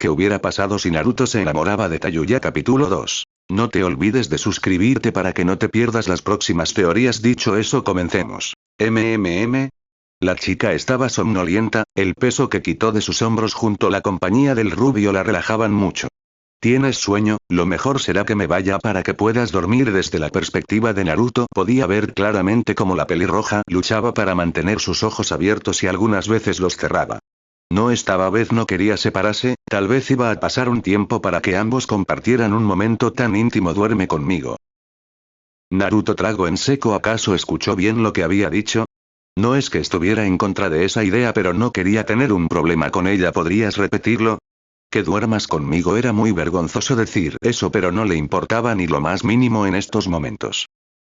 ¿Qué hubiera pasado si Naruto se enamoraba de Tayuya? Capítulo 2. No te olvides de suscribirte para que no te pierdas las próximas teorías. Dicho eso, comencemos. La chica estaba somnolienta, el peso que quitó de sus hombros junto a la compañía del rubio la relajaban mucho. ¿Tienes sueño? Lo mejor será que me vaya para que puedas dormir. Desde la perspectiva de Naruto podía ver claramente cómo la pelirroja luchaba para mantener sus ojos abiertos y algunas veces los cerraba. No, esta vez no quería separarse, tal vez iba a pasar un tiempo para que ambos compartieran un momento tan íntimo. Duerme conmigo. Naruto tragó en seco. ¿Acaso escuchó bien lo que había dicho? No es que estuviera en contra de esa idea, pero no quería tener un problema con ella. ¿Podrías repetirlo? Que duermas conmigo. Era muy vergonzoso decir eso, pero no le importaba ni lo más mínimo en estos momentos.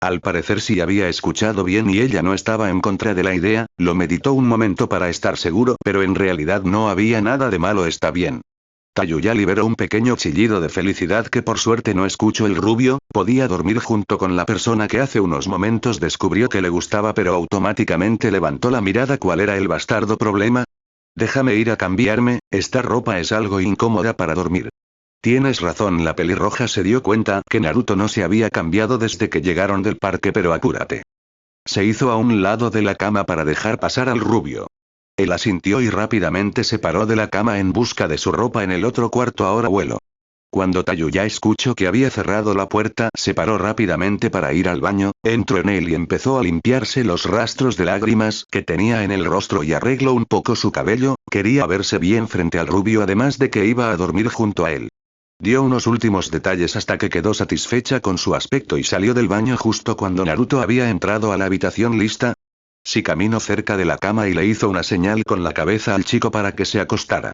Al parecer sí había escuchado bien y ella no estaba en contra de la idea. Lo meditó un momento para estar seguro, pero en realidad no había nada de malo. Está bien. Tayuya liberó un pequeño chillido de felicidad que por suerte no escuchó el rubio. Podía dormir junto con la persona que hace unos momentos descubrió que le gustaba, pero automáticamente levantó la mirada. ¿Cuál era el bastardo problema? Déjame ir a cambiarme, esta ropa es algo incómoda para dormir. Tienes razón. La pelirroja se dio cuenta que Naruto no se había cambiado desde que llegaron del parque, pero apúrate. Se hizo a un lado de la cama para dejar pasar al rubio. Él asintió y rápidamente se paró de la cama en busca de su ropa en el otro cuarto. Ahora vuelo. Cuando Tayuya escuchó que había cerrado la puerta, se paró rápidamente para ir al baño, entró en él y empezó a limpiarse los rastros de lágrimas que tenía en el rostro y arregló un poco su cabello. Quería verse bien frente al rubio, además de que iba a dormir junto a él. Dio unos últimos detalles hasta que quedó satisfecha con su aspecto y salió del baño justo cuando Naruto había entrado a la habitación. ¿Lista? Sí, caminó cerca de la cama y le hizo una señal con la cabeza al chico para que se acostara.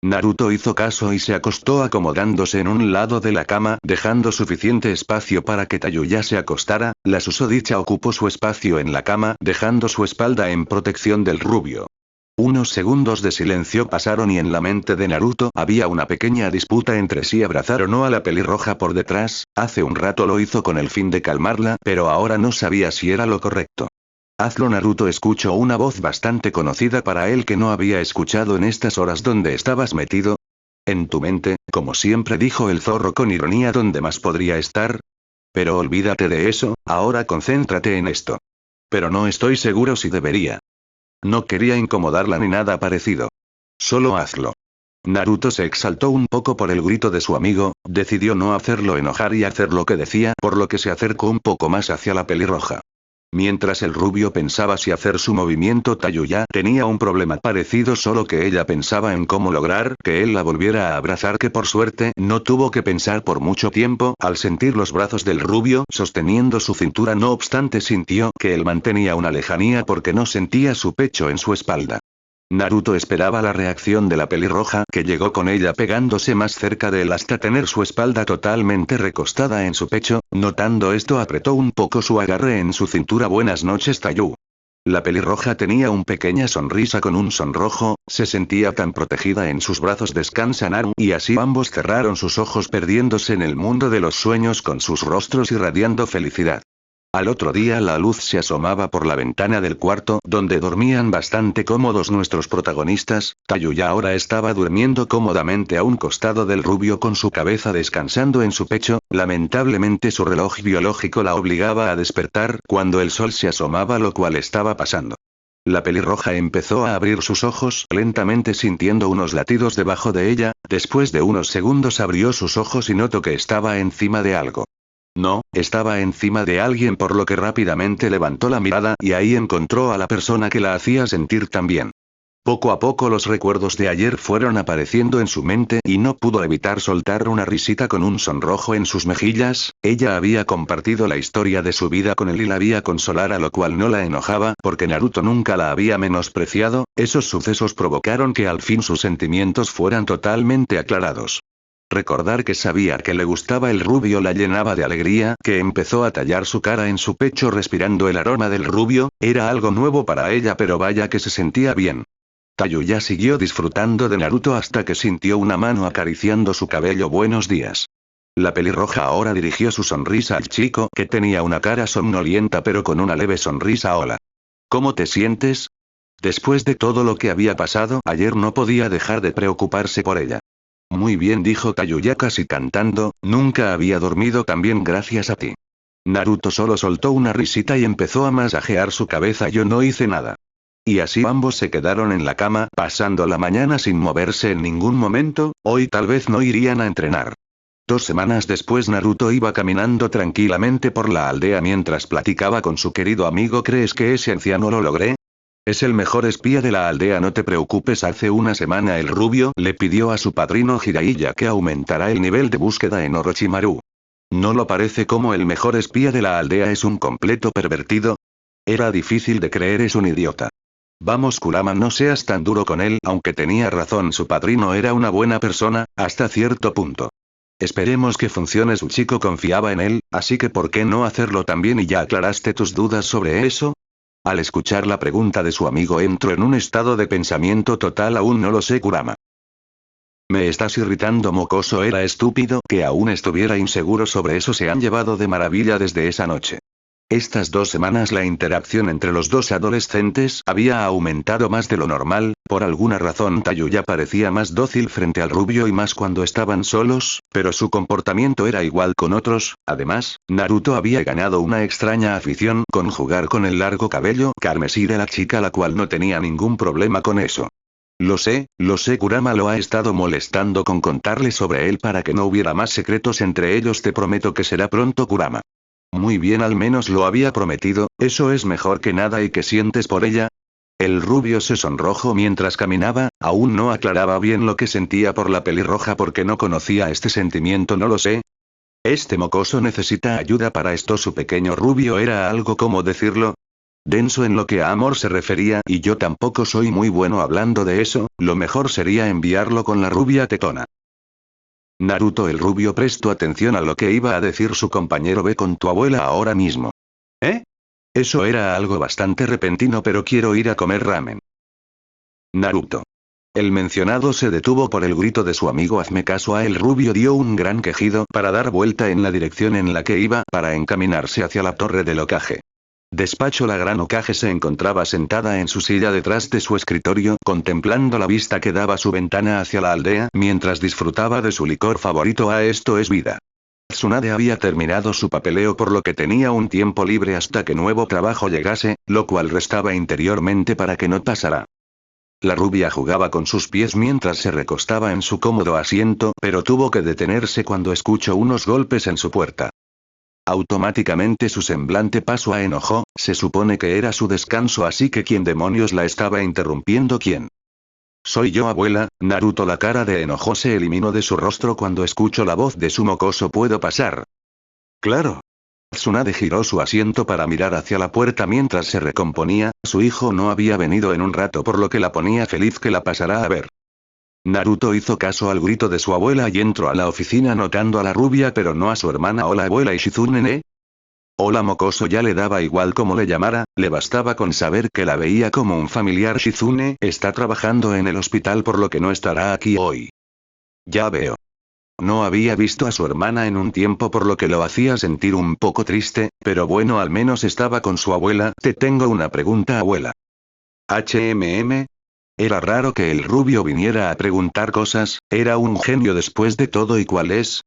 Naruto hizo caso y se acostó acomodándose en un lado de la cama, dejando suficiente espacio para que Tayuya se acostara. La susodicha ocupó su espacio en la cama, dejando su espalda en protección del rubio. Unos segundos de silencio pasaron y en la mente de Naruto había una pequeña disputa entre si abrazar o no a la pelirroja por detrás. Hace un rato lo hizo con el fin de calmarla, pero ahora no sabía si era lo correcto. Hazlo. Naruto escuchó una voz bastante conocida para él que no había escuchado en estas horas. ¿Dónde estabas metido? En tu mente, como siempre, dijo el zorro con ironía. ¿Dónde más podría estar? Pero olvídate de eso, ahora concéntrate en esto. Pero no estoy seguro si debería. No quería incomodarla ni nada parecido. Solo hazlo. Naruto se exaltó un poco por el grito de su amigo, decidió no hacerlo enojar y hacer lo que decía, por lo que se acercó un poco más hacia la pelirroja. Mientras el rubio pensaba si hacer su movimiento, Tayuya tenía un problema parecido, solo que ella pensaba en cómo lograr que él la volviera a abrazar, que por suerte no tuvo que pensar por mucho tiempo al sentir los brazos del rubio sosteniendo su cintura. No obstante, sintió que él mantenía una lejanía porque no sentía su pecho en su espalda. Naruto esperaba la reacción de la pelirroja, que llegó con ella pegándose más cerca de él hasta tener su espalda totalmente recostada en su pecho. Notando esto, apretó un poco su agarre en su cintura. Buenas noches, Tayu. La pelirroja tenía una pequeña sonrisa con un sonrojo, se sentía tan protegida en sus brazos. Descansa, Naru, y así ambos cerraron sus ojos perdiéndose en el mundo de los sueños con sus rostros irradiando felicidad. Al otro día la luz se asomaba por la ventana del cuarto donde dormían bastante cómodos nuestros protagonistas. Tayuya ahora estaba durmiendo cómodamente a un costado del rubio con su cabeza descansando en su pecho. Lamentablemente su reloj biológico la obligaba a despertar cuando el sol se asomaba, lo cual estaba pasando. La pelirroja empezó a abrir sus ojos lentamente sintiendo unos latidos debajo de ella. Después de unos segundos abrió sus ojos y notó que estaba encima de algo. No, estaba encima de alguien, por lo que rápidamente levantó la mirada y ahí encontró a la persona que la hacía sentir tan bien. Poco a poco los recuerdos de ayer fueron apareciendo en su mente y no pudo evitar soltar una risita con un sonrojo en sus mejillas. Ella había compartido la historia de su vida con él y la había consolar, a lo cual no la enojaba porque Naruto nunca la había menospreciado. Esos sucesos provocaron que al fin sus sentimientos fueran totalmente aclarados. Recordar que sabía que le gustaba el rubio la llenaba de alegría, que empezó a tallar su cara en su pecho respirando el aroma del rubio. Era algo nuevo para ella, pero vaya que se sentía bien. Tayuya siguió disfrutando de Naruto hasta que sintió una mano acariciando su cabello. Buenos días. La pelirroja ahora dirigió su sonrisa al chico, que tenía una cara somnolienta pero con una leve sonrisa. Hola. ¿Cómo te sientes? Después de todo lo que había pasado ayer no podía dejar de preocuparse por ella. Muy bien, dijo Tayuya casi cantando, nunca había dormido tan bien gracias a ti. Naruto solo soltó una risita y empezó a masajear su cabeza. Yo no hice nada. Y así ambos se quedaron en la cama, pasando la mañana sin moverse en ningún momento. Hoy tal vez no irían a entrenar. 2 semanas después Naruto iba caminando tranquilamente por la aldea mientras platicaba con su querido amigo. ¿Crees que ese anciano lo logré? Es el mejor espía de la aldea, no te preocupes. Hace una semana el rubio le pidió a su padrino Jiraiya que aumentará el nivel de búsqueda en Orochimaru. ¿No lo parece como el mejor espía de la aldea es un completo pervertido? Era difícil de creer, es un idiota. Vamos Kurama, no seas tan duro con él. Aunque tenía razón, su padrino era una buena persona, hasta cierto punto. Esperemos que funcione, su chico confiaba en él, así que ¿por qué no hacerlo también? ¿Y ya aclaraste tus dudas sobre eso? Al escuchar la pregunta de su amigo entró en un estado de pensamiento total. Aún no lo sé, Kurama. Me estás irritando, mocoso. Era estúpido que aún estuviera inseguro sobre eso. Se han llevado de maravilla desde esa noche. Estas 2 semanas la interacción entre los dos adolescentes había aumentado más de lo normal. Por alguna razón Tayuya parecía más dócil frente al rubio y más cuando estaban solos, pero su comportamiento era igual con otros. Además, Naruto había ganado una extraña afición con jugar con el largo cabello carmesí de la chica, la cual no tenía ningún problema con eso. Lo sé, Kurama lo ha estado molestando con contarle sobre él para que no hubiera más secretos entre ellos. Te prometo que será pronto, Kurama. Muy bien, al menos lo había prometido, eso es mejor que nada. ¿Y qué sientes por ella? El rubio se sonrojó mientras caminaba, aún no aclaraba bien lo que sentía por la pelirroja porque no conocía este sentimiento. No lo sé. Este mocoso necesita ayuda para esto. Su pequeño rubio era algo, ¿cómo decirlo? Denso en lo que a amor se refería, y yo tampoco soy muy bueno hablando de eso. Lo mejor sería enviarlo con la rubia tetona. Naruto el rubio prestó atención a lo que iba a decir su compañero. Ve con tu abuela ahora mismo. ¿Eh? Eso era algo bastante repentino, pero quiero ir a comer ramen. Naruto. El mencionado se detuvo por el grito de su amigo. Hazme caso. El rubio dio un gran quejido para dar vuelta en la dirección en la que iba para encaminarse hacia la torre del Hokage. Despacho. La gran Hokage se encontraba sentada en su silla detrás de su escritorio, contemplando la vista que daba su ventana hacia la aldea mientras disfrutaba de su licor favorito. Esto es vida. Tsunade había terminado su papeleo, por lo que tenía un tiempo libre hasta que nuevo trabajo llegase, lo cual restaba interiormente para que no pasara. La rubia jugaba con sus pies mientras se recostaba en su cómodo asiento, pero tuvo que detenerse cuando escuchó unos golpes en su puerta. Automáticamente su semblante pasó a enojo. Se supone que era su descanso, así que ¿quién demonios la estaba interrumpiendo? ¿Quién? Soy yo, abuela. Naruto. La cara de enojo se eliminó de su rostro cuando escuchó la voz de su mocoso. ¿Puedo pasar? Claro. Tsunade giró su asiento para mirar hacia la puerta mientras se recomponía. Su hijo no había venido en un rato, por lo que la ponía feliz que la pasara a ver. Naruto hizo caso al grito de su abuela y entró a la oficina notando a la rubia pero no a su hermana. Hola abuela. ¿Y Shizune? Hola mocoso. Ya le daba igual cómo le llamara, le bastaba con saber que la veía como un familiar. Shizune está trabajando en el hospital, por lo que no estará aquí hoy. Ya veo. No había visto a su hermana en un tiempo, por lo que lo hacía sentir un poco triste, pero bueno, al menos estaba con su abuela. Te tengo una pregunta, abuela. Era raro que el rubio viniera a preguntar cosas, era un genio después de todo. ¿Y cuál es?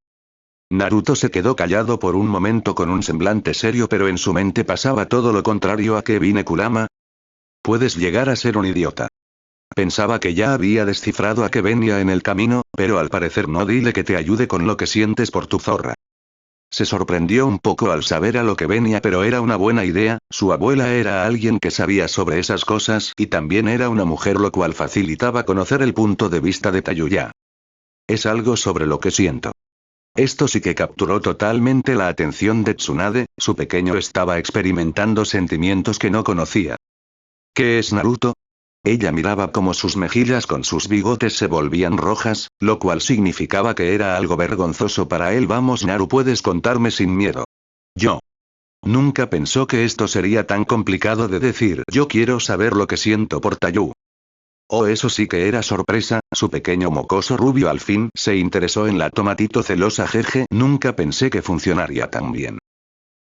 Naruto se quedó callado por un momento con un semblante serio, pero en su mente pasaba todo lo contrario. ¿A qué vine, Kurama? Puedes llegar a ser un idiota. Pensaba que ya había descifrado a qué venía en el camino, pero al parecer no. Dile que te ayude con lo que sientes por tu zorra. Se sorprendió un poco al saber a lo que venía, pero era una buena idea. Su abuela era alguien que sabía sobre esas cosas y también era una mujer, lo cual facilitaba conocer el punto de vista de Tayuya. Es algo sobre lo que siento. Esto sí que capturó totalmente la atención de Tsunade. Su pequeño estaba experimentando sentimientos que no conocía. ¿Qué es, Naruto? Ella miraba cómo sus mejillas con sus bigotes se volvían rojas, lo cual significaba que era algo vergonzoso para él. Vamos Naru, puedes contarme sin miedo. Yo. Nunca pensó que esto sería tan complicado de decir. Yo quiero saber lo que siento por Tayu. Oh, eso sí que era sorpresa. Su pequeño mocoso rubio al fin se interesó en la tomatito celosa. Jeje, nunca pensé que funcionaría tan bien.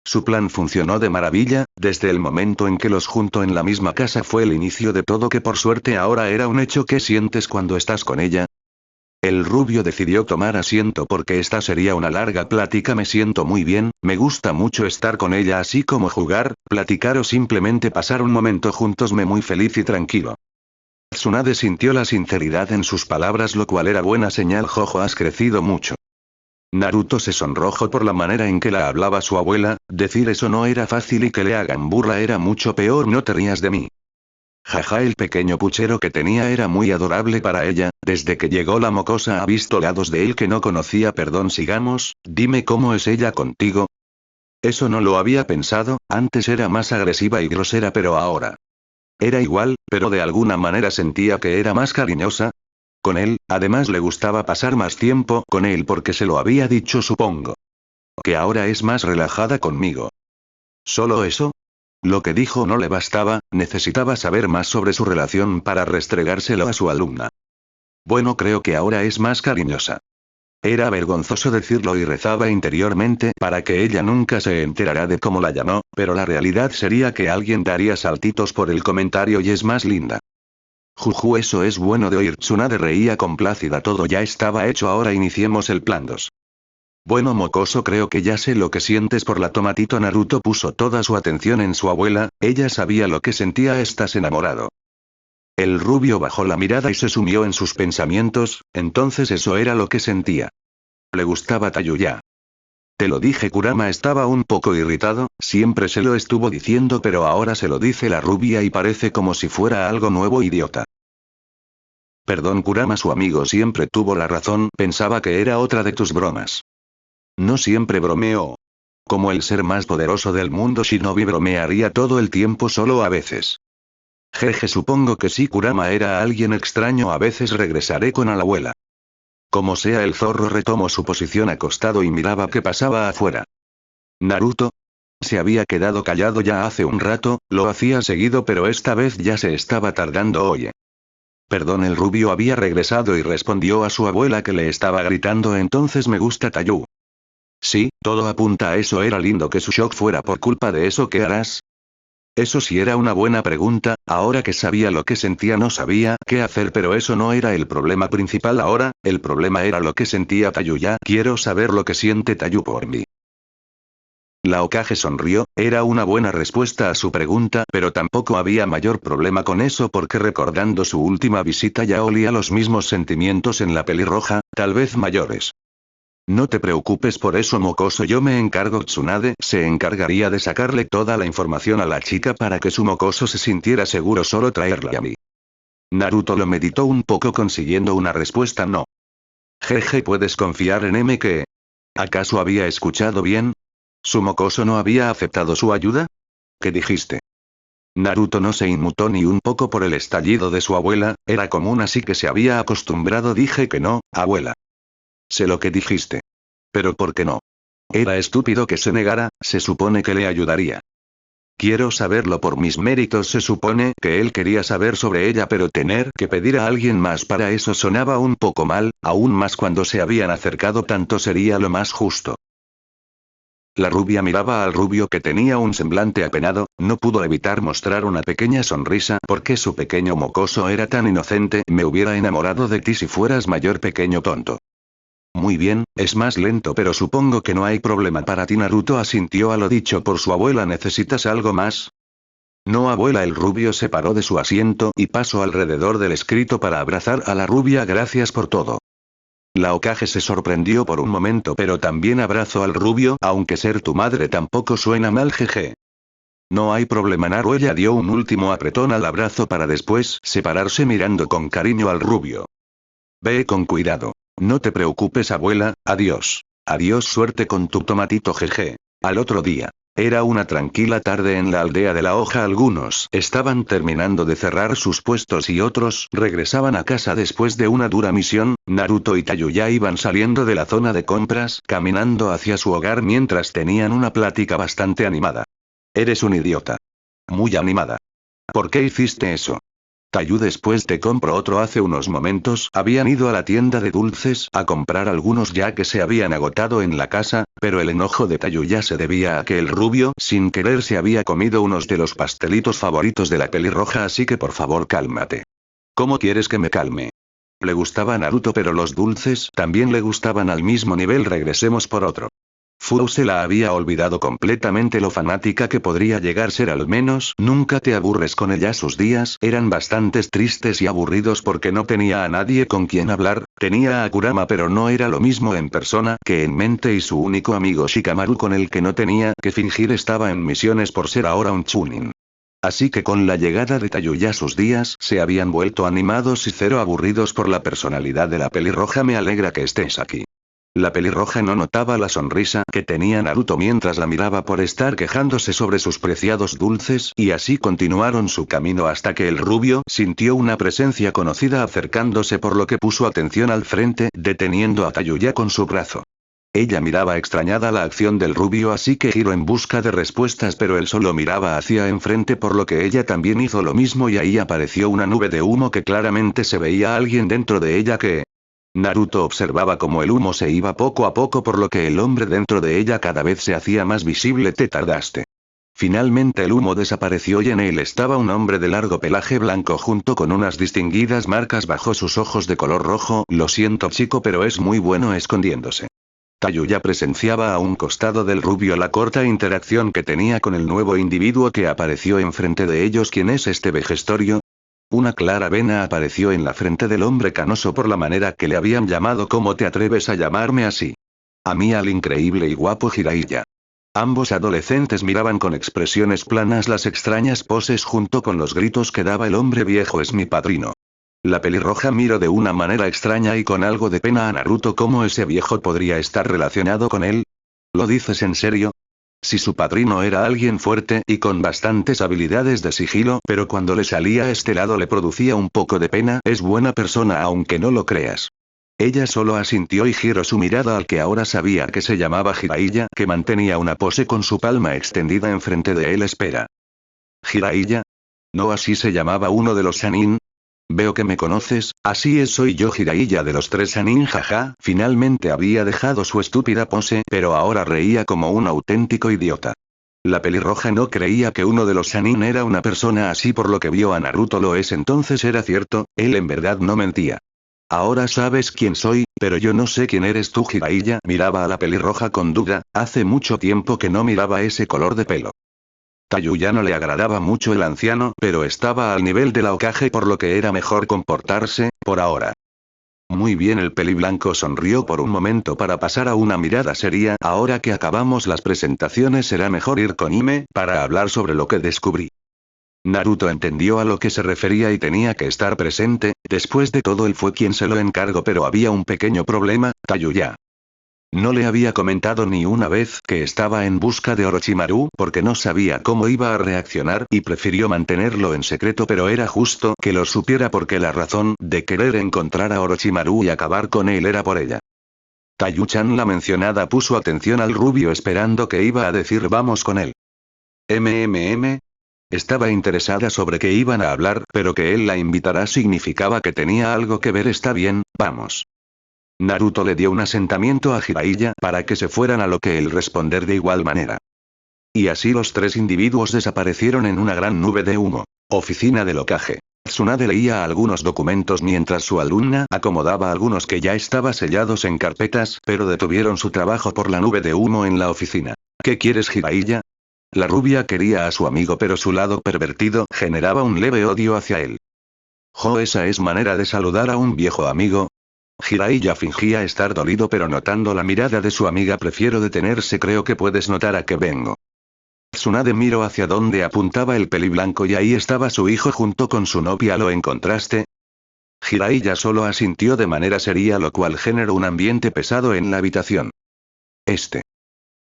Su plan funcionó de maravilla. Desde el momento en que los juntó en la misma casa fue el inicio de todo, que por suerte ahora era un hecho. ¿Qué sientes cuando estás con ella? El rubio decidió tomar asiento porque esta sería una larga plática. Me siento muy bien, me gusta mucho estar con ella así como jugar, platicar o simplemente pasar un momento juntos. Me muy feliz y tranquilo. Tsunade sintió la sinceridad en sus palabras, lo cual era buena señal. Jojo, has crecido mucho. Naruto se sonrojó por la manera en que la hablaba su abuela, decir eso no era fácil y que le hagan burla era mucho peor. No te rías de mí. Jaja, el pequeño puchero que tenía era muy adorable para ella, desde que llegó la mocosa ha visto lados de él que no conocía. Perdón, sigamos, dime cómo es ella contigo. Eso no lo había pensado, antes era más agresiva y grosera pero ahora era igual, pero de alguna manera sentía que era más cariñosa con él, además le gustaba pasar más tiempo con él porque se lo había dicho, supongo. Que ahora es más relajada conmigo. ¿Solo eso? Lo que dijo no le bastaba, necesitaba saber más sobre su relación para restregárselo a su alumna. Bueno, creo que ahora es más cariñosa. Era vergonzoso decirlo y rezaba interiormente para que ella nunca se enterara de cómo la llamó, pero la realidad sería que alguien daría saltitos por el comentario y es más linda. Juju, eso es bueno de oír. Tsunade reía complacida. Todo ya estaba hecho, ahora iniciemos el plan 2. Bueno, mocoso, creo que ya sé lo que sientes por la tomatito. Naruto puso toda su atención en su abuela, ella sabía lo que sentía. Estás enamorado. El rubio bajó la mirada y se sumió en sus pensamientos, entonces eso era lo que sentía. Le gustaba Tayuya. Te lo dije. Kurama estaba un poco irritado, siempre se lo estuvo diciendo pero ahora se lo dice la rubia y parece como si fuera algo nuevo. Idiota. Perdón Kurama, su amigo siempre tuvo la razón, pensaba que era otra de tus bromas. No siempre bromeo. Como el ser más poderoso del mundo Shinobi bromearía todo el tiempo, solo a veces. Jeje, supongo que sí. Kurama era alguien extraño. A veces regresaré con la abuela. Como sea, el zorro retomó su posición acostado y miraba qué pasaba afuera. Naruto se había quedado callado ya hace un rato, lo hacía seguido pero esta vez ya se estaba tardando. Oye. Perdón, el rubio había regresado y respondió a su abuela que le estaba gritando. Entonces me gusta Tayu. Sí, todo apunta a eso. Era lindo que su shock fuera por culpa de eso. ¿Qué harás? Eso sí era una buena pregunta, ahora que sabía lo que sentía no sabía qué hacer, pero eso no era el problema principal ahora, el problema era lo que sentía Tayuya. Quiero saber lo que siente Tayu por mí. La Hokage sonrió, era una buena respuesta a su pregunta, pero tampoco había mayor problema con eso porque recordando su última visita ya olía los mismos sentimientos en la pelirroja, tal vez mayores. No te preocupes por eso, mocoso, yo me encargo. Tsunade se encargaría de sacarle toda la información a la chica para que su mocoso se sintiera seguro, solo traerla a mí. Naruto lo meditó un poco consiguiendo una respuesta no. Jeje, puedes confiar en M que... ¿Acaso había escuchado bien? ¿Su mocoso no había aceptado su ayuda? ¿Qué dijiste? Naruto no se inmutó ni un poco por el estallido de su abuela, era común así que se había acostumbrado. Dije que no, abuela. Sé lo que dijiste. Pero ¿por qué no? Era estúpido que se negara, se supone que le ayudaría. Quiero saberlo por mis méritos. Se supone que él quería saber sobre ella, pero tener que pedir a alguien más para eso sonaba un poco mal, aún más cuando se habían acercado tanto. Sería lo más justo. La rubia miraba al rubio que tenía un semblante apenado, no pudo evitar mostrar una pequeña sonrisa porque su pequeño mocoso era tan inocente. Me hubiera enamorado de ti si fueras mayor, pequeño tonto. Muy bien, es más lento pero supongo que no hay problema para ti. Naruto asintió a lo dicho por su abuela. ¿Necesitas algo más? No, abuela. El rubio se paró de su asiento y pasó alrededor del escrito para abrazar a la rubia. Gracias por todo. La Hokage se sorprendió por un momento pero también abrazó al rubio, aunque ser tu madre tampoco suena mal. Jeje. No hay problema. Naru. Ella dio un último apretón al abrazo para después separarse mirando con cariño al rubio. Ve con cuidado. No te preocupes, abuela, adiós. Adiós, suerte con tu tomatito. Jeje. Al otro día. Era una tranquila tarde en la aldea de la hoja. Algunos estaban terminando de cerrar sus puestos y otros regresaban a casa después de una dura misión. Naruto y Tayuya iban saliendo de la zona de compras, caminando hacia su hogar mientras tenían una plática bastante animada. Eres un idiota. Muy animada. ¿Por qué hiciste eso? Tayu, después te compro otro. Hace unos momentos habían ido a la tienda de dulces a comprar algunos ya que se habían agotado en la casa, pero el enojo de Tayu ya se debía a que el rubio sin querer se había comido unos de los pastelitos favoritos de la pelirroja, así que por favor cálmate. ¿Cómo quieres que me calme? Le gustaba Naruto, pero los dulces también le gustaban al mismo nivel. Regresemos por otro. Fu se la había olvidado completamente lo fanática que podría llegar a ser. Al menos nunca te aburres con ella. Sus días eran bastante tristes y aburridos porque no tenía a nadie con quien hablar. Tenía a Kurama, pero no era lo mismo en persona que en mente, y su único amigo Shikamaru, con el que no tenía que fingir, estaba en misiones por ser ahora un chunin. Así que con la llegada de Tayuya sus días se habían vuelto animados y cero aburridos por la personalidad de la pelirroja. Me alegra que estés aquí. La pelirroja no notaba la sonrisa que tenía Naruto mientras la miraba por estar quejándose sobre sus preciados dulces, y así continuaron su camino hasta que el rubio sintió una presencia conocida acercándose, por lo que puso atención al frente, deteniendo a Tayuya con su brazo. Ella miraba extrañada la acción del rubio, así que giró en busca de respuestas, pero él solo miraba hacia enfrente, por lo que ella también hizo lo mismo, y ahí apareció una nube de humo que claramente se veía a alguien dentro de ella. Que Naruto observaba cómo el humo se iba poco a poco, por lo que el hombre dentro de ella cada vez se hacía más visible. Te tardaste. Finalmente el humo desapareció y en él estaba un hombre de largo pelaje blanco junto con unas distinguidas marcas bajo sus ojos de color rojo. Lo siento chico, pero es muy bueno escondiéndose. Tayuya presenciaba a un costado del rubio la corta interacción que tenía con el nuevo individuo que apareció enfrente de ellos. ¿Quién es este vejestorio? Una clara vena apareció en la frente del hombre canoso por la manera que le habían llamado. ¿Cómo te atreves a llamarme así? A mí, al increíble y guapo Jiraiya. Ambos adolescentes miraban con expresiones planas las extrañas poses junto con los gritos que daba el hombre viejo. Es mi padrino. La pelirroja miró de una manera extraña y con algo de pena a Naruto. ¿Cómo ese viejo podría estar relacionado con él? ¿Lo dices en serio? Si su padrino era alguien fuerte y con bastantes habilidades de sigilo, pero cuando le salía a este lado le producía un poco de pena. Es buena persona aunque no lo creas. Ella solo asintió y giró su mirada al que ahora sabía que se llamaba Jiraiya, que mantenía una pose con su palma extendida enfrente de él. Espera. ¿Jiraiya? ¿No así se llamaba uno de los Sanin? Veo que me conoces. Así es, soy yo, Jiraiya de los 3 Sanin. Jaja. Finalmente había dejado su estúpida pose, pero ahora reía como un auténtico idiota. La pelirroja no creía que uno de los Sanin era una persona así, por lo que vio a Naruto. Lo es, entonces era cierto, él en verdad no mentía. Ahora sabes quién soy, pero yo no sé quién eres tú. Jiraiya miraba a la pelirroja con duda. Hace mucho tiempo que no miraba ese color de pelo. Tayuya no le agradaba mucho el anciano, pero estaba al nivel de la Hokage, por lo que era mejor comportarse, por ahora. Muy bien, el peliblanco sonrió por un momento para pasar a una mirada seria. Ahora que acabamos las presentaciones será mejor ir con Ime, para hablar sobre lo que descubrí. Naruto entendió a lo que se refería y tenía que estar presente. Después de todo él fue quien se lo encargó, pero había un pequeño problema. Tayuya no le había comentado ni una vez que estaba en busca de Orochimaru, porque no sabía cómo iba a reaccionar y prefirió mantenerlo en secreto, pero era justo que lo supiera porque la razón de querer encontrar a Orochimaru y acabar con él era por ella. Tayu-chan, la mencionada, puso atención al rubio esperando que iba a decir vamos con él. Estaba interesada sobre qué iban a hablar, pero que él la invitara significaba que tenía algo que ver. Está bien, vamos. Naruto le dio un asentamiento a Jiraiya para que se fueran, a lo que él responder de igual manera. Y así los 3 individuos desaparecieron en una gran nube de humo. Oficina del Hokage. Tsunade leía algunos documentos mientras su alumna acomodaba algunos que ya estaban sellados en carpetas, pero detuvieron su trabajo por la nube de humo en la oficina. ¿Qué quieres, Jiraiya? La rubia quería a su amigo, pero su lado pervertido generaba un leve odio hacia él. Jo, esa es manera de saludar a un viejo amigo. Jiraiya fingía estar dolido, pero notando la mirada de su amiga prefiero detenerse. Creo que puedes notar a qué vengo. Tsunade miró hacia donde apuntaba el peliblanco y ahí estaba su hijo junto con su novia. ¿Lo encontraste? Jiraiya solo asintió de manera seria, lo cual generó un ambiente pesado en la habitación.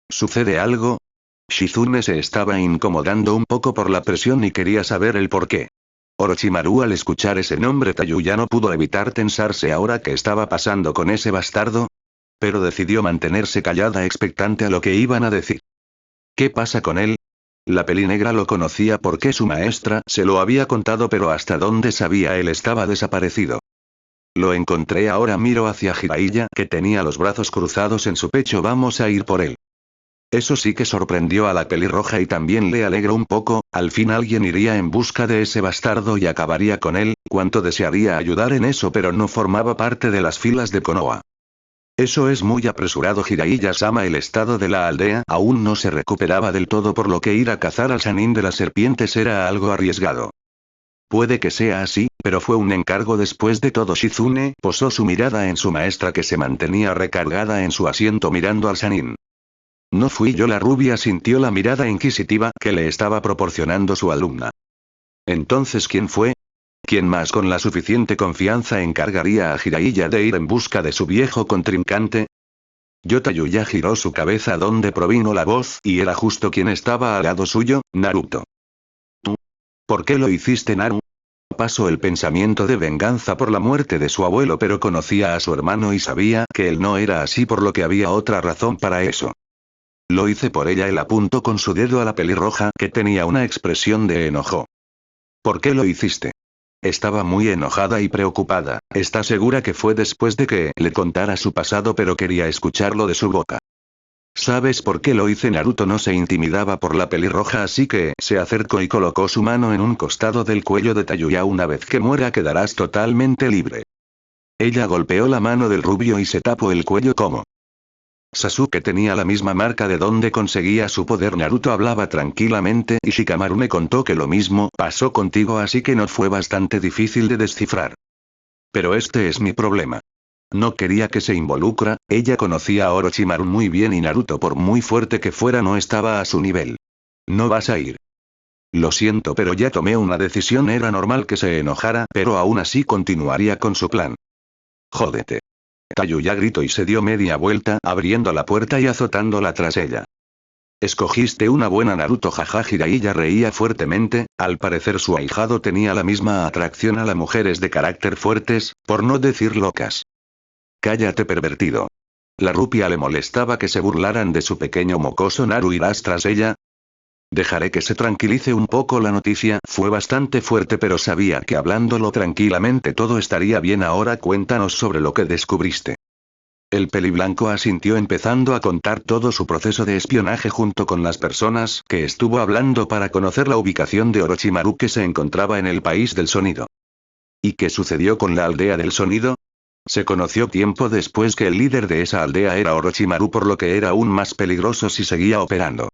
¿Sucede algo? Shizune se estaba incomodando un poco por la presión y quería saber el porqué. Orochimaru, al escuchar ese nombre, Tayuya no pudo evitar tensarse. ¿Ahora qué estaba pasando con ese bastardo? Pero decidió mantenerse callada, expectante a lo que iban a decir. ¿Qué pasa con él? La pelinegra lo conocía porque su maestra se lo había contado, pero hasta donde sabía él estaba desaparecido. Lo encontré ahora. Miró hacia Jiraiya, que tenía los brazos cruzados en su pecho. Vamos a ir por él. Eso sí que sorprendió a la pelirroja y también le alegró un poco, al fin alguien iría en busca de ese bastardo y acabaría con él, cuánto desearía ayudar en eso pero no formaba parte de las filas de Konoha. Eso es muy apresurado Jiraiya-sama. El estado de la aldea aún no se recuperaba del todo por lo que ir a cazar al Sannin de las serpientes era algo arriesgado. Puede que sea así, pero fue un encargo después de todo. Shizune posó su mirada en su maestra que se mantenía recargada en su asiento mirando al Sannin. No fui yo. La rubia sintió la mirada inquisitiva que le estaba proporcionando su alumna. Entonces ¿quién fue? ¿Quién más con la suficiente confianza encargaría a Jiraiya de ir en busca de su viejo contrincante? Yotayuya giró su cabeza a donde provino la voz y era justo quien estaba al lado suyo, Naruto. ¿Tú? ¿Por qué lo hiciste, Naru? Pasó el pensamiento de venganza por la muerte de su abuelo pero conocía a su hermano y sabía que él no era así por lo que había otra razón para eso. Lo hice por ella. Él apuntó con su dedo a la pelirroja que tenía una expresión de enojo. ¿Por qué lo hiciste? Estaba muy enojada y preocupada. Está segura que fue después de que le contara su pasado pero quería escucharlo de su boca. ¿Sabes por qué lo hice? Naruto no se intimidaba por la pelirroja así que se acercó y colocó su mano en un costado del cuello de Tayuya. Una vez que muera quedarás totalmente libre. Ella golpeó la mano del rubio y se tapó el cuello como Sasuke tenía la misma marca de donde conseguía su poder. Naruto hablaba tranquilamente y Shikamaru me contó que lo mismo pasó contigo así que no fue bastante difícil de descifrar. Pero este es mi problema. No quería que se involucra, ella conocía a Orochimaru muy bien y Naruto por muy fuerte que fuera no estaba a su nivel. No vas a ir. Lo siento pero ya tomé una decisión. Era normal que se enojara pero aún así continuaría con su plan. Jódete. Tayuya gritó y se dio media vuelta abriendo la puerta y azotándola tras ella. Escogiste una buena Naruto jaja. Jiraiya reía fuertemente, al parecer su ahijado tenía la misma atracción a las mujeres de carácter fuertes, por no decir locas. Cállate pervertido. La rupia le molestaba que se burlaran de su pequeño mocoso. Naru, ¿irás tras ella? Dejaré que se tranquilice un poco. La noticia fue bastante fuerte pero sabía que hablándolo tranquilamente todo estaría bien. Ahora cuéntanos sobre lo que descubriste. El peliblanco asintió empezando a contar todo su proceso de espionaje junto con las personas que estuvo hablando para conocer la ubicación de Orochimaru que se encontraba en el país del sonido. ¿Y qué sucedió con la aldea del sonido? Se conoció tiempo después que el líder de esa aldea era Orochimaru por lo que era aún más peligroso si seguía operando.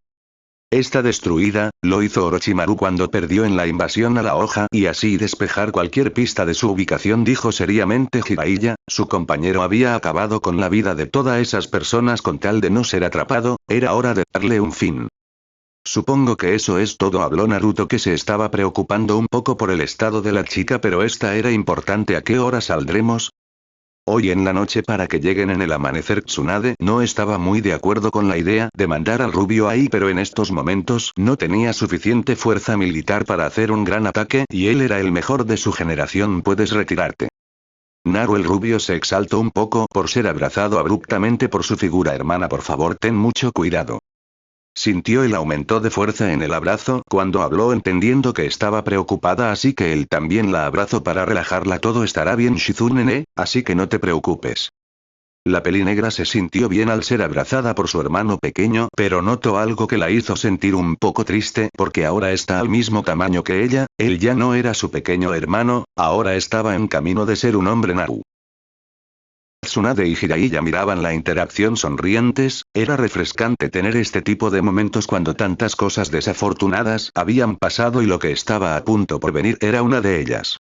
Está destruida, lo hizo Orochimaru cuando perdió en la invasión a la hoja y así despejar cualquier pista de su ubicación, dijo seriamente Jiraiya. Su compañero había acabado con la vida de todas esas personas con tal de no ser atrapado, era hora de darle un fin. Supongo que eso es todo, habló Naruto que se estaba preocupando un poco por el estado de la chica pero esta era importante. ¿A qué hora saldremos? Hoy en la noche para que lleguen en el amanecer. Tsunade no estaba muy de acuerdo con la idea de mandar al rubio ahí pero en estos momentos no tenía suficiente fuerza militar para hacer un gran ataque y él era el mejor de su generación. Puedes retirarte. Naru, el rubio se exaltó un poco por ser abrazado abruptamente por su figura hermana. Por favor ten mucho cuidado. Sintió el aumento de fuerza en el abrazo cuando habló entendiendo que estaba preocupada así que él también la abrazó para relajarla. Todo estará bien Shizune, así que no te preocupes. La pelinegra se sintió bien al ser abrazada por su hermano pequeño pero notó algo que la hizo sentir un poco triste porque ahora está al mismo tamaño que ella, él ya no era su pequeño hermano, ahora estaba en camino de ser un hombre. Naru. Tsunade y Jiraiya miraban la interacción sonrientes, era refrescante tener este tipo de momentos cuando tantas cosas desafortunadas habían pasado y lo que estaba a punto por venir era una de ellas.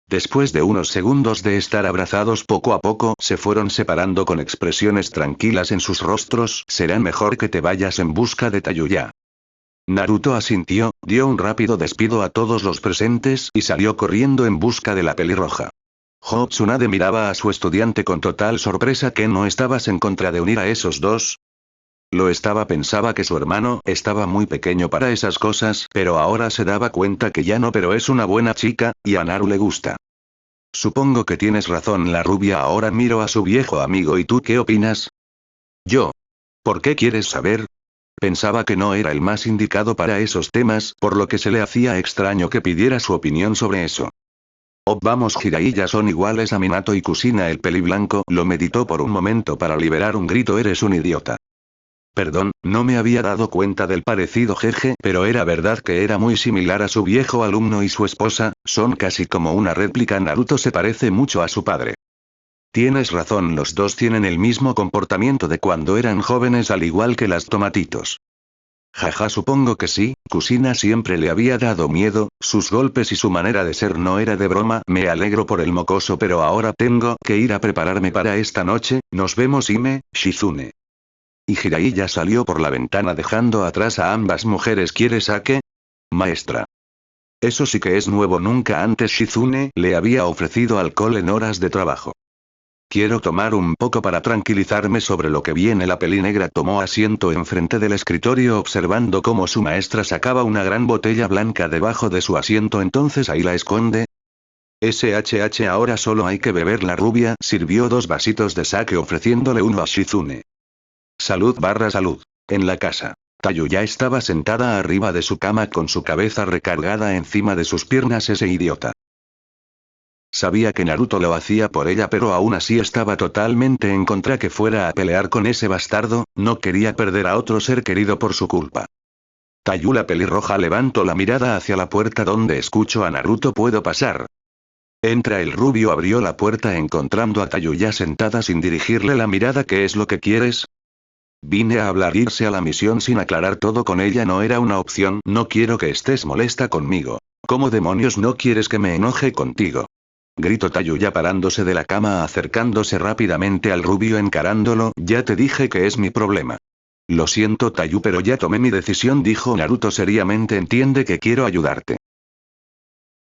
Después de unos segundos de estar abrazados poco a poco se fueron separando con expresiones tranquilas en sus rostros. Será mejor que te vayas en busca de Tayuya. Naruto asintió, dio un rápido despido a todos los presentes y salió corriendo en busca de la pelirroja. Tsunade miraba a su estudiante con total sorpresa. ¿Que no estabas en contra de unir a esos dos? Lo estaba. Pensaba que su hermano estaba muy pequeño para esas cosas, pero ahora se daba cuenta que ya no. Pero es una buena chica, y a Naru le gusta. Supongo que tienes razón. La rubia ahora miró a su viejo amigo. ¿Y tú qué opinas? Yo. ¿Por qué quieres saber? Pensaba que no era el más indicado para esos temas, por lo que se le hacía extraño que pidiera su opinión sobre eso. Oh vamos, Jiraiya son iguales a Minato y Kusina. El peliblanco lo meditó por un momento para liberar un grito. Eres un idiota. Perdón, no me había dado cuenta del parecido jeje, pero era verdad que era muy similar a su viejo alumno y su esposa, son casi como una réplica. Naruto se parece mucho a su padre. Tienes razón, los dos tienen el mismo comportamiento de cuando eran jóvenes, al igual que las tomatitos. Jaja, supongo que sí, Kusina siempre le había dado miedo, sus golpes y su manera de ser no era de broma. Me alegro por el mocoso, pero ahora tengo que ir a prepararme para esta noche. Nos vemos, Hime, Shizune. Y Jiraiya salió por la ventana dejando atrás a ambas mujeres. ¿Quieres sake? Maestra. Eso sí que es nuevo, nunca antes Shizune le había ofrecido alcohol en horas de trabajo. Quiero tomar un poco para tranquilizarme sobre lo que viene. La peli negra tomó asiento enfrente del escritorio observando cómo su maestra sacaba una gran botella blanca debajo de su asiento. Entonces ahí la esconde. SHH, ahora solo hay que beber. La rubia sirvió 2 vasitos de sake ofreciéndole uno a Shizune. Salud / salud. En la casa. Tayuya estaba sentada arriba de su cama con su cabeza recargada encima de sus piernas. Ese idiota. Sabía que Naruto lo hacía por ella, pero aún así estaba totalmente en contra que fuera a pelear con ese bastardo, no quería perder a otro ser querido por su culpa. Tayu, la pelirroja, levantó la mirada hacia la puerta donde escucho a Naruto. ¿Puedo pasar? Entra. El rubio abrió la puerta encontrando a Tayu ya sentada sin dirigirle la mirada. ¿Qué es lo que quieres? Vine a hablar. Irse a la misión sin aclarar todo con ella no era una opción. No quiero que estés molesta conmigo. ¿Cómo demonios no quieres que me enoje contigo? Gritó Tayuya parándose de la cama, acercándose rápidamente al rubio, encarándolo. Ya te dije que es mi problema. Lo siento, Tayu, pero ya tomé mi decisión, dijo Naruto seriamente. Entiende que quiero ayudarte.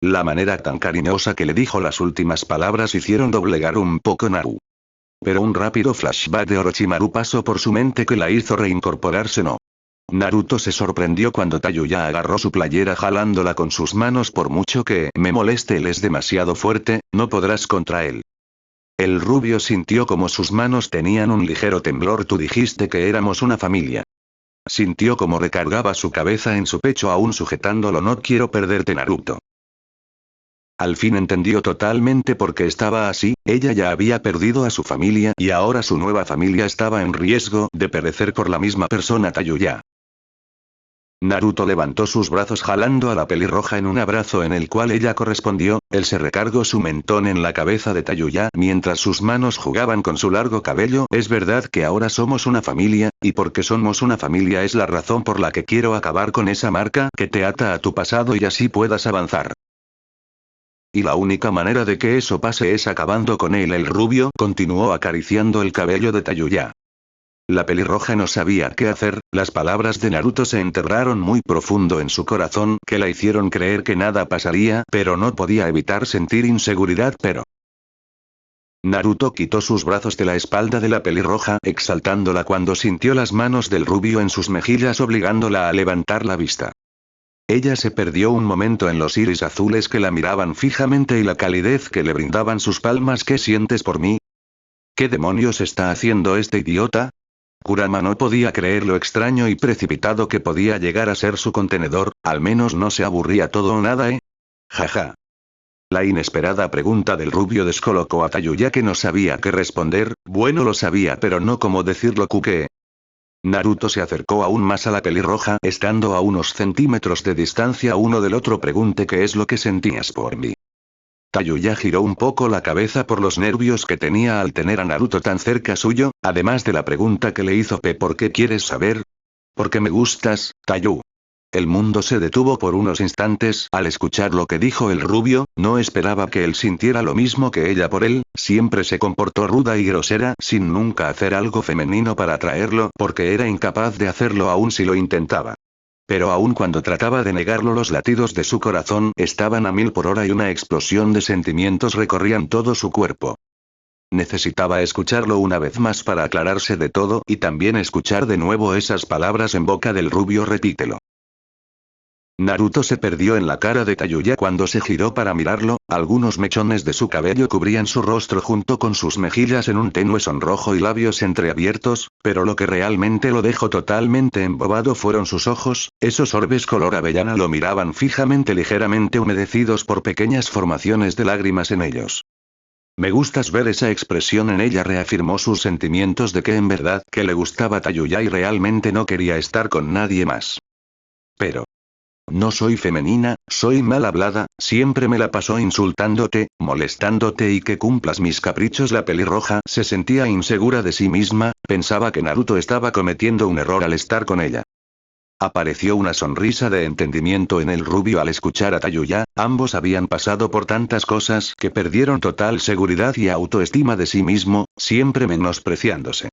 La manera tan cariñosa que le dijo las últimas palabras hicieron doblegar un poco Naru. Pero un rápido flashback de Orochimaru pasó por su mente que la hizo reincorporarse. No. Naruto se sorprendió cuando Tayuya agarró su playera jalándola con sus manos. Por mucho que me moleste, él es demasiado fuerte, no podrás contra él. El rubio sintió como sus manos tenían un ligero temblor. Tú dijiste que éramos una familia. Sintió como recargaba su cabeza en su pecho aún sujetándolo. No quiero perderte, Naruto. Al fin entendió totalmente por qué estaba así. Ella ya había perdido a su familia y ahora su nueva familia estaba en riesgo de perecer por la misma persona, Tayuya. Naruto levantó sus brazos jalando a la pelirroja en un abrazo en el cual ella correspondió. Él se recargó su mentón en la cabeza de Tayuya mientras sus manos jugaban con su largo cabello. Es verdad que ahora somos una familia, y porque somos una familia es la razón por la que quiero acabar con esa marca que te ata a tu pasado y así puedas avanzar. Y la única manera de que eso pase es acabando con él. El rubio continuó acariciando el cabello de Tayuya. La pelirroja no sabía qué hacer, las palabras de Naruto se enterraron muy profundo en su corazón, que la hicieron creer que nada pasaría, pero no podía evitar sentir inseguridad. Pero Naruto quitó sus brazos de la espalda de la pelirroja, exaltándola cuando sintió las manos del rubio en sus mejillas obligándola a levantar la vista. Ella se perdió un momento en los iris azules que la miraban fijamente y la calidez que le brindaban sus palmas. ¿Qué sientes por mí? ¿Qué demonios está haciendo este idiota? Kurama no podía creer lo extraño y precipitado que podía llegar a ser su contenedor. Al menos no se aburría todo o nada, ¿eh? Jaja. La inesperada pregunta del rubio descolocó a Tayuya, que no sabía qué responder. Bueno, lo sabía, pero no cómo decirlo. ¿Qué? Naruto se acercó aún más a la pelirroja, estando a unos centímetros de distancia uno del otro. Pregunté qué es lo que sentías por mí. Tayuya giró un poco la cabeza por los nervios que tenía al tener a Naruto tan cerca suyo, además de la pregunta que le hizo P. ¿Por qué quieres saber? Porque me gustas, Tayu. El mundo se detuvo por unos instantes al escuchar lo que dijo el rubio. No esperaba que él sintiera lo mismo que ella por él. Siempre se comportó ruda y grosera sin nunca hacer algo femenino para atraerlo, porque era incapaz de hacerlo aun si lo intentaba. Pero aun cuando trataba de negarlo, los latidos de su corazón estaban a 1000 por hora y una explosión de sentimientos recorrían todo su cuerpo. Necesitaba escucharlo una vez más para aclararse de todo y también escuchar de nuevo esas palabras en boca del rubio. Repítelo. Naruto se perdió en la cara de Tayuya cuando se giró para mirarlo. Algunos mechones de su cabello cubrían su rostro junto con sus mejillas en un tenue sonrojo y labios entreabiertos, pero lo que realmente lo dejó totalmente embobado fueron sus ojos. Esos orbes color avellana lo miraban fijamente, ligeramente humedecidos por pequeñas formaciones de lágrimas en ellos. Me gustas. Ver esa expresión en ella reafirmó sus sentimientos de que en verdad que le gustaba Tayuya y realmente no quería estar con nadie más. Pero no soy femenina, soy mal hablada, siempre me la paso insultándote, molestándote y que cumplas mis caprichos. La pelirroja se sentía insegura de sí misma, pensaba que Naruto estaba cometiendo un error al estar con ella. Apareció una sonrisa de entendimiento en el rubio al escuchar a Tayuya, ambos habían pasado por tantas cosas que perdieron total seguridad y autoestima de sí mismo, siempre menospreciándose.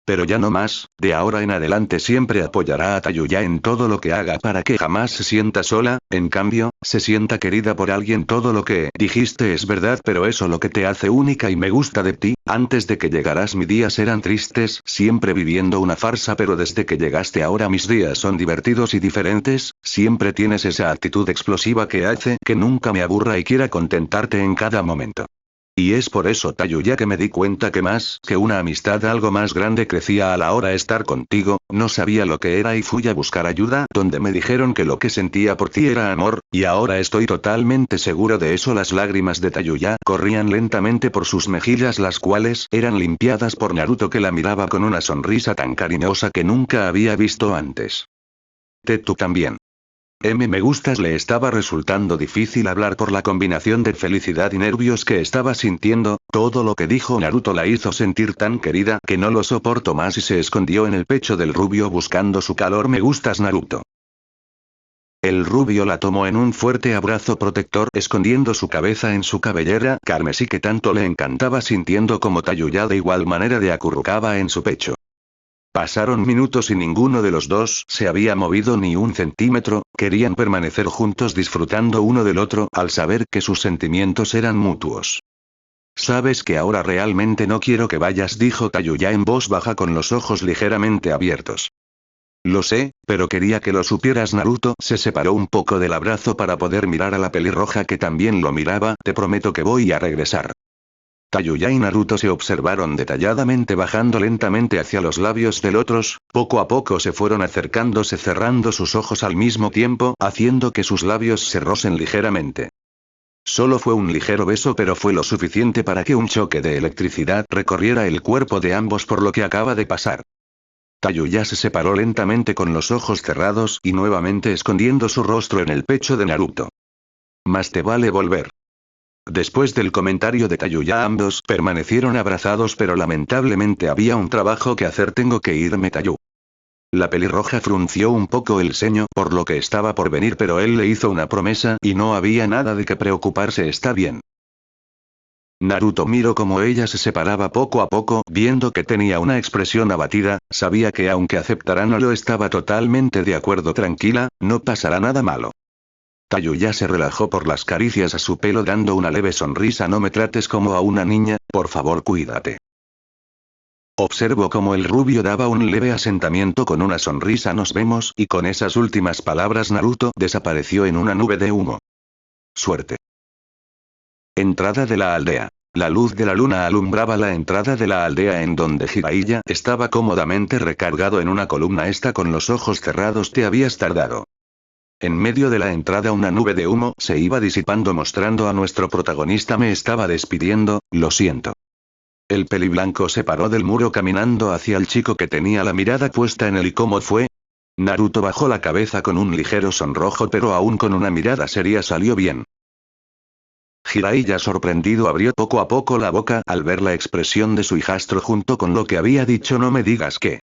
Pero ya no más, de ahora en adelante siempre apoyará a Tayuya en todo lo que haga para que jamás se sienta sola, en cambio, se sienta querida por alguien. Todo lo que dijiste es verdad, pero eso lo que te hace única y me gusta de ti. Antes de que llegaras mis días eran tristes, siempre viviendo una farsa, pero desde que llegaste ahora mis días son divertidos y diferentes, siempre tienes esa actitud explosiva que hace que nunca me aburra y quiera contentarte en cada momento. Y es por eso, Tayuya, que me di cuenta que más que una amistad algo más grande crecía a la hora de estar contigo. No sabía lo que era y fui a buscar ayuda donde me dijeron que lo que sentía por ti era amor, y ahora estoy totalmente seguro de eso. Las lágrimas de Tayuya corrían lentamente por sus mejillas, las cuales eran limpiadas por Naruto, que la miraba con una sonrisa tan cariñosa que nunca había visto antes. Tú también. Me gustas. Le estaba resultando difícil hablar por la combinación de felicidad y nervios que estaba sintiendo. Todo lo que dijo Naruto la hizo sentir tan querida que no lo soportó más y se escondió en el pecho del rubio buscando su calor. Me gustas, Naruto. El rubio la tomó en un fuerte abrazo protector, escondiendo su cabeza en su cabellera carmesí que tanto le encantaba, sintiendo como Tayuya de igual manera le acurrucaba en su pecho. Pasaron minutos y ninguno de los dos se había movido ni un centímetro, querían permanecer juntos disfrutando uno del otro al saber que sus sentimientos eran mutuos. Sabes que ahora realmente no quiero que vayas, dijo Tayuya en voz baja con los ojos ligeramente abiertos. Lo sé, pero quería que lo supieras. Naruto se separó un poco del abrazo para poder mirar a la pelirroja que también lo miraba. Te prometo que voy a regresar. Tayuya y Naruto se observaron detalladamente, bajando lentamente hacia los labios del otro. Poco a poco se fueron acercándose, cerrando sus ojos al mismo tiempo, haciendo que sus labios se rocen ligeramente. Solo fue un ligero beso, pero fue lo suficiente para que un choque de electricidad recorriera el cuerpo de ambos por lo que acaba de pasar. Tayuya se separó lentamente con los ojos cerrados y nuevamente escondiendo su rostro en el pecho de Naruto. Más te vale volver. Después del comentario de Tayuya ambos permanecieron abrazados, pero lamentablemente había un trabajo que hacer. Tengo que irme, Tayu. La pelirroja frunció un poco el ceño por lo que estaba por venir, pero él le hizo una promesa y no había nada de qué preocuparse. Está bien. Naruto miró cómo ella se separaba poco a poco, viendo que tenía una expresión abatida, sabía que aunque aceptara no lo estaba totalmente de acuerdo. Tranquila, no pasará nada malo. Tayuya se relajó por las caricias a su pelo dando una leve sonrisa. No me trates como a una niña, por favor cuídate. Observó cómo el rubio daba un leve asentamiento con una sonrisa. Nos vemos, y con esas últimas palabras Naruto desapareció en una nube de humo. Suerte. Entrada de la aldea. La luz de la luna alumbraba la entrada de la aldea en donde Jiraiya estaba cómodamente recargado en una columna. Está con los ojos cerrados. Te habías tardado. En medio de la entrada una nube de humo se iba disipando, mostrando a nuestro protagonista. Me estaba despidiendo, lo siento. El peliblanco se paró del muro caminando hacia el chico que tenía la mirada puesta en él. ¿Y cómo fue? Naruto bajó la cabeza con un ligero sonrojo, pero aún con una mirada seria. Salió bien. Jiraiya, sorprendido, abrió poco a poco la boca al ver la expresión de su hijastro junto con lo que había dicho. No me digas que...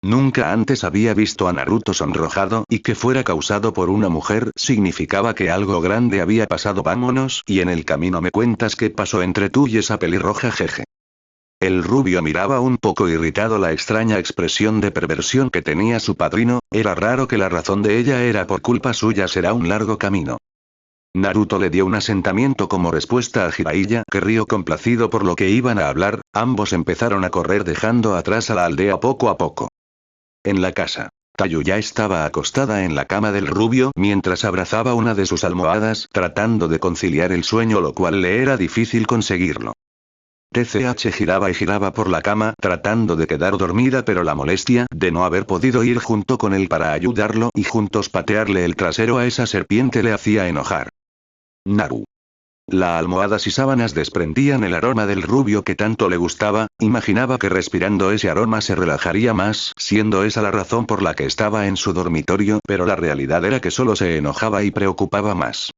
Nunca antes había visto a Naruto sonrojado, y que fuera causado por una mujer significaba que algo grande había pasado. Vámonos, y en el camino me cuentas qué pasó entre tú y esa pelirroja. Jeje. El rubio miraba un poco irritado la extraña expresión de perversión que tenía su padrino. Era raro que la razón de ella era por culpa suya. Será un largo camino. Naruto le dio un asentamiento como respuesta a Jiraiya, que rió complacido por lo que iban a hablar. Ambos empezaron a correr dejando atrás a la aldea poco a poco. En la casa, Tayuya estaba acostada en la cama del rubio mientras abrazaba una de sus almohadas, tratando de conciliar el sueño, lo cual le era difícil conseguirlo. TCH giraba y giraba por la cama tratando de quedar dormida, pero la molestia de no haber podido ir junto con él para ayudarlo y juntos patearle el trasero a esa serpiente le hacía enojar. Naru. Las almohadas y sábanas desprendían el aroma del rubio que tanto le gustaba, imaginaba que respirando ese aroma se relajaría más, siendo esa la razón por la que estaba en su dormitorio, pero la realidad era que solo se enojaba y preocupaba más.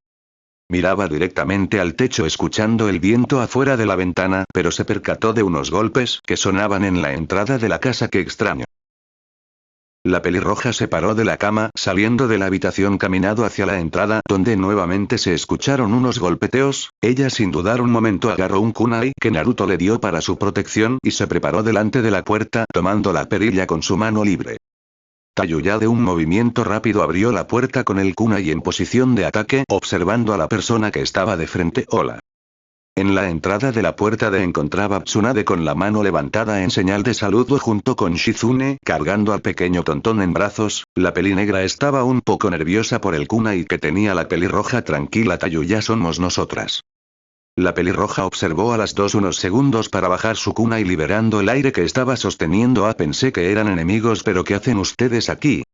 Miraba directamente al techo escuchando el viento afuera de la ventana, pero se percató de unos golpes que sonaban en la entrada de la casa. ¡Qué extraño! La pelirroja se paró de la cama, saliendo de la habitación caminando hacia la entrada, donde nuevamente se escucharon unos golpeteos. Ella sin dudar un momento agarró un kunai que Naruto le dio para su protección y se preparó delante de la puerta, tomando la perilla con su mano libre. Tayuya de un movimiento rápido abrió la puerta con el kunai en posición de ataque, observando a la persona que estaba de frente. Hola. En la entrada de la puerta encontraba a Tsunade con la mano levantada en señal de saludo junto con Shizune, cargando al pequeño tontón en brazos. La pelinegra estaba un poco nerviosa por el kunai que tenía la pelirroja. Tranquila Tayuya, somos nosotras. La pelirroja observó a las dos unos segundos para bajar su kunai liberando el aire que estaba sosteniendo. Pensé que eran enemigos, pero ¿qué hacen ustedes aquí?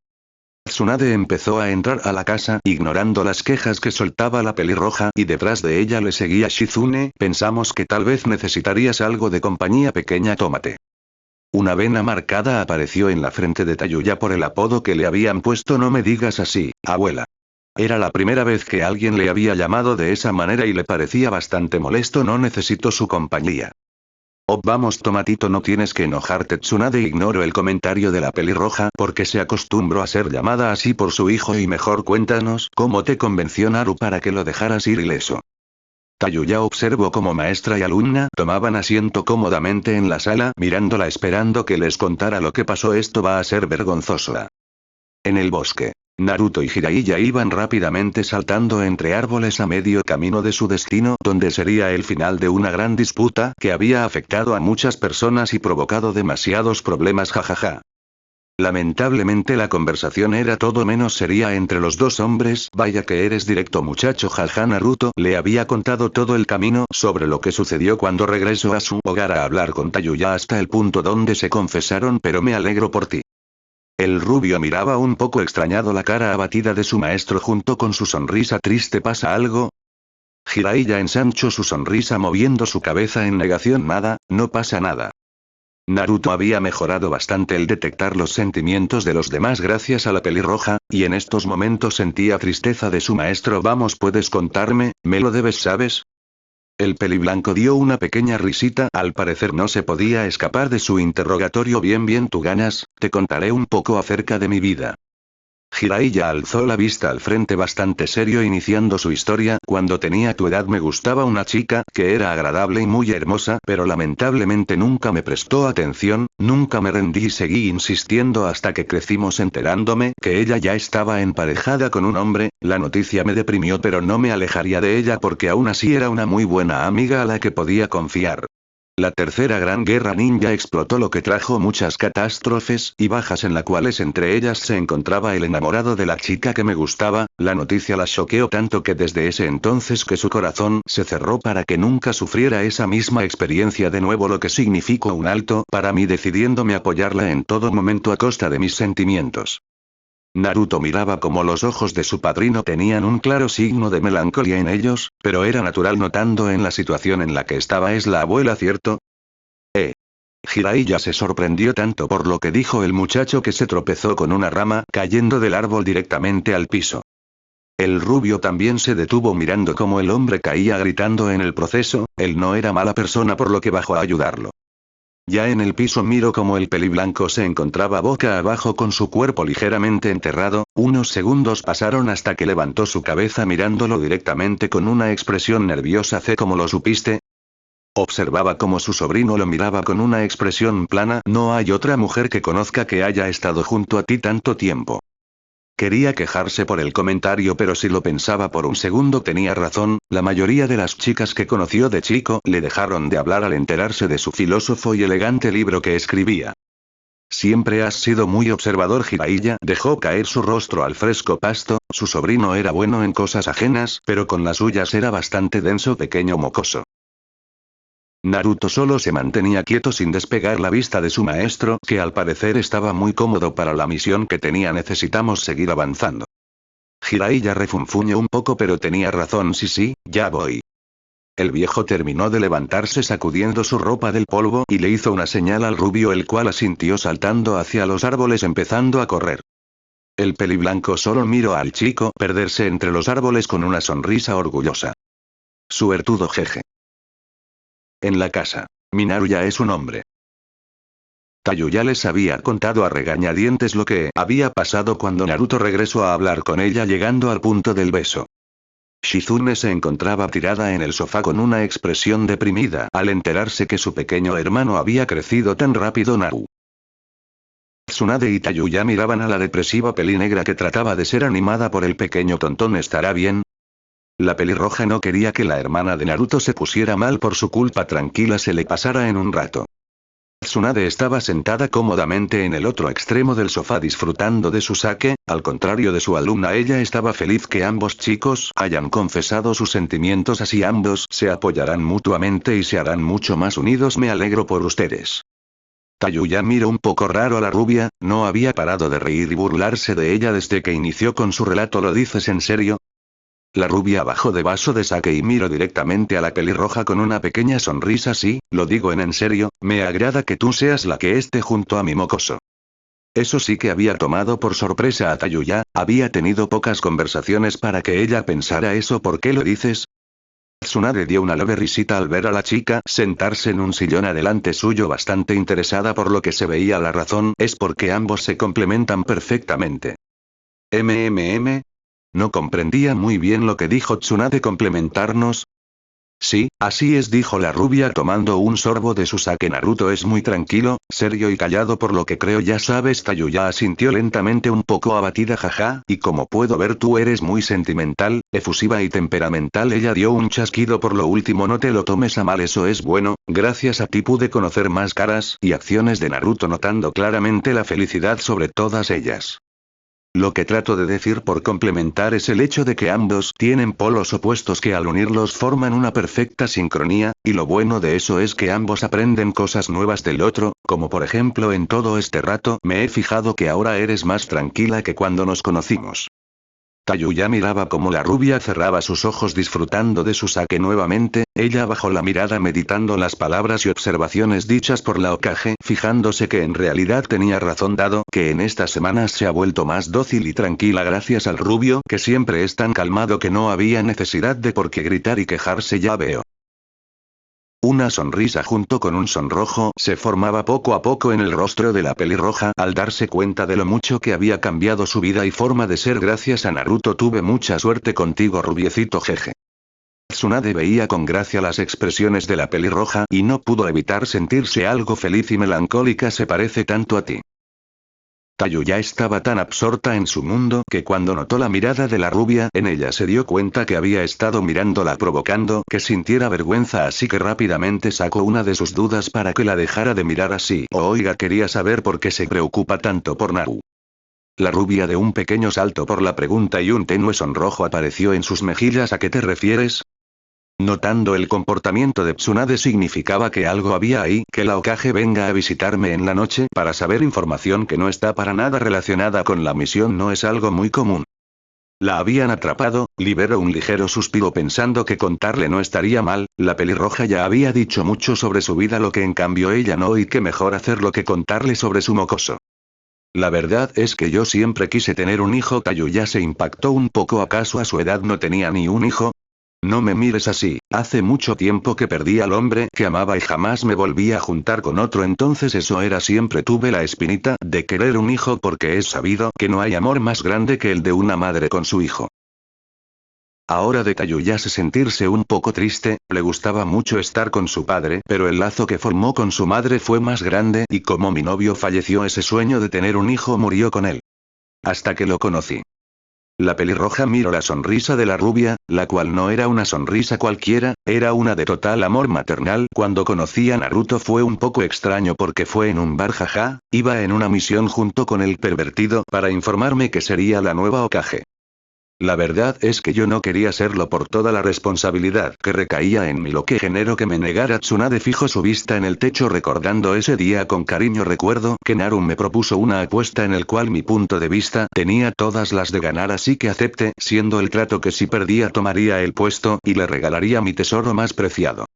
Tsunade empezó a entrar a la casa, ignorando las quejas que soltaba la pelirroja, y detrás de ella le seguía Shizune. Pensamos que tal vez necesitarías algo de compañía. Pequeña, tómate. Una vena marcada apareció en la frente de Tayuya por el apodo que le habían puesto. No me digas así, abuela. Era la primera vez que alguien le había llamado de esa manera y le parecía bastante molesto. No necesito su compañía. Oh, vamos Tomatito, no tienes que enojarte. Tsunade ignoró el comentario de la pelirroja porque se acostumbró a ser llamada así por su hijo. Y mejor cuéntanos cómo te convenció Naru para que lo dejaras ir ileso. Tayuya observó cómo maestra y alumna tomaban asiento cómodamente en la sala, mirándola esperando que les contara lo que pasó. Esto va a ser vergonzoso. En el bosque, Naruto y Jiraiya iban rápidamente saltando entre árboles a medio camino de su destino, donde sería el final de una gran disputa que había afectado a muchas personas y provocado demasiados problemas. Jajaja. Lamentablemente la conversación era todo menos seria entre los dos hombres. Vaya que eres directo muchacho. Jaja. Naruto le había contado todo el camino sobre lo que sucedió cuando regresó a su hogar a hablar con Tayuya hasta el punto donde se confesaron. Pero me alegro por ti. El rubio miraba un poco extrañado la cara abatida de su maestro junto con su sonrisa triste. ¿Pasa algo? Jiraiya ensanchó su sonrisa moviendo su cabeza en negación. Nada, no pasa nada. Naruto había mejorado bastante el detectar los sentimientos de los demás gracias a la pelirroja, y en estos momentos sentía tristeza de su maestro. Vamos, puedes contarme, me lo debes, ¿sabes? El peliblanco dio una pequeña risita, al parecer no se podía escapar de su interrogatorio. Bien, tú ganas, te contaré un poco acerca de mi vida. Jiraiya alzó la vista al frente bastante serio iniciando su historia. Cuando tenía tu edad me gustaba una chica, que era agradable y muy hermosa, pero lamentablemente nunca me prestó atención, nunca me rendí y seguí insistiendo hasta que crecimos enterándome que ella ya estaba emparejada con un hombre. La noticia me deprimió, pero no me alejaría de ella porque aún así era una muy buena amiga a la que podía confiar. La tercera gran guerra ninja explotó, lo que trajo muchas catástrofes y bajas en las cuales entre ellas se encontraba el enamorado de la chica que me gustaba. La noticia la choqueó tanto que desde ese entonces que su corazón se cerró para que nunca sufriera esa misma experiencia de nuevo, lo que significó un alto para mí, decidiéndome apoyarla en todo momento a costa de mis sentimientos. Naruto miraba como los ojos de su padrino tenían un claro signo de melancolía en ellos, pero era natural notando en la situación en la que estaba. ¿Es la abuela, cierto? Jiraiya se sorprendió tanto por lo que dijo el muchacho que se tropezó con una rama, cayendo del árbol directamente al piso. El rubio también se detuvo mirando cómo el hombre caía gritando en el proceso. Él no era mala persona por lo que bajó a ayudarlo. Ya en el piso miró como el peliblanco se encontraba boca abajo con su cuerpo ligeramente enterrado. Unos segundos pasaron hasta que levantó su cabeza mirándolo directamente con una expresión nerviosa. ¿Cómo lo supiste? Observaba cómo su sobrino lo miraba con una expresión plana. No hay otra mujer que conozca que haya estado junto a ti tanto tiempo. Quería quejarse por el comentario, pero si lo pensaba por un segundo tenía razón. La mayoría de las chicas que conoció de chico le dejaron de hablar al enterarse de su filósofo y elegante libro que escribía. Siempre has sido muy observador. Jiraiya dejó caer su rostro al fresco pasto. Su sobrino era bueno en cosas ajenas, pero con las suyas era bastante denso. Pequeño mocoso. Naruto solo se mantenía quieto sin despegar la vista de su maestro, que al parecer estaba muy cómodo para la misión que tenía. Necesitamos seguir avanzando. Jiraiya refunfuñó un poco, pero tenía razón. Sí, ya voy. El viejo terminó de levantarse sacudiendo su ropa del polvo y le hizo una señal al rubio, el cual asintió saltando hacia los árboles empezando a correr. El peliblanco solo miró al chico perderse entre los árboles con una sonrisa orgullosa. Suertudo jeje. En la casa. Minaru ya es un hombre. Tayuya les había contado a regañadientes lo que había pasado cuando Naruto regresó a hablar con ella, llegando al punto del beso. Shizune se encontraba tirada en el sofá con una expresión deprimida al enterarse que su pequeño hermano había crecido tan rápido. Naru, Tsunade y Tayuya miraban a la depresiva pelinegra que trataba de ser animada por el pequeño tontón. ¿Estará bien? La pelirroja no quería que la hermana de Naruto se pusiera mal por su culpa. Tranquila, se le pasará en un rato. Tsunade estaba sentada cómodamente en el otro extremo del sofá disfrutando de su sake. Al contrario de su alumna, ella estaba feliz que ambos chicos hayan confesado sus sentimientos, así ambos se apoyarán mutuamente y se harán mucho más unidos. Me alegro por ustedes. Tayuya miró un poco raro a la rubia, no había parado de reír y burlarse de ella desde que inició con su relato. ¿Lo dices en serio? La rubia bajó de vaso de sake y miró directamente a la pelirroja con una pequeña sonrisa. Sí, lo digo en serio, me agrada que tú seas la que esté junto a mi mocoso. Eso sí que había tomado por sorpresa a Tayuya, había tenido pocas conversaciones para que ella pensara eso. ¿Por qué lo dices? Tsunade dio una leve risita al ver a la chica sentarse en un sillón adelante suyo, bastante interesada. Por lo que se veía, la razón es porque ambos se complementan perfectamente. No comprendía muy bien lo que dijo Tsunade. ¿Complementarnos? Sí, así es, dijo la rubia tomando un sorbo de su sake. Naruto es muy tranquilo, serio y callado, por lo que creo ya sabes. Tayuya asintió lentamente, un poco abatida. Jaja, y como puedo ver tú eres muy sentimental, efusiva y temperamental. Ella dio un chasquido. Por lo último, no te lo tomes a mal, eso es bueno, gracias a ti pude conocer más caras y acciones de Naruto, notando claramente la felicidad sobre todas ellas. Lo que trato de decir por complementar es el hecho de que ambos tienen polos opuestos que al unirlos forman una perfecta sincronía, y lo bueno de eso es que ambos aprenden cosas nuevas del otro, como por ejemplo en todo este rato me he fijado que ahora eres más tranquila que cuando nos conocimos. Tayuya miraba como la rubia cerraba sus ojos disfrutando de su sake nuevamente. Ella bajó la mirada meditando las palabras y observaciones dichas por la Hokage, fijándose que en realidad tenía razón, dado que en estas semanas se ha vuelto más dócil y tranquila gracias al rubio, que siempre es tan calmado que no había necesidad de por qué gritar y quejarse. Ya veo. Una sonrisa junto con un sonrojo se formaba poco a poco en el rostro de la pelirroja al darse cuenta de lo mucho que había cambiado su vida y forma de ser gracias a Naruto. Tuve mucha suerte contigo, rubiecito, jeje. Tsunade veía con gracia las expresiones de la pelirroja y no pudo evitar sentirse algo feliz y melancólica. Se parece tanto a ti. Tayuya estaba tan absorta en su mundo que cuando notó la mirada de la rubia en ella se dio cuenta que había estado mirándola, provocando que sintiera vergüenza, así que rápidamente sacó una de sus dudas para que la dejara de mirar así. Oiga, quería saber por qué se preocupa tanto por Naru. La rubia dio un pequeño salto por la pregunta y un tenue sonrojo apareció en sus mejillas. ¿A qué te refieres? Notando el comportamiento de Tsunade significaba que algo había ahí. Que la Hokage venga a visitarme en la noche para saber información que no está para nada relacionada con la misión no es algo muy común. La habían atrapado, liberó un ligero suspiro pensando que contarle no estaría mal. La pelirroja ya había dicho mucho sobre su vida, lo que en cambio ella no, y qué mejor hacerlo que contarle sobre su mocoso. La verdad es que yo siempre quise tener un hijo. Tayuya se impactó un poco. ¿Acaso a su edad no tenía ni un hijo? No me mires así, hace mucho tiempo que perdí al hombre que amaba y jamás me volví a juntar con otro, entonces eso era. Siempre tuve la espinita de querer un hijo porque es sabido que no hay amor más grande que el de una madre con su hijo. Ahora de Tayuya se sentirse un poco triste, le gustaba mucho estar con su padre, pero el lazo que formó con su madre fue más grande y como mi novio falleció, ese sueño de tener un hijo murió con él. Hasta que lo conocí. La pelirroja miró la sonrisa de la rubia, la cual no era una sonrisa cualquiera, era una de total amor maternal. Cuando conocí a Naruto fue un poco extraño porque fue en un bar, jaja, iba en una misión junto con el pervertido para informarme que sería la nueva Hokage. La verdad es que yo no quería serlo por toda la responsabilidad que recaía en mí, lo que generó que me negara. Tsunade fijó su vista en el techo recordando ese día con cariño. Recuerdo que Naru me propuso una apuesta en el cual mi punto de vista tenía todas las de ganar, así que acepté, siendo el trato que si perdía tomaría el puesto y le regalaría mi tesoro más preciado.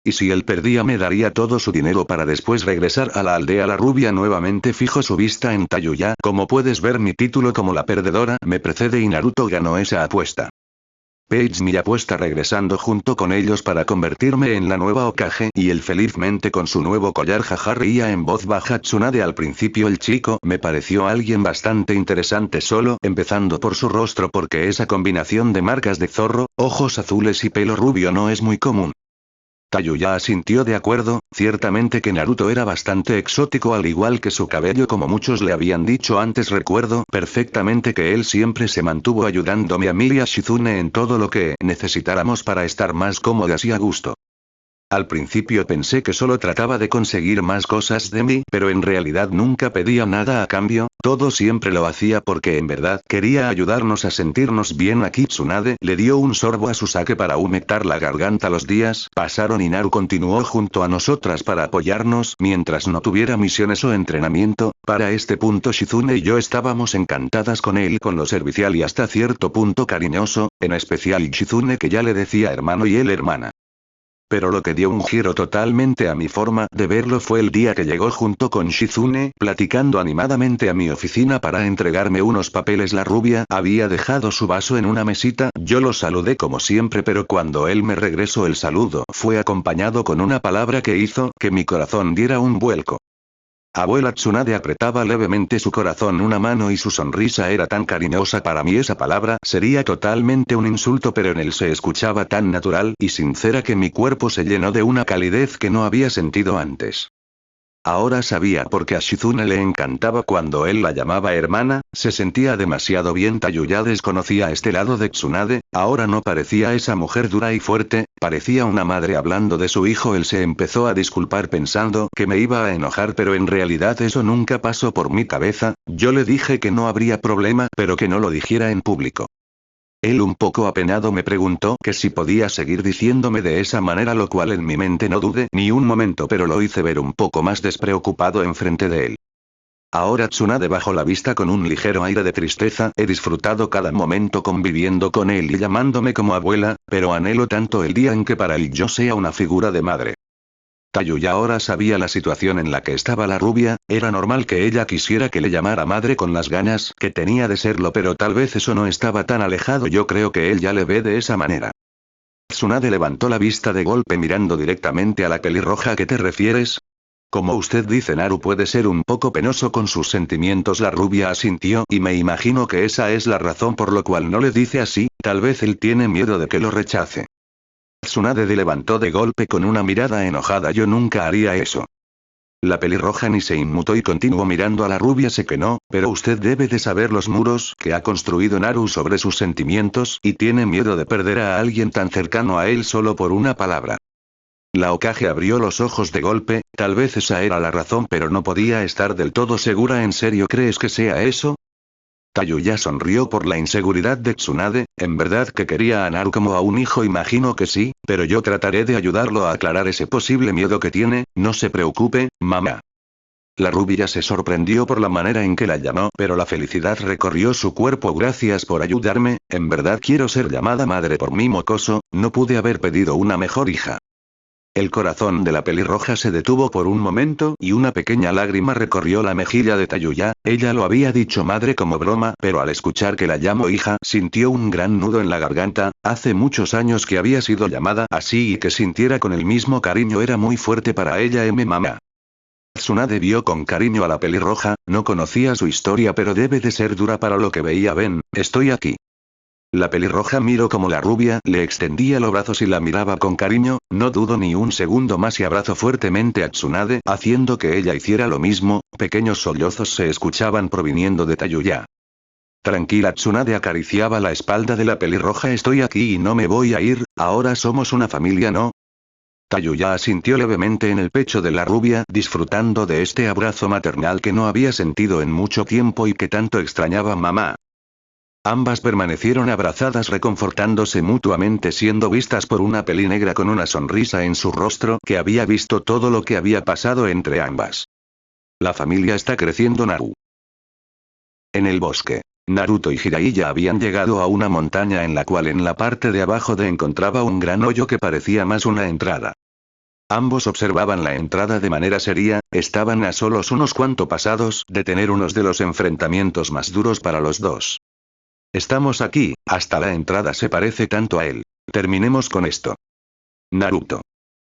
Y si él perdía me daría todo su dinero para después regresar a la aldea. La rubia nuevamente fijó su vista en Tayuya. Como puedes ver, mi título como la perdedora me precede y Naruto ganó esa apuesta. Page mi apuesta regresando junto con ellos para convertirme en la nueva Hokage y él felizmente con su nuevo collar. Jaja, reía en voz baja Tsunade. Al principio el chico me pareció alguien bastante interesante, solo empezando por su rostro, porque esa combinación de marcas de zorro, ojos azules y pelo rubio no es muy común. Tayuya asintió de acuerdo, ciertamente que Naruto era bastante exótico al igual que su cabello, como muchos le habían dicho antes. Recuerdo perfectamente que él siempre se mantuvo ayudándome a mí y a Shizune en todo lo que necesitáramos para estar más cómodas y a gusto. Al principio pensé que solo trataba de conseguir más cosas de mí, pero en realidad nunca pedía nada a cambio, todo siempre lo hacía porque en verdad quería ayudarnos a sentirnos bien. Aquí Tsunade le dio un sorbo a su sake para humectar la garganta. Los días pasaron y Naru continuó junto a nosotras para apoyarnos mientras no tuviera misiones o entrenamiento. Para este punto Shizune y yo estábamos encantadas con él, con lo servicial y hasta cierto punto cariñoso, en especial Shizune, que ya le decía hermano y él hermana. Pero lo que dio un giro totalmente a mi forma de verlo fue el día que llegó junto con Shizune, platicando animadamente a mi oficina para entregarme unos papeles. La rubia había dejado su vaso en una mesita, yo lo saludé como siempre, pero cuando él me regresó el saludo fue acompañado con una palabra que hizo que mi corazón diera un vuelco. Abuela. Tsunade apretaba levemente su corazón una mano y su sonrisa era tan cariñosa. Para mí esa palabra sería totalmente un insulto, pero en él se escuchaba tan natural y sincera que mi cuerpo se llenó de una calidez que no había sentido antes. Ahora sabía por qué a Shizune le encantaba cuando él la llamaba hermana, se sentía demasiado bien. Tayuya desconocía este lado de Tsunade, ahora no parecía esa mujer dura y fuerte, parecía una madre hablando de su hijo. Él se empezó a disculpar pensando que me iba a enojar, pero en realidad eso nunca pasó por mi cabeza. Yo le dije que no habría problema, pero que no lo dijera en público. Él un poco apenado me preguntó que si podía seguir diciéndome de esa manera, lo cual en mi mente no dudé ni un momento, pero lo hice ver un poco más despreocupado enfrente de él. Ahora Tsunade bajó la vista con un ligero aire de tristeza. He disfrutado cada momento conviviendo con él y llamándome como abuela, pero anhelo tanto el día en que para él yo sea una figura de madre. Tayuya ahora sabía la situación en la que estaba la rubia, era normal que ella quisiera que le llamara madre con las ganas que tenía de serlo, pero tal vez eso no estaba tan alejado. Yo creo que él ya le ve de esa manera. Tsunade levantó la vista de golpe mirando directamente a la pelirroja. ¿A qué te refieres? Como usted dice, Naru puede ser un poco penoso con sus sentimientos. La rubia asintió y me imagino que esa es la razón por la cual no le dice así, tal vez él tiene miedo de que lo rechace. Tsunade levantó de golpe con una mirada enojada. Yo nunca haría eso. La pelirroja ni se inmutó y continuó mirando a la rubia. Sé que no, pero usted debe de saber los muros que ha construido Naru sobre sus sentimientos y tiene miedo de perder a alguien tan cercano a él solo por una palabra. La Hokage abrió los ojos de golpe, tal vez esa era la razón, pero no podía estar del todo segura. ¿En serio crees que sea eso? Tayuya sonrió por la inseguridad de Tsunade. ¿En verdad que quería a Naru como a un hijo? Imagino que sí, pero yo trataré de ayudarlo a aclarar ese posible miedo que tiene. No se preocupe, mamá. La rubia se sorprendió por la manera en que la llamó, pero la felicidad recorrió su cuerpo. Gracias por ayudarme, en verdad quiero ser llamada madre por mi mocoso, no pude haber pedido una mejor hija. El corazón de la pelirroja se detuvo por un momento y una pequeña lágrima recorrió la mejilla de Tayuya. Ella lo había dicho madre como broma, pero al escuchar que la llamó hija sintió un gran nudo en la garganta. Hace muchos años que había sido llamada así y que sintiera con el mismo cariño era muy fuerte para ella. Mamá. Tsunade vio con cariño a la pelirroja, no conocía su historia, pero debe de ser dura para lo que veía. Ven, estoy aquí. La pelirroja miró como la rubia le extendía los brazos y la miraba con cariño. No dudó ni un segundo más y abrazó fuertemente a Tsunade, haciendo que ella hiciera lo mismo. Pequeños sollozos se escuchaban proviniendo de Tayuya. Tranquila. Tsunade acariciaba la espalda de la pelirroja. Estoy aquí y no me voy a ir, ahora somos una familia, ¿no? Tayuya asintió levemente en el pecho de la rubia, disfrutando de este abrazo maternal que no había sentido en mucho tiempo y que tanto extrañaba. Mamá. Ambas permanecieron abrazadas reconfortándose mutuamente siendo vistas por una pelinegra con una sonrisa en su rostro que había visto todo lo que había pasado entre ambas. La familia está creciendo Naru. En el bosque. Naruto y Jiraiya habían llegado a una montaña en la cual en la parte de abajo encontraba un gran hoyo que parecía más una entrada. Ambos observaban la entrada de manera seria, estaban a solos unos cuantos pasados de tener unos de los enfrentamientos más duros para los dos. Estamos aquí, hasta la entrada se parece tanto a él. Terminemos con esto. Naruto.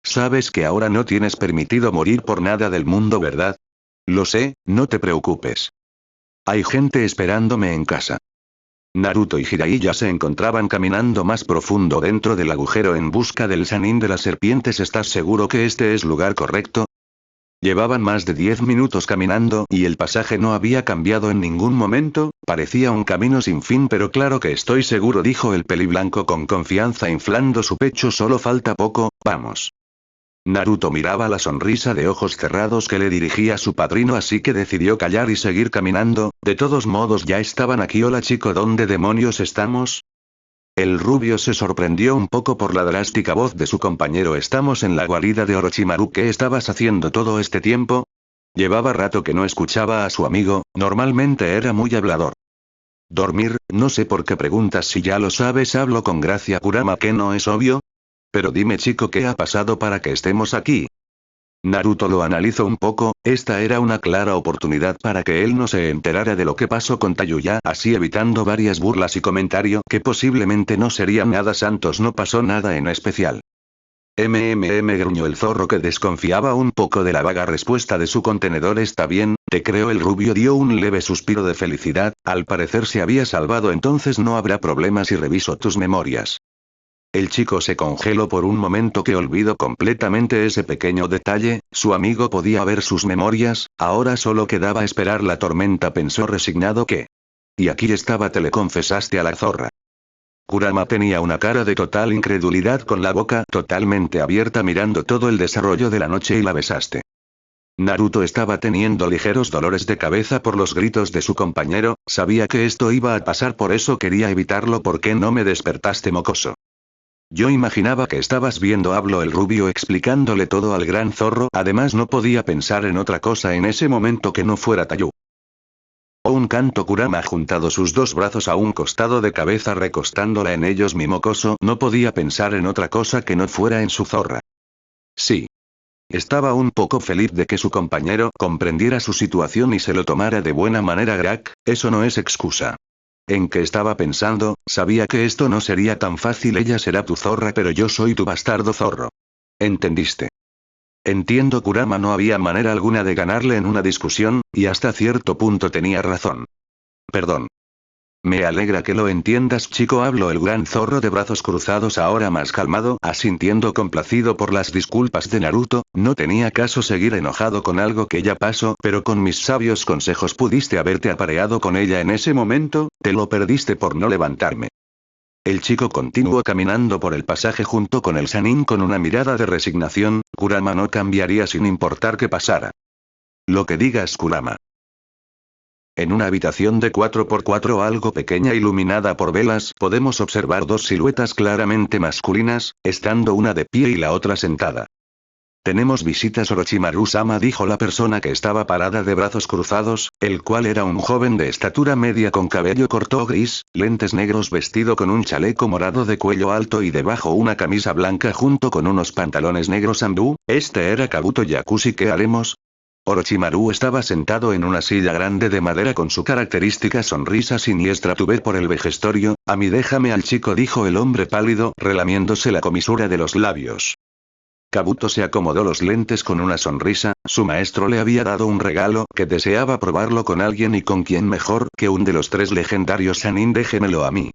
Sabes que ahora no tienes permitido morir por nada del mundo, ¿verdad? Lo sé, no te preocupes. Hay gente esperándome en casa. Naruto y Jiraiya se encontraban caminando más profundo dentro del agujero en busca del Sannin de las serpientes. ¿Estás seguro que este es lugar correcto? Llevaban más de 10 minutos caminando y el pasaje no había cambiado en ningún momento, parecía un camino sin fin, pero claro que estoy seguro, dijo el peliblanco con confianza inflando su pecho. Solo falta poco, vamos. Naruto miraba la sonrisa de ojos cerrados que le dirigía su padrino, así que decidió callar y seguir caminando. De todos modos ya estaban aquí. Hola chico, ¿dónde demonios estamos? El rubio se sorprendió un poco por la drástica voz de su compañero. Estamos en la guarida de Orochimaru. ¿Qué estabas haciendo todo este tiempo? Llevaba rato que no escuchaba a su amigo, normalmente era muy hablador. Dormir, no sé por qué preguntas si ya lo sabes. Hablo con gracia, Kurama, ¿que no es obvio? Pero dime chico, ¿qué ha pasado para que estemos aquí? Naruto lo analizó un poco, esta era una clara oportunidad para que él no se enterara de lo que pasó con Tayuya, así evitando varias burlas y comentario que posiblemente no serían nada santos. No pasó nada en especial. Gruñó el zorro, que desconfiaba un poco de la vaga respuesta de su contenedor. Está bien, te creo. El rubio dio un leve suspiro de felicidad, al parecer se había salvado, entonces no habrá problemas si reviso tus memorias. El chico se congeló por un momento, que olvidó completamente ese pequeño detalle, su amigo podía ver sus memorias, ahora solo quedaba esperar la tormenta, pensó resignado que... Y aquí estaba, te le confesaste a la zorra. Kurama tenía una cara de total incredulidad, con la boca totalmente abierta mirando todo el desarrollo de la noche. Y la besaste. Naruto estaba teniendo ligeros dolores de cabeza por los gritos de su compañero, sabía que esto iba a pasar, por eso quería evitarlo. ¿Por qué no me despertaste, mocoso? Yo imaginaba que estabas viendo, habló el rubio explicándole todo al gran zorro, además no podía pensar en otra cosa en ese momento que no fuera Tayu. Oh, un canto. Kurama ha juntado sus dos brazos a un costado de cabeza recostándola en ellos. Mi mocoso no podía pensar en otra cosa que no fuera en su zorra. Sí. Estaba un poco feliz de que su compañero comprendiera su situación y se lo tomara de buena manera. Grak, eso no es excusa. ¿En qué estaba pensando? Sabía que esto no sería tan fácil. Ella será tu zorra, pero yo soy tu bastardo zorro. ¿Entendiste? Entiendo. Kurama no había manera alguna de ganarle en una discusión, y hasta cierto punto tenía razón. Perdón. Me alegra que lo entiendas, chico, habló el gran zorro de brazos cruzados, ahora más calmado, asintiendo complacido por las disculpas de Naruto. No tenía caso seguir enojado con algo que ya pasó, pero con mis sabios consejos pudiste haberte apareado con ella en ese momento, te lo perdiste por no levantarme. El chico continuó caminando por el pasaje junto con el Sannin con una mirada de resignación. Kurama no cambiaría sin importar qué pasara. Lo que digas, Kurama. En una habitación de 4x4 algo pequeña iluminada por velas podemos observar dos siluetas claramente masculinas, estando una de pie y la otra sentada. Tenemos visitas, Orochimaru-sama, dijo la persona que estaba parada de brazos cruzados, el cual era un joven de estatura media con cabello corto gris, lentes negros, vestido con un chaleco morado de cuello alto y debajo una camisa blanca junto con unos pantalones negros ambú. Este era Kabuto Yakushi. ¿Qué haremos? Orochimaru estaba sentado en una silla grande de madera con su característica sonrisa siniestra. Tuve por el vejestorio, a mí déjame al chico, dijo el hombre pálido, relamiéndose la comisura de los labios. Kabuto se acomodó los lentes con una sonrisa, su maestro le había dado un regalo que deseaba probarlo con alguien, y con quién mejor que un de los tres legendarios Sannin. Déjemelo a mí.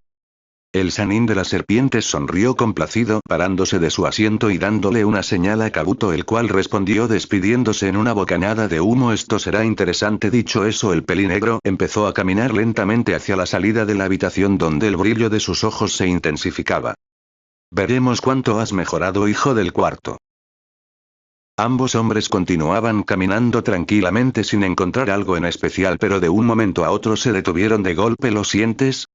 El Sannin de las serpientes sonrió complacido, parándose de su asiento y dándole una señal a Kabuto, el cual respondió despidiéndose en una bocanada de humo. Esto será interesante. Dicho eso, el pelinegro empezó a caminar lentamente hacia la salida de la habitación, donde el brillo de sus ojos se intensificaba. Veremos cuánto has mejorado, hijo del cuarto. Ambos hombres continuaban caminando tranquilamente sin encontrar algo en especial, pero de un momento a otro se detuvieron de golpe. ¿Lo sientes?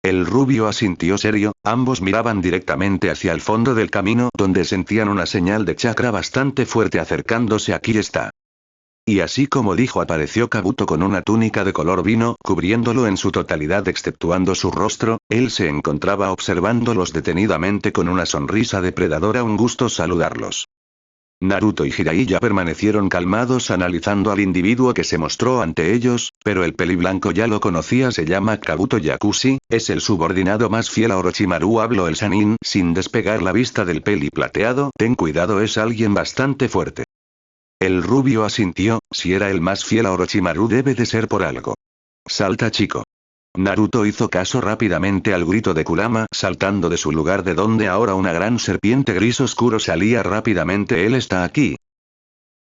El rubio asintió serio, ambos miraban directamente hacia el fondo del camino donde sentían una señal de chakra bastante fuerte acercándose. Aquí está. Y así como dijo apareció Kabuto con una túnica de color vino, cubriéndolo en su totalidad exceptuando su rostro. Él se encontraba observándolos detenidamente con una sonrisa depredadora. Un gusto saludarlos. Naruto y Jiraiya permanecieron calmados analizando al individuo que se mostró ante ellos, pero el peliblanco ya lo conocía, se llama Kabuto Yakushi, es el subordinado más fiel a Orochimaru. Habló el Sannin sin despegar la vista del peli plateado. Ten cuidado, es alguien bastante fuerte. El rubio asintió, si era el más fiel a Orochimaru debe de ser por algo. Salta, chico. Naruto hizo caso rápidamente al grito de Kurama, saltando de su lugar de donde ahora una gran serpiente gris oscuro salía rápidamente. Él está aquí.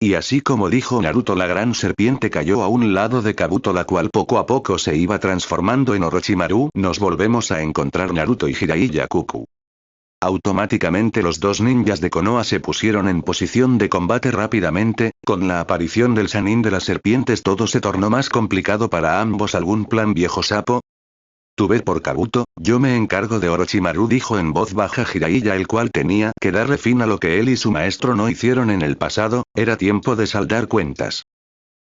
Y así como dijo Naruto, la gran serpiente cayó a un lado de Kabuto, la cual poco a poco se iba transformando en Orochimaru. Nos volvemos a encontrar Naruto y Jiraiya Kuku. Automáticamente los dos ninjas de Konoha se pusieron en posición de combate rápidamente. Con la aparición del Sannin de las serpientes todo se tornó más complicado para ambos. ¿Algún plan, viejo sapo? Tú ve por Kabuto, yo me encargo de Orochimaru, dijo en voz baja Jiraiya, el cual tenía que darle fin a lo que él y su maestro no hicieron en el pasado. Era tiempo de saldar cuentas.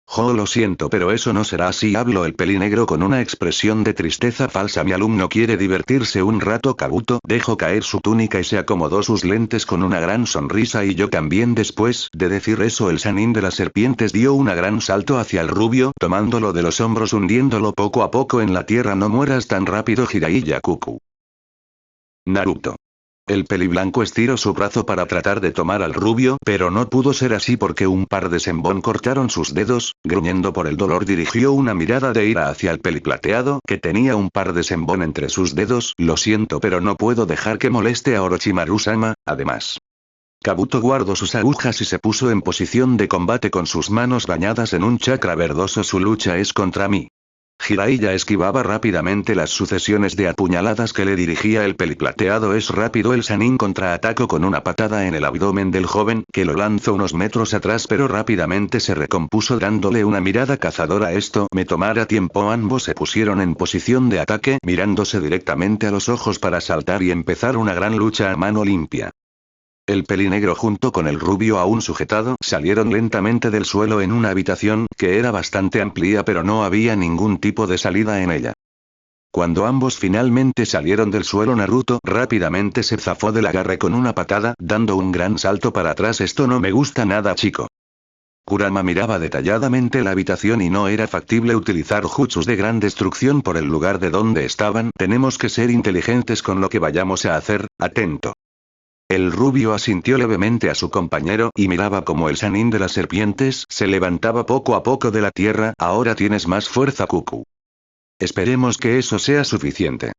Jo, lo siento, pero eso no será así, habló el pelinegro con una expresión de tristeza falsa. Mi alumno quiere divertirse un rato. Kabuto dejó caer su túnica y se acomodó sus lentes con una gran sonrisa. Y yo también. Después de decir eso, el Sannin de las serpientes dio un gran salto hacia el rubio, tomándolo de los hombros, hundiéndolo poco a poco en la tierra. No mueras tan rápido, Jiraiya Kuku. Naruto. El peliblanco estiró su brazo para tratar de tomar al rubio, pero no pudo ser así porque un par de senbon cortaron sus dedos. Gruñendo por el dolor dirigió una mirada de ira hacia el peliplateado, que tenía un par de senbon entre sus dedos. Lo siento, pero no puedo dejar que moleste a Orochimaru-sama, además. Kabuto guardó sus agujas y se puso en posición de combate con sus manos bañadas en un chakra verdoso. Su lucha es contra mí. Jiraiya esquivaba rápidamente las sucesiones de apuñaladas que le dirigía el peliplateado. Es rápido. El Sannin contraatacó con una patada en el abdomen del joven, que lo lanzó unos metros atrás, pero rápidamente se recompuso dándole una mirada cazadora. Esto me tomará tiempo. Ambos se pusieron en posición de ataque, mirándose directamente a los ojos para saltar y empezar una gran lucha a mano limpia. El pelinegro junto con el rubio aún sujetado salieron lentamente del suelo en una habitación que era bastante amplia, pero no había ningún tipo de salida en ella. Cuando ambos finalmente salieron del suelo, Naruto rápidamente se zafó del agarre con una patada, dando un gran salto para atrás. Esto no me gusta nada, chico. Kurama miraba detalladamente la habitación y no era factible utilizar jutsus de gran destrucción por el lugar de donde estaban. Tenemos que ser inteligentes con lo que vayamos a hacer. Atento. El rubio asintió levemente a su compañero y miraba como el Sannin de las serpientes se levantaba poco a poco de la tierra. Ahora tienes más fuerza, Kuku. Esperemos que eso sea suficiente.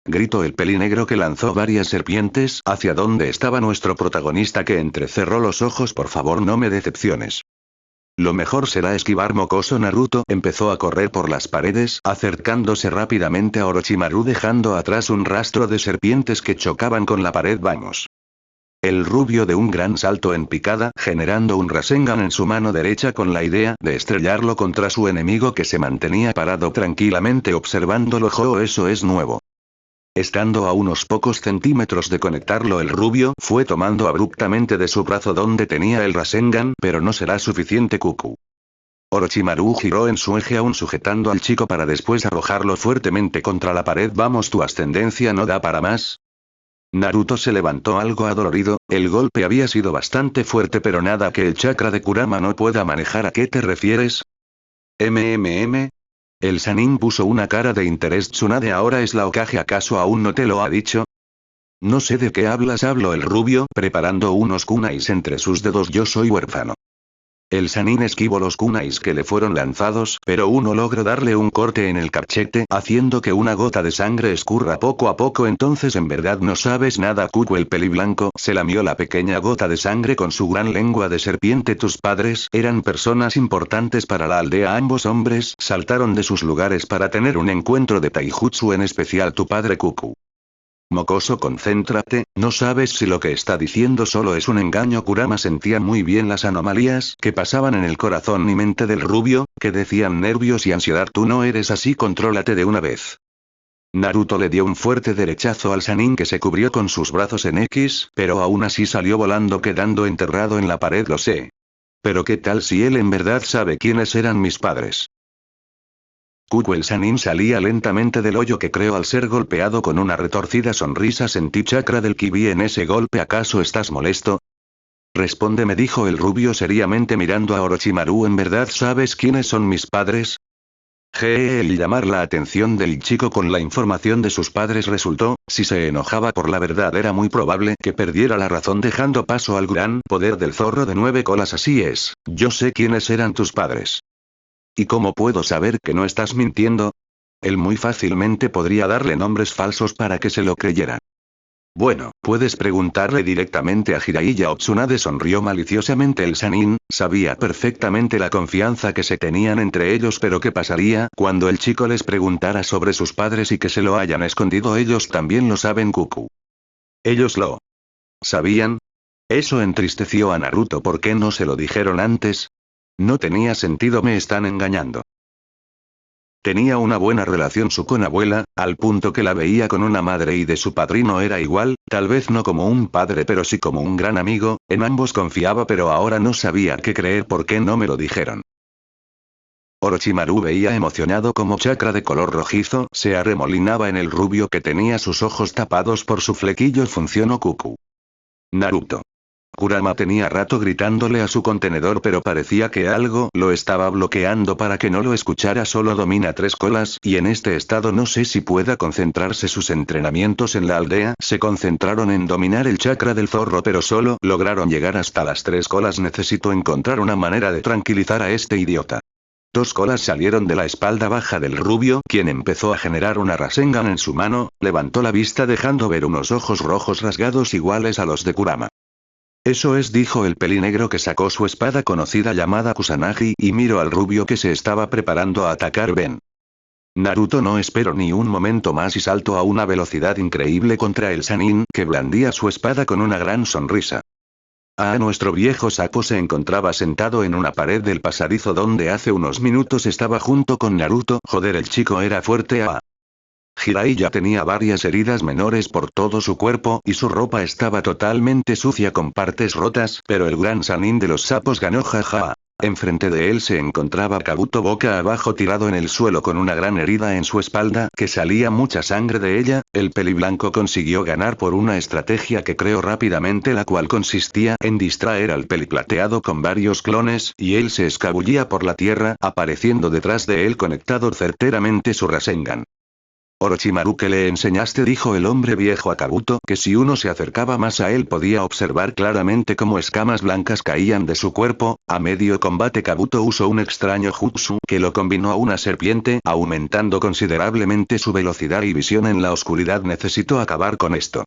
Gritó el pelinegro, que lanzó varias serpientes hacia donde estaba nuestro protagonista, que entrecerró los ojos. Por favor, no me decepciones. Lo mejor será esquivar, mocoso. Naruto empezó a correr por las paredes, acercándose rápidamente a Orochimaru, dejando atrás un rastro de serpientes que chocaban con la pared. Vamos. El rubio de un gran salto en picada, generando un Rasengan en su mano derecha con la idea de estrellarlo contra su enemigo, que se mantenía parado tranquilamente observándolo. Jo, eso es nuevo. Estando a unos pocos centímetros de conectarlo, el rubio fue tomando abruptamente de su brazo donde tenía el Rasengan, pero no será suficiente, Kuku. Orochimaru giró en su eje aún sujetando al chico para después arrojarlo fuertemente contra la pared. Vamos, tu ascendencia no da para más. Naruto se levantó algo adolorido. El golpe había sido bastante fuerte, pero nada que el chakra de Kurama no pueda manejar. ¿A qué te refieres? El Sannin puso una cara de interés. Tsunade ahora es la Hokage, ¿acaso aún no te lo ha dicho? No sé de qué hablas, habló el rubio, preparando unos kunais entre sus dedos. Yo soy huérfano. El Sannin esquivó los kunais que le fueron lanzados, pero uno logró darle un corte en el cachete, haciendo que una gota de sangre escurra poco a poco. Entonces en verdad no sabes nada, Kuku. El peliblanco se lamió la pequeña gota de sangre con su gran lengua de serpiente. Tus padres eran personas importantes para la aldea. Ambos hombres saltaron de sus lugares para tener un encuentro de taijutsu, en especial tu padre, Kuku. Mocoso, concéntrate, no sabes si lo que está diciendo solo es un engaño. Kurama sentía muy bien las anomalías que pasaban en el corazón y mente del rubio, que decían nervios y ansiedad. Tú no eres así, contrólate de una vez. Naruto le dio un fuerte derechazo al Sannin que se cubrió con sus brazos en X, pero aún así salió volando quedando enterrado en la pared, lo sé. Pero qué tal si él en verdad sabe quiénes eran mis padres. Cuco, el Sannin salía lentamente del hoyo que creó al ser golpeado con una retorcida sonrisa. Sentí chakra del ki vi en ese golpe. ¿Acaso estás molesto? Respóndeme, dijo el rubio seriamente mirando a Orochimaru. ¿En verdad sabes quiénes son mis padres? El llamar la atención del chico con la información de sus padres resultó, si se enojaba por la verdad era muy probable que perdiera la razón dejando paso al gran poder del zorro de 9 colas. Así es, yo sé quiénes eran tus padres. ¿Y cómo puedo saber que no estás mintiendo? Él muy fácilmente podría darle nombres falsos para que se lo creyera. Bueno, puedes preguntarle directamente a Jiraiya. Tsunade sonrió maliciosamente. El Sannin sabía perfectamente la confianza que se tenían entre ellos, pero ¿qué pasaría cuando el chico les preguntara sobre sus padres y que se lo hayan escondido? Ellos también lo saben, Cucu. ¿Ellos lo sabían? Eso entristeció a Naruto. ¿Por qué no se lo dijeron antes? No tenía sentido, me están engañando. Tenía una buena relación con abuela, al punto que la veía con una madre, y de su padrino era igual, tal vez no como un padre pero sí como un gran amigo, en ambos confiaba, pero ahora no sabía qué creer. ¿Por qué no me lo dijeron? Orochimaru veía emocionado como chakra de color rojizo se arremolinaba en el rubio que tenía sus ojos tapados por su flequillo. Funcionó, Cucu. Naruto. Kurama tenía rato gritándole a su contenedor, pero parecía que algo lo estaba bloqueando para que no lo escuchara. Solo domina 3 colas y en este estado no sé si pueda concentrarse. Sus entrenamientos en la aldea se concentraron en dominar el chakra del zorro, pero solo lograron llegar hasta las 3 colas. Necesito encontrar una manera de tranquilizar a este idiota. 2 colas salieron de la espalda baja del rubio, quien empezó a generar una Rasengan en su mano, levantó la vista dejando ver unos ojos rojos rasgados iguales a los de Kurama. Eso es, dijo el pelinegro que sacó su espada conocida llamada Kusanagi y miró al rubio que se estaba preparando a atacar. Ven. Naruto no esperó ni un momento más y saltó a una velocidad increíble contra el Sannin, que blandía su espada con una gran sonrisa. Nuestro viejo sapo se encontraba sentado en una pared del pasadizo donde hace unos minutos estaba junto con Naruto. Joder, el chico era fuerte. Jiraiya tenía varias heridas menores por todo su cuerpo y su ropa estaba totalmente sucia con partes rotas, pero el gran Sannin de los sapos ganó, jaja. Enfrente de él se encontraba Kabuto boca abajo tirado en el suelo con una gran herida en su espalda que salía mucha sangre de ella. El peliblanco consiguió ganar por una estrategia que creó rápidamente, la cual consistía en distraer al peliplateado con varios clones y él se escabullía por la tierra apareciendo detrás de él conectado certeramente su Rasengan. Orochimaru, ¿qué le enseñaste? Dijo el hombre viejo a Kabuto, que si uno se acercaba más a él podía observar claramente cómo escamas blancas caían de su cuerpo. A medio combate Kabuto usó un extraño jutsu que lo combinó a una serpiente, aumentando considerablemente su velocidad y visión en la oscuridad. Necesito acabar con esto.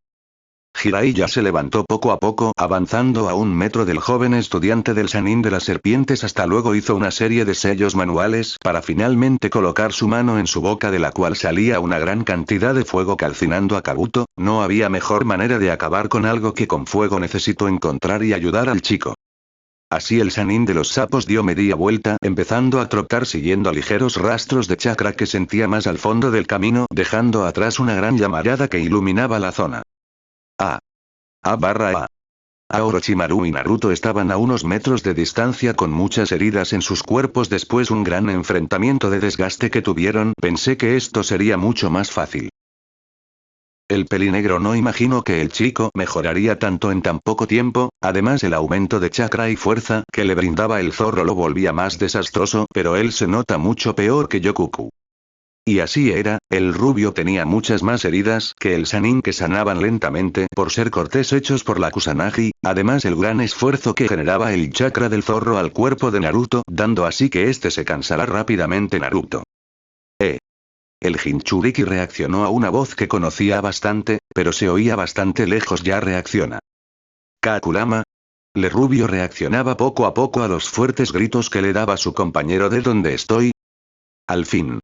Jiraiya se levantó poco a poco, avanzando a 1 metro del joven estudiante del Sannin de las serpientes. Hasta luego hizo una serie de sellos manuales para finalmente colocar su mano en su boca, de la cual salía una gran cantidad de fuego calcinando a Kabuto. No había mejor manera de acabar con algo que con fuego. Necesito encontrar y ayudar al chico. Así el Sannin de los sapos dio media vuelta, empezando a trotar siguiendo ligeros rastros de chakra que sentía más al fondo del camino, dejando atrás una gran llamarada que iluminaba la zona. Orochimaru y Naruto estaban a unos metros de distancia con muchas heridas en sus cuerpos después un gran enfrentamiento de desgaste que tuvieron. Pensé que esto sería mucho más fácil. El pelinegro no imaginó que el chico mejoraría tanto en tan poco tiempo, además el aumento de chakra y fuerza que le brindaba el zorro lo volvía más desastroso, pero él se nota mucho peor que Yokuku. Y así era, el rubio tenía muchas más heridas que el Sannin que sanaban lentamente por ser cortés hechos por la Kusanagi, además el gran esfuerzo que generaba el chakra del zorro al cuerpo de Naruto, dando así que este se cansará rápidamente. Naruto. El Jinchuriki reaccionó a una voz que conocía bastante, pero se oía bastante lejos. Ya reacciona. Kakurama. El rubio reaccionaba poco a poco a los fuertes gritos que le daba su compañero. ¿De dónde estoy? Al fin.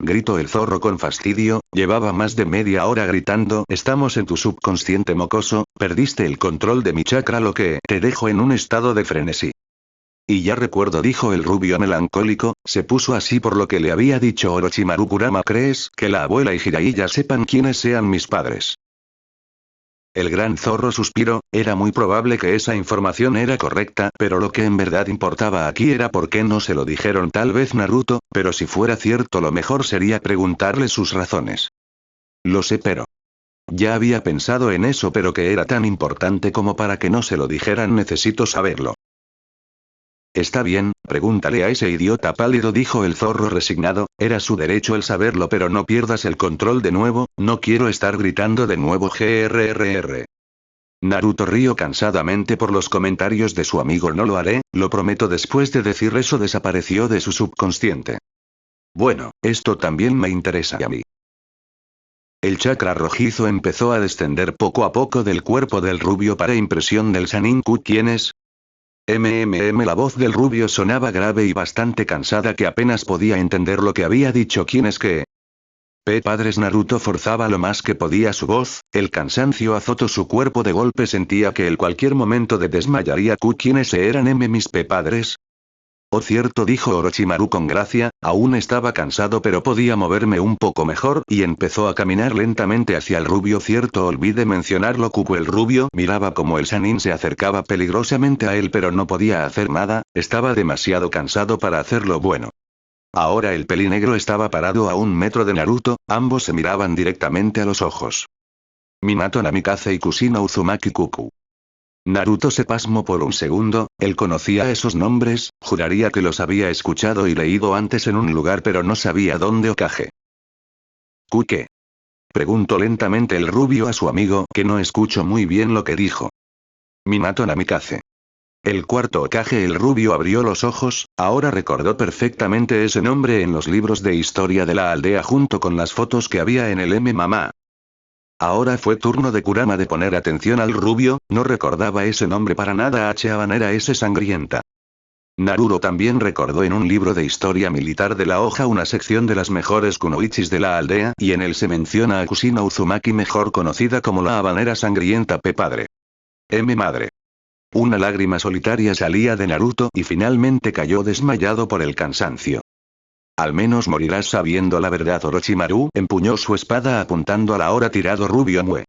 Gritó el zorro con fastidio, llevaba más de media hora gritando. Estamos en tu subconsciente, mocoso, perdiste el control de mi chakra, lo que te dejo en un estado de frenesí. Y ya recuerdo, dijo el rubio melancólico, se puso así por lo que le había dicho Orochimaru Kurama. ¿Crees que la abuela y Jiraiya sepan quiénes sean mis padres? El gran zorro suspiró, era muy probable que esa información era correcta, pero lo que en verdad importaba aquí era por qué no se lo dijeron tal vez Naruto, pero si fuera cierto lo mejor sería preguntarle sus razones. Lo sé, pero... Ya había pensado en eso, pero que era tan importante como para que no se lo dijeran. Necesito saberlo. Está bien, pregúntale a ese idiota pálido, dijo el zorro resignado, era su derecho el saberlo, pero no pierdas el control de nuevo, no quiero estar gritando de nuevo grrr. Naruto rió cansadamente por los comentarios de su amigo. No lo haré, lo prometo. Después de decir eso desapareció de su subconsciente. Bueno, esto también me interesa a mí. El chakra rojizo empezó a descender poco a poco del cuerpo del rubio para impresión del Saninku. ¿Quién es? La voz del rubio sonaba grave y bastante cansada, que apenas podía entender lo que había dicho. ¿Quién es qué? Padres. Naruto forzaba lo más que podía su voz, el cansancio azotó su cuerpo de golpe, sentía que en cualquier momento desmayaría. ¿Quiénes eran mis padres? Oh, cierto, dijo Orochimaru con gracia, aún estaba cansado pero podía moverme un poco mejor, y empezó a caminar lentamente hacia el rubio. Cierto, olvidé mencionarlo. El rubio miraba como el Sannin se acercaba peligrosamente a él, pero no podía hacer nada, estaba demasiado cansado para hacerlo. Bueno. Ahora el pelinegro estaba parado a 1 metro de Naruto, ambos se miraban directamente a los ojos. Minato Namikaze y Kushina Uzumaki Kuku. Naruto se pasmó por un segundo, él conocía esos nombres, juraría que los había escuchado y leído antes en un lugar, pero no sabía dónde. Hokage. ¿Qué? Preguntó lentamente el rubio a su amigo, que no escuchó muy bien lo que dijo. Minato Namikaze. El cuarto Hokage. El rubio abrió los ojos, ahora recordó perfectamente ese nombre en los libros de historia de la aldea junto con las fotos que había en el mamá. Ahora fue turno de Kurama de poner atención al rubio, no recordaba ese nombre para nada. Habanera S sangrienta. Naruto también recordó en un libro de historia militar de la hoja una sección de las mejores kunoichis de la aldea, y en él se menciona a Kushina Uzumaki, mejor conocida como la habanera sangrienta. Padre. Madre. Una lágrima solitaria salía de Naruto y finalmente cayó desmayado por el cansancio. Al menos morirás sabiendo la verdad. Orochimaru empuñó su espada apuntando al ahora tirado rubio Mue.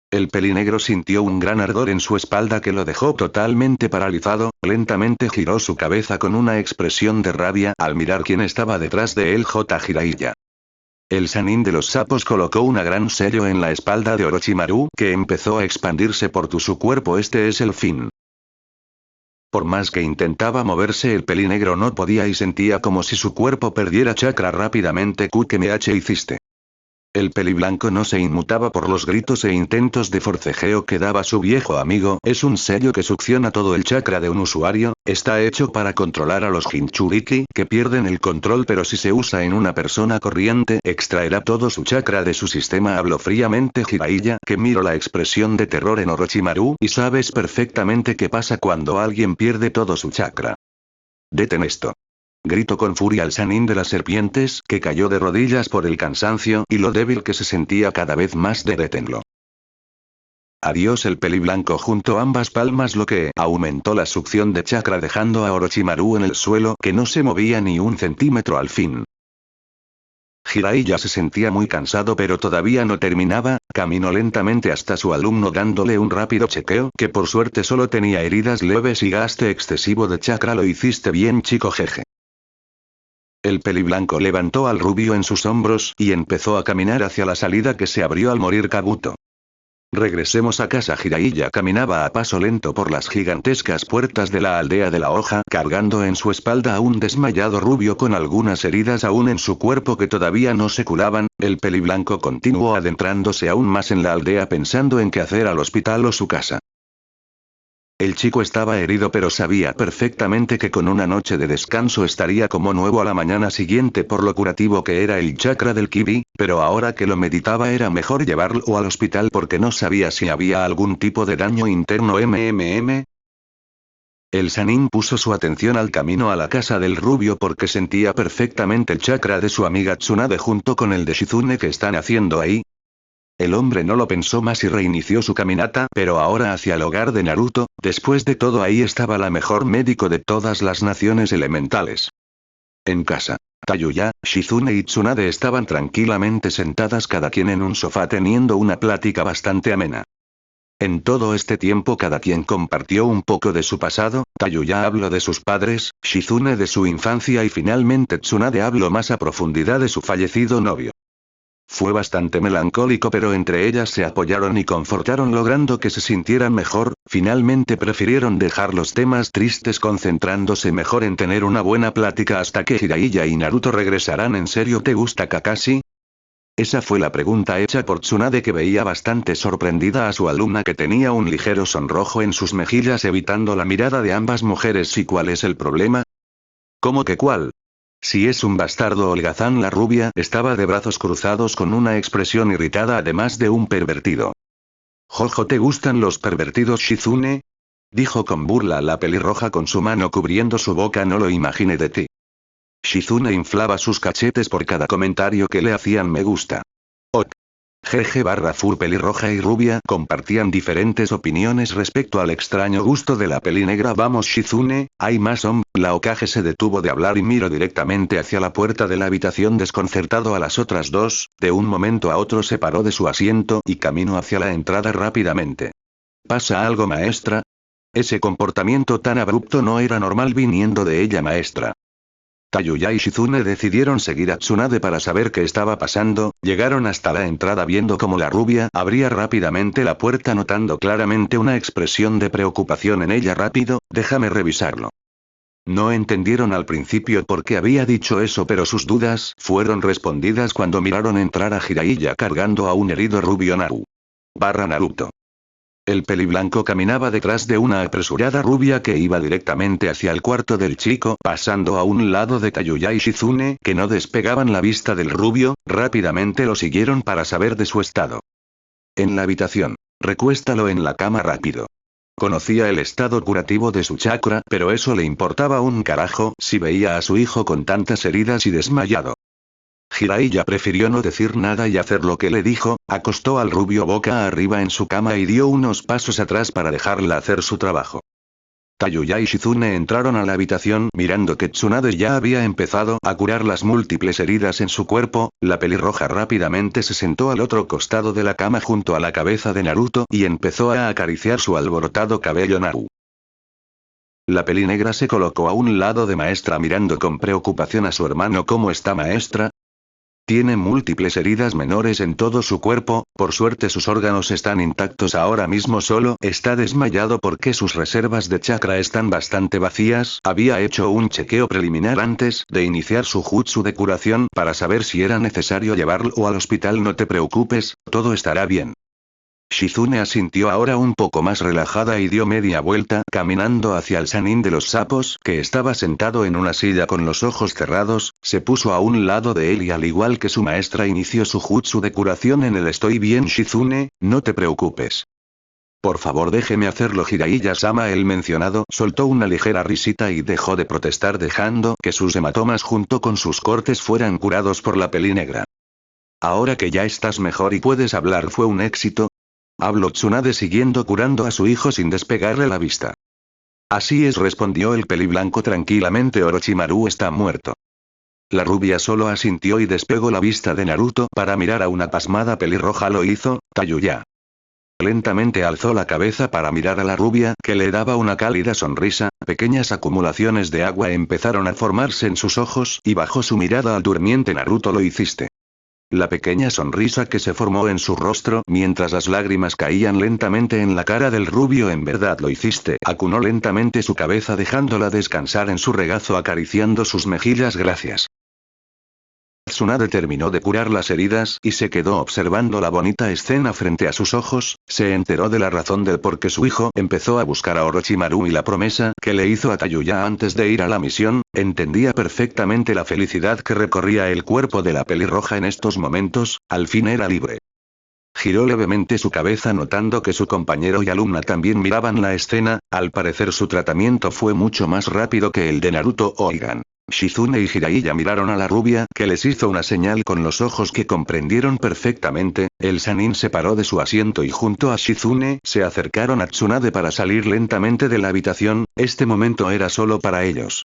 El pelinegro sintió un gran ardor en su espalda que lo dejó totalmente paralizado, lentamente giró su cabeza con una expresión de rabia al mirar quién estaba detrás de él. Jiraiya. El Sannin de los sapos colocó un gran sello en la espalda de Orochimaru que empezó a expandirse por todo su cuerpo. Este es el fin. Por más que intentaba moverse el pelinegro no podía y sentía como si su cuerpo perdiera chakra rápidamente. ¿Qué me hiciste? El peliblanco no se inmutaba por los gritos e intentos de forcejeo que daba su viejo amigo. Es un sello que succiona todo el chakra de un usuario, está hecho para controlar a los Jinchuriki que pierden el control, pero si se usa en una persona corriente extraerá todo su chakra de su sistema. Habló fríamente Jiraiya, que miró la expresión de terror en Orochimaru. Y sabes perfectamente qué pasa cuando alguien pierde todo su chakra. Detén esto. Gritó con furia el Sannin de las serpientes, que cayó de rodillas por el cansancio y lo débil que se sentía cada vez más. Deténlo. Adiós. El peliblanco juntó ambas palmas, lo que aumentó la succión de chakra dejando a Orochimaru en el suelo, que no se movía ni 1 centímetro al fin. Jiraiya se sentía muy cansado pero todavía no terminaba, caminó lentamente hasta su alumno dándole un rápido chequeo, que por suerte solo tenía heridas leves y gasto excesivo de chakra. Lo hiciste bien, chico, jeje. El peliblanco levantó al rubio en sus hombros y empezó a caminar hacia la salida que se abrió al morir Kabuto. Regresemos a casa. Jiraiya caminaba a paso lento por las gigantescas puertas de la aldea de la hoja, cargando en su espalda a un desmayado rubio con algunas heridas aún en su cuerpo que todavía no se curaban. El peliblanco continuó adentrándose aún más en la aldea pensando en qué hacer al hospital o su casa. El chico estaba herido pero sabía perfectamente que con una noche de descanso estaría como nuevo a la mañana siguiente por lo curativo que era el chakra del Kibi, pero ahora que lo meditaba era mejor llevarlo al hospital porque no sabía si había algún tipo de daño interno. El Sannin puso su atención al camino a la casa del rubio porque sentía perfectamente el chakra de su amiga Tsunade junto con el de Shizune. ¿Qué están haciendo ahí? El hombre no lo pensó más y reinició su caminata, pero ahora hacia el hogar de Naruto. Después de todo, ahí estaba la mejor médico de todas las naciones elementales. En casa, Tayuya, Shizune y Tsunade estaban tranquilamente sentadas cada quien en un sofá teniendo una plática bastante amena. En todo este tiempo cada quien compartió un poco de su pasado. Tayuya habló de sus padres, Shizune de su infancia y finalmente Tsunade habló más a profundidad de su fallecido novio. Fue bastante melancólico, pero entre ellas se apoyaron y confortaron logrando que se sintieran mejor. Finalmente prefirieron dejar los temas tristes concentrándose mejor en tener una buena plática hasta que Jiraiya y Naruto regresarán. ¿En serio te gusta Kakashi? Esa fue la pregunta hecha por Tsunade, que veía bastante sorprendida a su alumna, que tenía un ligero sonrojo en sus mejillas evitando la mirada de ambas mujeres. ¿Y cuál es el problema? ¿Cómo que cuál? Si es un bastardo holgazán. La rubia estaba de brazos cruzados con una expresión irritada, además de un pervertido. Jojo, ¿te gustan los pervertidos, Shizune? Dijo con burla la pelirroja con su mano cubriendo su boca. No lo imaginé de ti. Shizune inflaba sus cachetes por cada comentario que le hacían. Me gusta. Jeje barra fur. Pelirroja y rubia compartían diferentes opiniones respecto al extraño gusto de la pelinegra. Vamos Shizune, hay más La Hokage se detuvo de hablar y miró directamente hacia la puerta de la habitación desconcertado a las otras dos. De un momento a otro se paró de su asiento y caminó hacia la entrada rápidamente. ¿Pasa algo, maestra? Ese comportamiento tan abrupto no era normal viniendo de ella, maestra. Tayuya y Shizune decidieron seguir a Tsunade para saber qué estaba pasando. Llegaron hasta la entrada viendo cómo la rubia abría rápidamente la puerta, notando claramente una expresión de preocupación en ella. Rápido, déjame revisarlo. No entendieron al principio por qué había dicho eso, pero sus dudas fueron respondidas cuando miraron entrar a Jiraiya cargando a un herido rubio Naruto. El peliblanco caminaba detrás de una apresurada rubia que iba directamente hacia el cuarto del chico, pasando a un lado de Tayuya y Shizune, que no despegaban la vista del rubio. Rápidamente lo siguieron para saber de su estado. En la habitación. Recuéstalo en la cama rápido. Conocía el estado curativo de su chakra, pero eso le importaba un carajo si veía a su hijo con tantas heridas y desmayado. Jiraiya prefirió no decir nada y hacer lo que le dijo. Acostó al rubio boca arriba en su cama y dio unos pasos atrás para dejarla hacer su trabajo. Tayuya y Shizune entraron a la habitación mirando que Tsunade ya había empezado a curar las múltiples heridas en su cuerpo. La pelirroja rápidamente se sentó al otro costado de la cama junto a la cabeza de Naruto y empezó a acariciar su alborotado cabello. La pelinegra se colocó a un lado de maestra mirando con preocupación a su hermano. ¿Cómo está, maestra? Tiene múltiples heridas menores en todo su cuerpo. Por suerte sus órganos están intactos ahora mismo, solo está desmayado porque sus reservas de chakra están bastante vacías. Había hecho un chequeo preliminar antes de iniciar su jutsu de curación para saber si era necesario llevarlo al hospital. No te preocupes, todo estará bien. Shizune asintió ahora un poco más relajada y dio media vuelta caminando hacia el Sannin de los sapos, que estaba sentado en una silla con los ojos cerrados. Se puso a un lado de él y al igual que su maestra inició su jutsu de curación en él. Estoy bien, Shizune, no te preocupes. Por favor, déjeme hacerlo. Jiraiya-sama, el mencionado, soltó una ligera risita y dejó de protestar, dejando que sus hematomas junto con sus cortes fueran curados por la pelinegra. Ahora que ya estás mejor y puedes hablar, ¿fue un éxito? Habló Tsunade siguiendo curando a su hijo sin despegarle la vista. Así es, respondió el peliblanco tranquilamente. Orochimaru está muerto. La rubia solo asintió y despegó la vista de Naruto para mirar a una pasmada pelirroja. Lo hizo. Tayuya lentamente alzó la cabeza para mirar a la rubia, que le daba una cálida sonrisa. Pequeñas acumulaciones de agua empezaron a formarse en sus ojos y bajó su mirada al durmiente. Naruto, lo hiciste. La pequeña sonrisa que se formó en su rostro mientras las lágrimas caían lentamente en la cara del rubio. En verdad lo hiciste. Acunó lentamente su cabeza dejándola descansar en su regazo acariciando sus mejillas. Gracias. Tsunade terminó de curar las heridas y se quedó observando la bonita escena frente a sus ojos. Se enteró de la razón del por qué su hijo empezó a buscar a Orochimaru y la promesa que le hizo a Tayuya antes de ir a la misión. Entendía perfectamente la felicidad que recorría el cuerpo de la pelirroja en estos momentos. Al fin era libre. Giró levemente su cabeza notando que su compañero y alumna también miraban la escena, al parecer su tratamiento fue mucho más rápido que el de Naruto Oigan. Shizune y Jiraiya miraron a la rubia que les hizo una señal con los ojos que comprendieron perfectamente, el Sannin se paró de su asiento y junto a Shizune se acercaron a Tsunade para salir lentamente de la habitación, este momento era solo para ellos.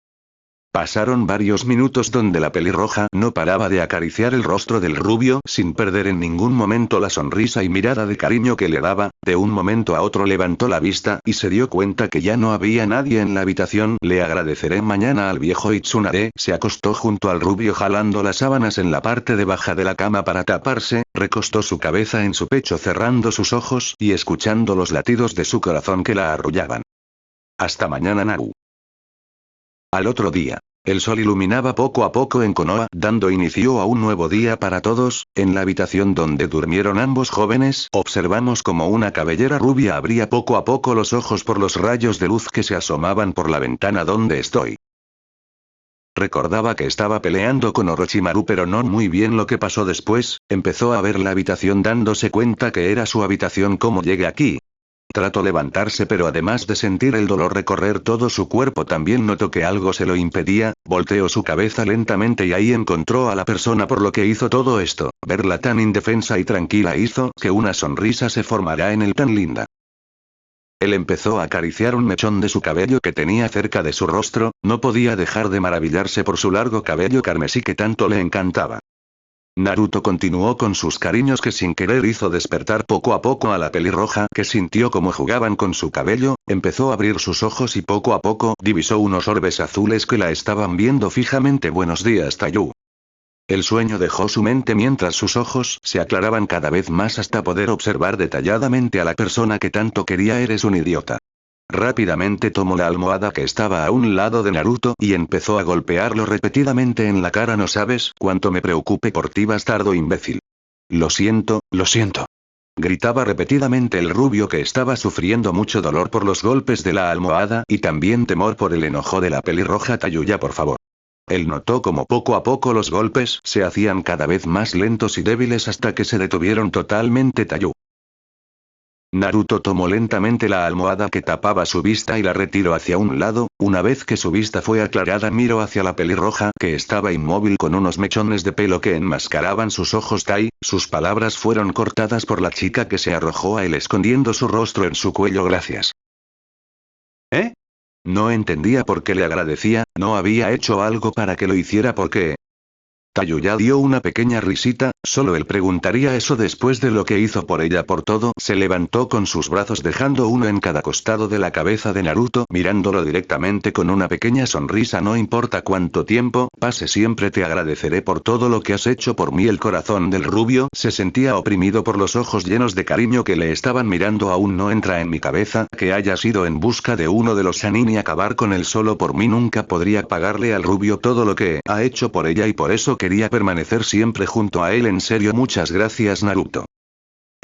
Pasaron varios minutos donde la pelirroja no paraba de acariciar el rostro del rubio sin perder en ningún momento la sonrisa y mirada de cariño que le daba, de un momento a otro levantó la vista y se dio cuenta que ya no había nadie en la habitación. Le agradeceré mañana al viejo Tsunade se acostó junto al rubio jalando las sábanas en la parte de baja de la cama para taparse, recostó su cabeza en su pecho cerrando sus ojos y escuchando los latidos de su corazón que la arrullaban. Hasta mañana Naru. Al otro día, el sol iluminaba poco a poco en Konoha, dando inicio a un nuevo día para todos. En la habitación donde durmieron ambos jóvenes, observamos como una cabellera rubia abría poco a poco los ojos por los rayos de luz que se asomaban por la ventana donde estoy. Recordaba que estaba peleando con Orochimaru pero no muy bien lo que pasó después, empezó a ver la habitación dándose cuenta que era su habitación. ¿Cómo llegué aquí? Trató levantarse pero además de sentir el dolor recorrer todo su cuerpo también notó que algo se lo impedía, volteó su cabeza lentamente y ahí encontró a la persona por lo que hizo todo esto, verla tan indefensa y tranquila hizo que una sonrisa se formara en él tan linda. Él empezó a acariciar un mechón de su cabello que tenía cerca de su rostro, no podía dejar de maravillarse por su largo cabello carmesí que tanto le encantaba. Naruto continuó con sus cariños que sin querer hizo despertar poco a poco a la pelirroja que sintió como jugaban con su cabello, empezó a abrir sus ojos y poco a poco divisó unos orbes azules que la estaban viendo fijamente. Buenos días Tayu. El sueño dejó su mente mientras sus ojos se aclaraban cada vez más hasta poder observar detalladamente a la persona que tanto quería. Eres un idiota. Rápidamente tomó la almohada que estaba a un lado de Naruto y empezó a golpearlo repetidamente en la cara. No sabes cuánto me preocupé por ti, bastardo imbécil. Lo siento, gritaba repetidamente el rubio que estaba sufriendo mucho dolor por los golpes de la almohada y también temor por el enojo de la pelirroja. Tayuya, por favor. Él notó como poco a poco los golpes se hacían cada vez más lentos y débiles hasta que se detuvieron totalmente. Tayu. Naruto tomó lentamente la almohada que tapaba su vista y la retiró hacia un lado. Una vez que su vista fue aclarada miró hacia la pelirroja que estaba inmóvil con unos mechones de pelo que enmascaraban sus ojos. Tai, sus palabras fueron cortadas por la chica que se arrojó a él escondiendo su rostro en su cuello. Gracias. ¿Eh? No entendía por qué le agradecía, no había hecho algo para que lo hiciera. ¿Por qué? Tayuya dio una pequeña risita, solo él preguntaría eso después de lo que hizo por ella. Por todo, se levantó con sus brazos dejando uno en cada costado de la cabeza de Naruto mirándolo directamente con una pequeña sonrisa. No importa cuánto tiempo pase siempre te agradeceré por todo lo que has hecho por mí. El corazón del rubio se sentía oprimido por los ojos llenos de cariño que le estaban mirando. Aún no entra en mi cabeza que hayas ido en busca de uno de los Sannin y acabar con él solo por mí. Nunca podría pagarle al rubio todo lo que ha hecho por ella y por eso quería permanecer siempre junto a él. En serio, muchas gracias Naruto.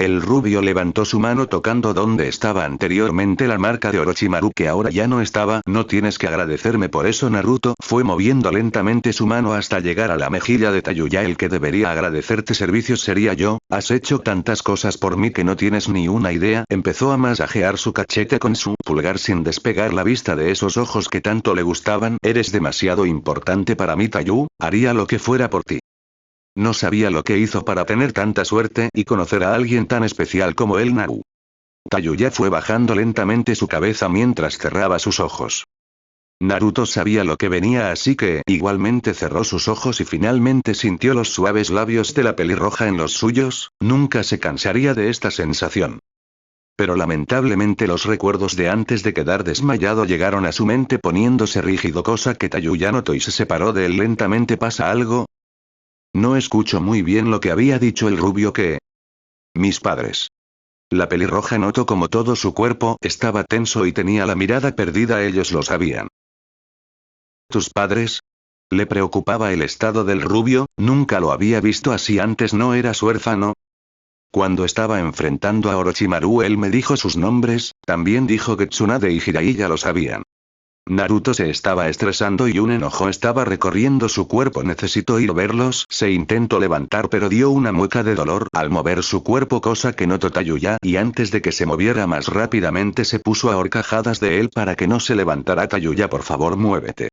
El rubio levantó su mano tocando donde estaba anteriormente la marca de Orochimaru que ahora ya no estaba. No tienes que agradecerme por eso. Naruto fue moviendo lentamente su mano hasta llegar a la mejilla de Tayuya. El que debería agradecerte servicios sería yo, has hecho tantas cosas por mí que no tienes ni una idea. Empezó a masajear su cachete con su pulgar sin despegar la vista de esos ojos que tanto le gustaban. Eres demasiado importante para mí Tayu, haría lo que fuera por ti. No sabía lo que hizo para tener tanta suerte y conocer a alguien tan especial como él. Naru. Tayuya fue bajando lentamente su cabeza mientras cerraba sus ojos. Naruto sabía lo que venía así que igualmente cerró sus ojos y finalmente sintió los suaves labios de la pelirroja en los suyos, nunca se cansaría de esta sensación. Pero lamentablemente los recuerdos de antes de quedar desmayado llegaron a su mente poniéndose rígido, cosa que Tayuya notó y se separó de él lentamente. ¿Pasa algo? No escucho muy bien lo que había dicho el rubio. ¿Qué? Mis padres. La pelirroja notó como todo su cuerpo estaba tenso y tenía la mirada perdida. Ellos lo sabían. ¿Tus padres? Le preocupaba el estado del rubio, nunca lo había visto así antes. ¿No eras huérfano? Cuando estaba enfrentando a Orochimaru él me dijo sus nombres, también dijo que Tsunade y Jiraiya lo sabían. Naruto se estaba estresando y un enojo estaba recorriendo su cuerpo. Necesito ir a verlos. Se intentó levantar pero dio una mueca de dolor al mover su cuerpo, cosa que notó Tayuya, y antes de que se moviera más rápidamente se puso a horcajadas de él para que no se levantara. Tayuya, por favor, muévete.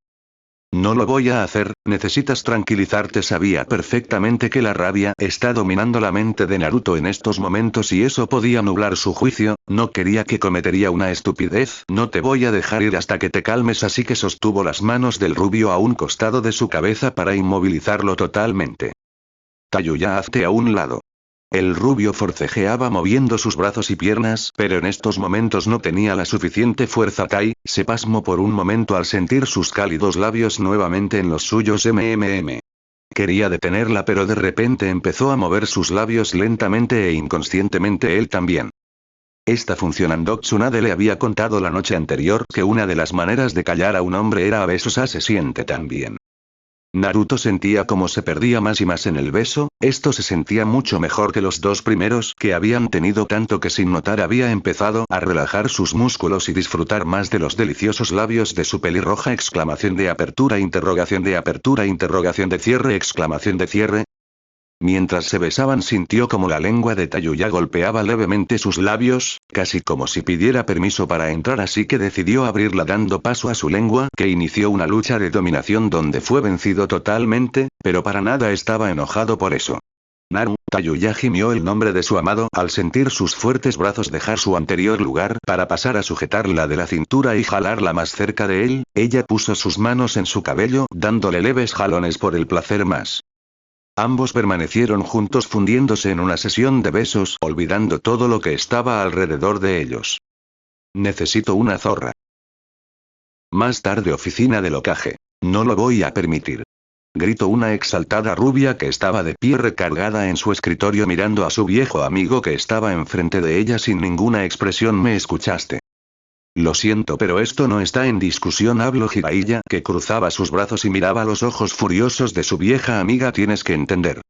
No lo voy a hacer, necesitas tranquilizarte. Sabía perfectamente que la rabia está dominando la mente de Naruto en estos momentos y eso podía nublar su juicio. No quería que cometería una estupidez. No te voy a dejar ir hasta que te calmes, así que sostuvo las manos del rubio a un costado de su cabeza para inmovilizarlo totalmente. Tayuya, hazte a un lado. El rubio forcejeaba moviendo sus brazos y piernas, pero en estos momentos no tenía la suficiente fuerza. Tai se pasmó por un momento al sentir sus cálidos labios nuevamente en los suyos. Quería detenerla pero de repente empezó a mover sus labios lentamente e inconscientemente él también. Está funcionando. Tsunade le había contado la noche anterior que una de las maneras de callar a un hombre era a besos. Se siente tan bien. Naruto sentía como se perdía más y más en el beso. Esto se sentía mucho mejor que los dos primeros que habían tenido, tanto que sin notar había empezado a relajar sus músculos y disfrutar más de los deliciosos labios de su pelirroja. Exclamación de apertura, interrogación de cierre, exclamación de cierre. Mientras se besaban sintió como la lengua de Tayuya golpeaba levemente sus labios, casi como si pidiera permiso para entrar, así que decidió abrirla dando paso a su lengua, que inició una lucha de dominación donde fue vencido totalmente, pero para nada estaba enojado por eso. Naru, Tayuya gimió el nombre de su amado al sentir sus fuertes brazos dejar su anterior lugar para pasar a sujetarla de la cintura y jalarla más cerca de él. Ella puso sus manos en su cabello dándole leves jalones por el placer más. Ambos permanecieron juntos fundiéndose en una sesión de besos, olvidando todo lo que estaba alrededor de ellos. Necesito una zorra. Más tarde, oficina del Hokage. No lo voy a permitir. Gritó una exaltada rubia que estaba de pie recargada en su escritorio mirando a su viejo amigo que estaba enfrente de ella sin ninguna expresión. ¿Me escuchaste? Lo siento, pero esto no está en discusión, habló Jiraiya, que cruzaba sus brazos y miraba los ojos furiosos de su vieja amiga. Tienes que entender.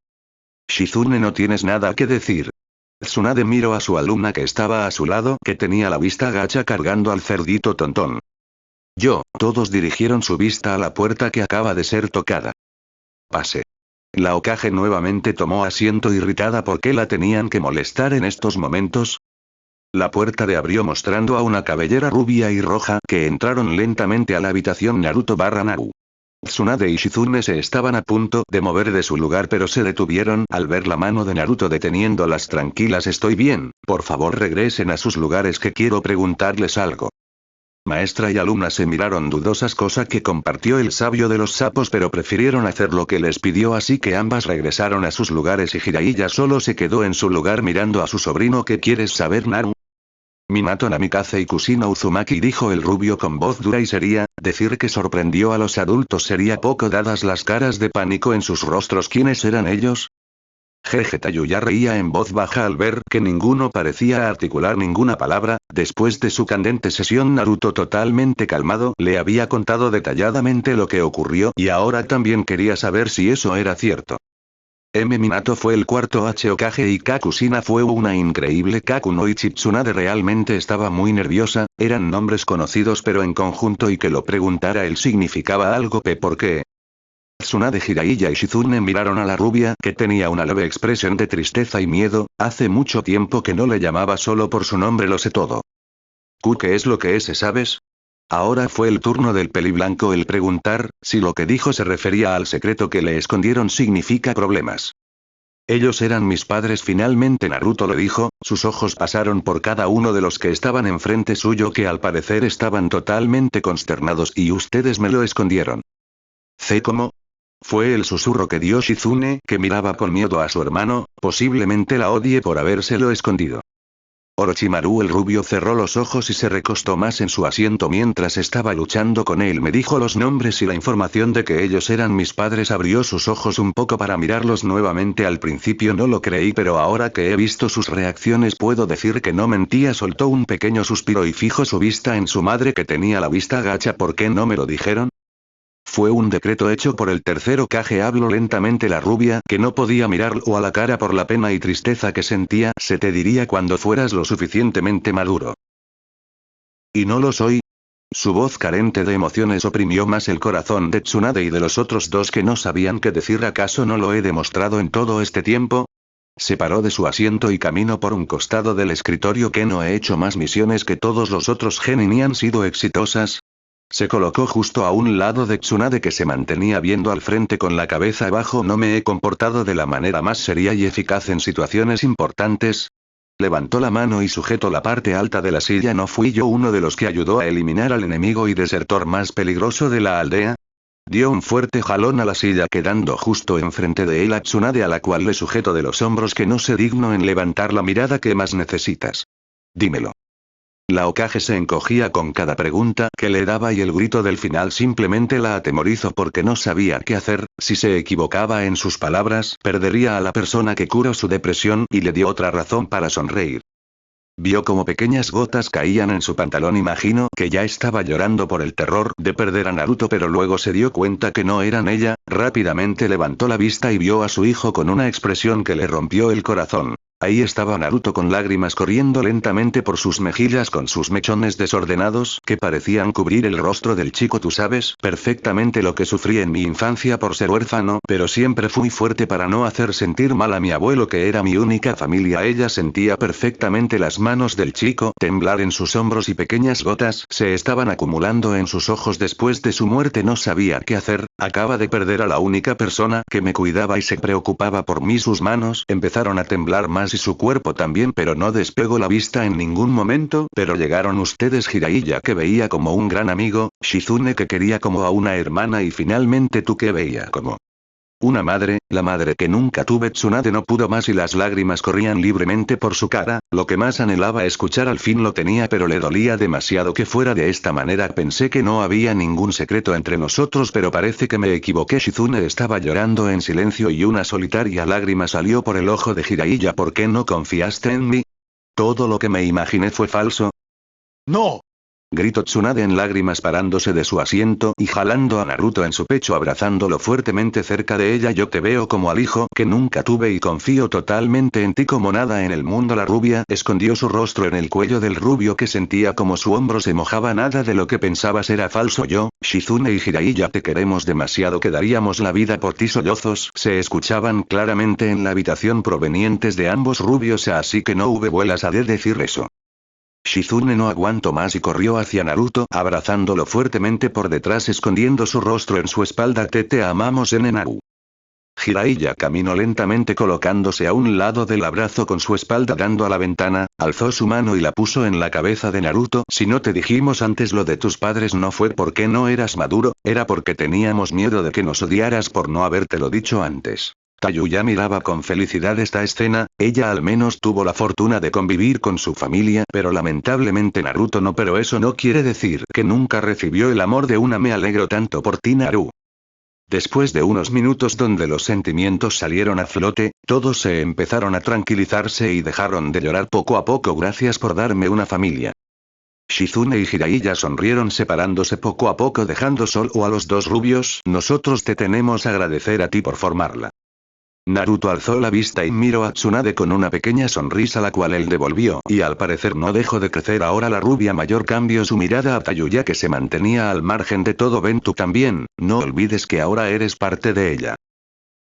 Shizune, no tienes nada que decir. Tsunade miró a su alumna que estaba a su lado, que tenía la vista gacha cargando al cerdito tontón. Todos dirigieron su vista a la puerta que acaba de ser tocada. Pase. La Hokage nuevamente tomó asiento, irritada porque la tenían que molestar en estos momentos. La puerta de abrió mostrando a una cabellera rubia y roja que entraron lentamente a la habitación. Naruto/Naru. Tsunade y Shizune se estaban a punto de mover de su lugar pero se detuvieron al ver la mano de Naruto deteniéndolas. Tranquilas, estoy bien, por favor regresen a sus lugares que quiero preguntarles algo. Maestra y alumna se miraron dudosas, cosa que compartió el sabio de los sapos, pero prefirieron hacer lo que les pidió, así que ambas regresaron a sus lugares y Jiraiya solo se quedó en su lugar mirando a su sobrino. ¿Qué quieres saber, Naru? Minato Namikaze y Kushina Uzumaki, dijo el rubio con voz dura y seria. Decir que sorprendió a los adultos sería poco dadas las caras de pánico en sus rostros. ¿Quiénes eran ellos? Jeje. Tayuya reía en voz baja al ver que ninguno parecía articular ninguna palabra. Después de su candente sesión, Naruto, totalmente calmado, le había contado detalladamente lo que ocurrió y ahora también quería saber si eso era cierto. Minato fue el cuarto Hokage y Kakushina fue una increíble Kakunoichi. Tsunade realmente estaba muy nerviosa, eran nombres conocidos pero en conjunto, y que lo preguntara él significaba algo. ¿Por qué? Tsunade, Jiraiya y Shizune miraron a la rubia, que tenía una leve expresión de tristeza y miedo. Hace mucho tiempo que no le llamaba solo por su nombre. Lo sé todo. ¿Qué es lo que es, sabes? Ahora fue el turno del peliblanco el preguntar, si lo que dijo se refería al secreto que le escondieron significa problemas. Ellos eran mis padres, finalmente Naruto lo dijo, sus ojos pasaron por cada uno de los que estaban enfrente suyo, que al parecer estaban totalmente consternados. Y ustedes me lo escondieron. ¿Cómo? Fue el susurro que dio Shizune, que miraba con miedo a su hermano, posiblemente la odie por habérselo escondido. Orochimaru el rubio cerró los ojos y se recostó más en su asiento mientras estaba luchando con él. Me dijo los nombres y la información de que ellos eran mis padres. Abrió sus ojos un poco para mirarlos nuevamente. Al principio no lo creí, pero ahora que he visto sus reacciones puedo decir que no mentía. Soltó un pequeño suspiro y fijó su vista en su madre, que tenía la vista gacha. ¿Por qué no me lo dijeron? Fue un decreto hecho por el tercer Hokage. Habló lentamente la rubia, que no podía mirarlo a la cara por la pena y tristeza que sentía. Se te diría cuando fueras lo suficientemente maduro. ¿Y no lo soy? Su voz carente de emociones oprimió más el corazón de Tsunade y de los otros dos que no sabían qué decir. ¿Acaso no lo he demostrado en todo este tiempo? Se paró de su asiento y caminó por un costado del escritorio. ¿Que no he hecho más misiones que todos los otros genin y han sido exitosas? Se colocó justo a un lado de Tsunade, que se mantenía viendo al frente con la cabeza abajo. ¿No me he comportado de la manera más seria y eficaz en situaciones importantes? Levantó la mano y sujetó la parte alta de la silla. ¿No fui yo uno de los que ayudó a eliminar al enemigo y desertor más peligroso de la aldea? Dio un fuerte jalón a la silla, quedando justo enfrente de él a Tsunade, a la cual le sujetó de los hombros. Que no se dignó en levantar la mirada. ¿Qué más necesitas? Dímelo. La Hokage se encogía con cada pregunta que le daba y el grito del final simplemente la atemorizó porque no sabía qué hacer. Si se equivocaba en sus palabras, perdería a la persona que curó su depresión, y le dio otra razón para sonreír. Vio como pequeñas gotas caían en su pantalón. Imaginó que ya estaba llorando por el terror de perder a Naruto, pero luego se dio cuenta que no eran ella. Rápidamente levantó la vista y vio a su hijo con una expresión que le rompió el corazón. Ahí estaba Naruto con lágrimas corriendo lentamente por sus mejillas, con sus mechones desordenados que parecían cubrir el rostro del chico. Tú sabes perfectamente lo que sufrí en mi infancia por ser huérfano, pero siempre fui fuerte para no hacer sentir mal a mi abuelo, que era mi única familia. Ella sentía perfectamente las manos del chico temblar en sus hombros y pequeñas gotas se estaban acumulando en sus ojos. Después de su muerte no sabía qué hacer, acaba de perder a la única persona que me cuidaba y se preocupaba por mí. Sus manos empezaron a temblar más y su cuerpo también, pero no despegó la vista en ningún momento. Pero llegaron ustedes, Jiraiya, que veía como un gran amigo, Shizune, que quería como a una hermana, y finalmente tú, que veía como una madre, la madre que nunca tuve. Tsunade no pudo más y las lágrimas corrían libremente por su cara. Lo que más anhelaba escuchar al fin lo tenía, pero le dolía demasiado que fuera de esta manera. Pensé que no había ningún secreto entre nosotros, pero parece que me equivoqué. Shizune estaba llorando en silencio y una solitaria lágrima salió por el ojo de Jiraiya. ¿Por qué no confiaste en mí? ¿Todo lo que me imaginé fue falso? ¡No! Gritó Tsunade en lágrimas, parándose de su asiento y jalando a Naruto en su pecho, abrazándolo fuertemente cerca de ella. Yo te veo como al hijo que nunca tuve y confío totalmente en ti como nada en el mundo. La rubia escondió su rostro en el cuello del rubio, que sentía como su hombro se mojaba. Nada de lo que pensabas era falso. Yo, Shizune y Jiraiya te queremos demasiado, que daríamos la vida por ti. Sollozos se escuchaban claramente en la habitación provenientes de ambos rubios, así que no hubo vuelas a decir eso. Shizune no aguantó más y corrió hacia Naruto, abrazándolo fuertemente por detrás, escondiendo su rostro en su espalda. Te amamos, Nenau. Jiraiya caminó lentamente colocándose a un lado del abrazo con su espalda dando a la ventana, alzó su mano y la puso en la cabeza de Naruto. Si no te dijimos antes lo de tus padres, no fue porque no eras maduro, era porque teníamos miedo de que nos odiaras por no habértelo dicho antes. Tayuya miraba con felicidad esta escena. Ella al menos tuvo la fortuna de convivir con su familia, pero lamentablemente Naruto no. Pero eso no quiere decir que nunca recibió el amor de una. Me alegro tanto por ti, Naru. Después de unos minutos donde los sentimientos salieron a flote, todos se empezaron a tranquilizarse y dejaron de llorar poco a poco. Gracias por darme una familia. Shizune y Jiraiya sonrieron, separándose poco a poco, dejando solo a los dos rubios. Nosotros te tenemos que agradecer a ti por formarla. Naruto alzó la vista y miró a Tsunade con una pequeña sonrisa, la cual él devolvió, y al parecer no dejó de crecer. Ahora la rubia mayor cambió su mirada a Tayuya, que se mantenía al margen de todo. Ven tú también, no olvides que ahora eres parte de ella.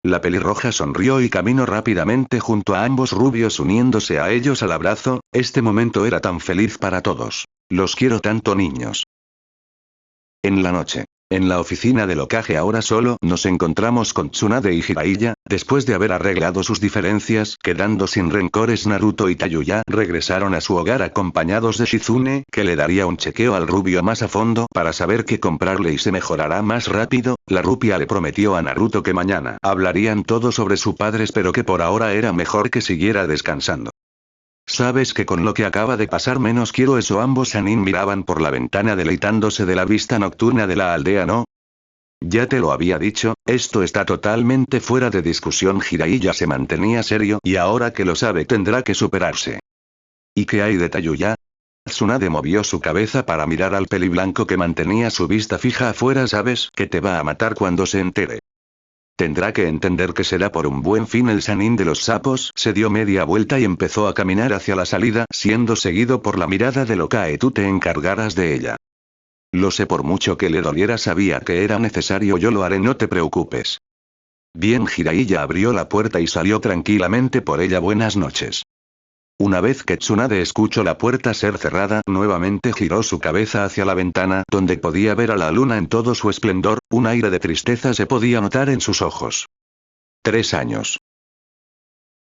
La pelirroja sonrió y caminó rápidamente junto a ambos rubios, uniéndose a ellos al abrazo. Este momento era tan feliz para todos. Los quiero tanto, niños. En la noche. En la oficina del Hokage ahora solo nos encontramos con Tsunade y Jiraiya. Después de haber arreglado sus diferencias, quedando sin rencores, Naruto y Tayuya regresaron a su hogar acompañados de Shizune, que le daría un chequeo al rubio más a fondo para saber qué comprarle y se mejorará más rápido. La rubia le prometió a Naruto que mañana hablarían todo sobre sus padres, pero que por ahora era mejor que siguiera descansando. Sabes que con lo que acaba de pasar menos quiero eso. Ambos Sanin miraban por la ventana deleitándose de la vista nocturna de la aldea. ¿No? Ya te lo había dicho, esto está totalmente fuera de discusión. Jiraiya se mantenía serio y ahora que lo sabe tendrá que superarse. ¿Y qué hay de Tayuya? Tsunade movió su cabeza para mirar al peliblanco que mantenía su vista fija afuera. Sabes que te va a matar cuando se entere. Tendrá que entender que será por un buen fin. El Sanin de los sapos se dio media vuelta y empezó a caminar hacia la salida, siendo seguido por la mirada de Hokage. Tú te encargarás de ella. Lo sé, por mucho que le doliera sabía que era necesario, yo lo haré, no te preocupes. Bien, Jiraiya abrió la puerta y salió tranquilamente por ella. Buenas noches. Una vez que Tsunade escuchó la puerta ser cerrada, nuevamente giró su cabeza hacia la ventana, donde podía ver a la luna en todo su esplendor. Un aire de tristeza se podía notar en sus ojos. 3 años.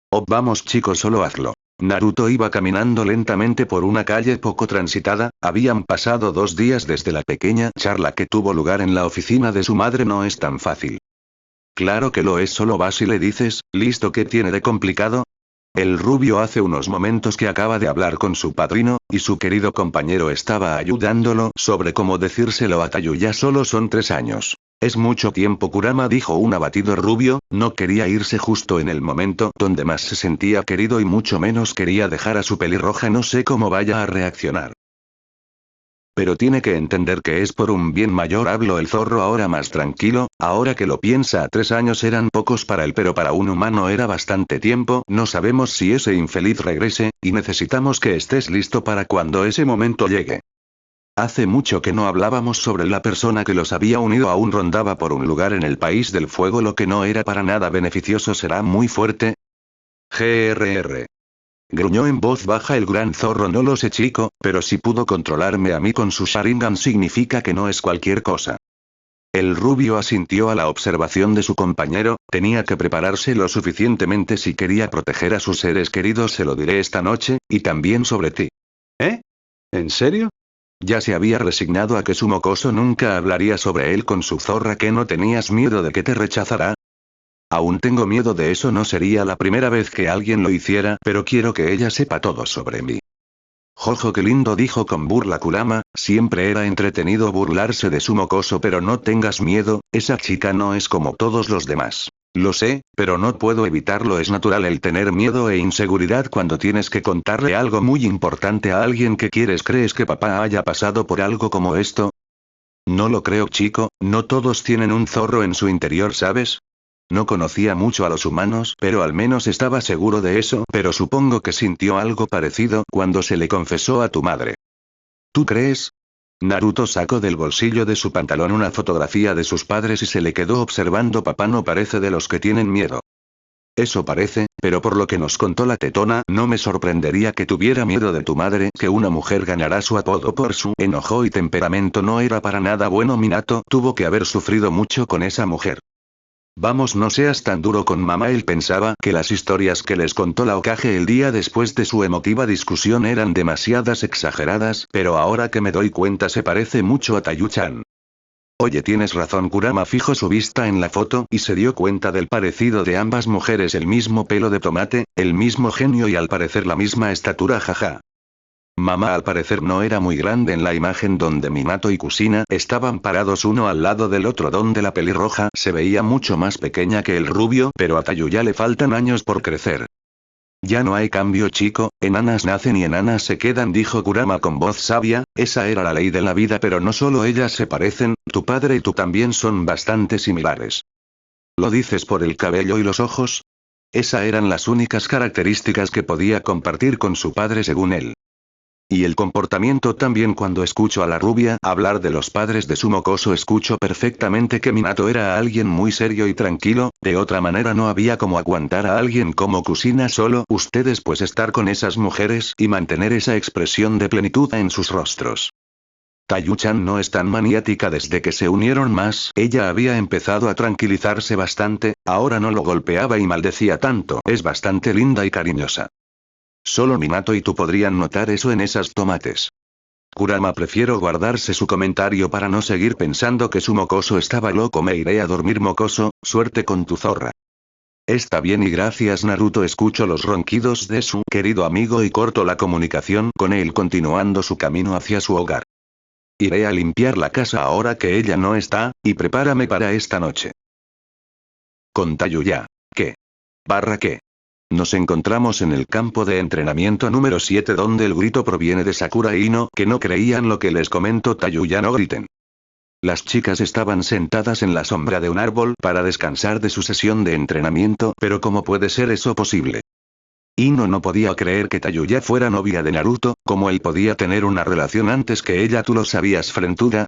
Oh, vamos chicos, solo hazlo. Naruto iba caminando lentamente por una calle poco transitada. Habían pasado 2 días desde la pequeña charla que tuvo lugar en la oficina de su madre. No es tan fácil. Claro que lo es, solo vas y le dices, listo, ¿qué tiene de complicado? El rubio hace unos momentos que acaba de hablar con su padrino, y su querido compañero estaba ayudándolo sobre cómo decírselo a Tayuya. Solo son 3 años. Es mucho tiempo, Kurama, dijo un abatido rubio. No quería irse justo en el momento donde más se sentía querido y mucho menos quería dejar a su pelirroja. No sé cómo vaya a reaccionar. Pero tiene que entender que es por un bien mayor, habló el zorro ahora más tranquilo. Ahora que lo piensa, 3 años eran pocos para él, pero para un humano era bastante tiempo. No sabemos si ese infeliz regrese, y necesitamos que estés listo para cuando ese momento llegue. Hace mucho que no hablábamos sobre la persona que los había unido. Aún rondaba por un lugar en el país del fuego, lo que no era para nada beneficioso. ¿Será muy fuerte? GRR. Gruñó en voz baja el gran zorro. No lo sé, chico, pero si pudo controlarme a mí con su Sharingan significa que no es cualquier cosa. El rubio asintió a la observación de su compañero. Tenía que prepararse lo suficientemente si quería proteger a sus seres queridos. Se lo diré esta noche, y también sobre ti. ¿Eh? ¿En serio? Ya se había resignado a que su mocoso nunca hablaría sobre él con su zorra. ¿Que no tenías miedo de que te rechazará? Aún tengo miedo de eso. No sería la primera vez que alguien lo hiciera, pero quiero que ella sepa todo sobre mí. Jojo, qué lindo, dijo con burla Kurama. Siempre era entretenido burlarse de su mocoso, pero no tengas miedo, esa chica no es como todos los demás. Lo sé, pero no puedo evitarlo. Es natural el tener miedo e inseguridad cuando tienes que contarle algo muy importante a alguien que quieres. ¿Crees que papá haya pasado por algo como esto? No lo creo, chico, no todos tienen un zorro en su interior, ¿sabes? No conocía mucho a los humanos, pero al menos estaba seguro de eso. Pero supongo que sintió algo parecido cuando se le confesó a tu madre. ¿Tú crees? Naruto sacó del bolsillo de su pantalón una fotografía de sus padres y se le quedó observando. Papá no parece de los que tienen miedo. Eso parece, pero por lo que nos contó la tetona, no me sorprendería que tuviera miedo de tu madre. Que una mujer ganará su apodo por su enojo y temperamento no era para nada bueno. Minato tuvo que haber sufrido mucho con esa mujer. Vamos, no seas tan duro con mamá. Él pensaba que las historias que les contó la Hokage el día después de su emotiva discusión eran demasiadas exageradas, pero ahora que me doy cuenta se parece mucho a Tayu-chan. Oye, tienes razón. Kurama fijó su vista en la foto y se dio cuenta del parecido de ambas mujeres. El mismo pelo de tomate, el mismo genio y al parecer la misma estatura, jaja. Mamá al parecer no era muy grande en la imagen donde Minato y Kusina estaban parados uno al lado del otro, donde la pelirroja se veía mucho más pequeña que el rubio, pero a Tayuya le faltan años por crecer. Ya no hay cambio, chico, enanas nacen y enanas se quedan, dijo Kurama con voz sabia. Esa era la ley de la vida, pero no solo ellas se parecen, tu padre y tú también son bastante similares. ¿Lo dices por el cabello y los ojos? Esas eran las únicas características que podía compartir con su padre según él. Y el comportamiento también. Cuando escucho a la rubia hablar de los padres de su mocoso escucho perfectamente que Minato era alguien muy serio y tranquilo. De otra manera no había como aguantar a alguien como Kusina. Solo ustedes pues estar con esas mujeres y mantener esa expresión de plenitud en sus rostros. Tayu-chan no es tan maniática desde que se unieron más. Ella había empezado a tranquilizarse bastante, ahora no lo golpeaba y maldecía tanto. Es bastante linda y cariñosa. Solo Minato y tú podrían notar eso en esas tomates. Kurama prefiero guardarse su comentario para no seguir pensando que su mocoso estaba loco. Me iré a dormir, mocoso, suerte con tu zorra. Está bien y gracias. Naruto escuchó los ronquidos de su querido amigo y cortó la comunicación con él, continuando su camino hacia su hogar. Iré a limpiar la casa ahora que ella no está, y prepárame para esta noche. Con Tayuya. ¿Qué? ¿Qué? Nos encontramos en el campo de entrenamiento número 7, donde el grito proviene de Sakura y Ino, que no creían lo que les comento. Tayuya, no griten. Las chicas estaban sentadas en la sombra de un árbol para descansar de su sesión de entrenamiento. Pero ¿cómo puede ser eso posible? Ino no podía creer que Tayuya fuera novia de Naruto, como él podía tener una relación antes que ella. ¿Tú lo sabías, frentuda?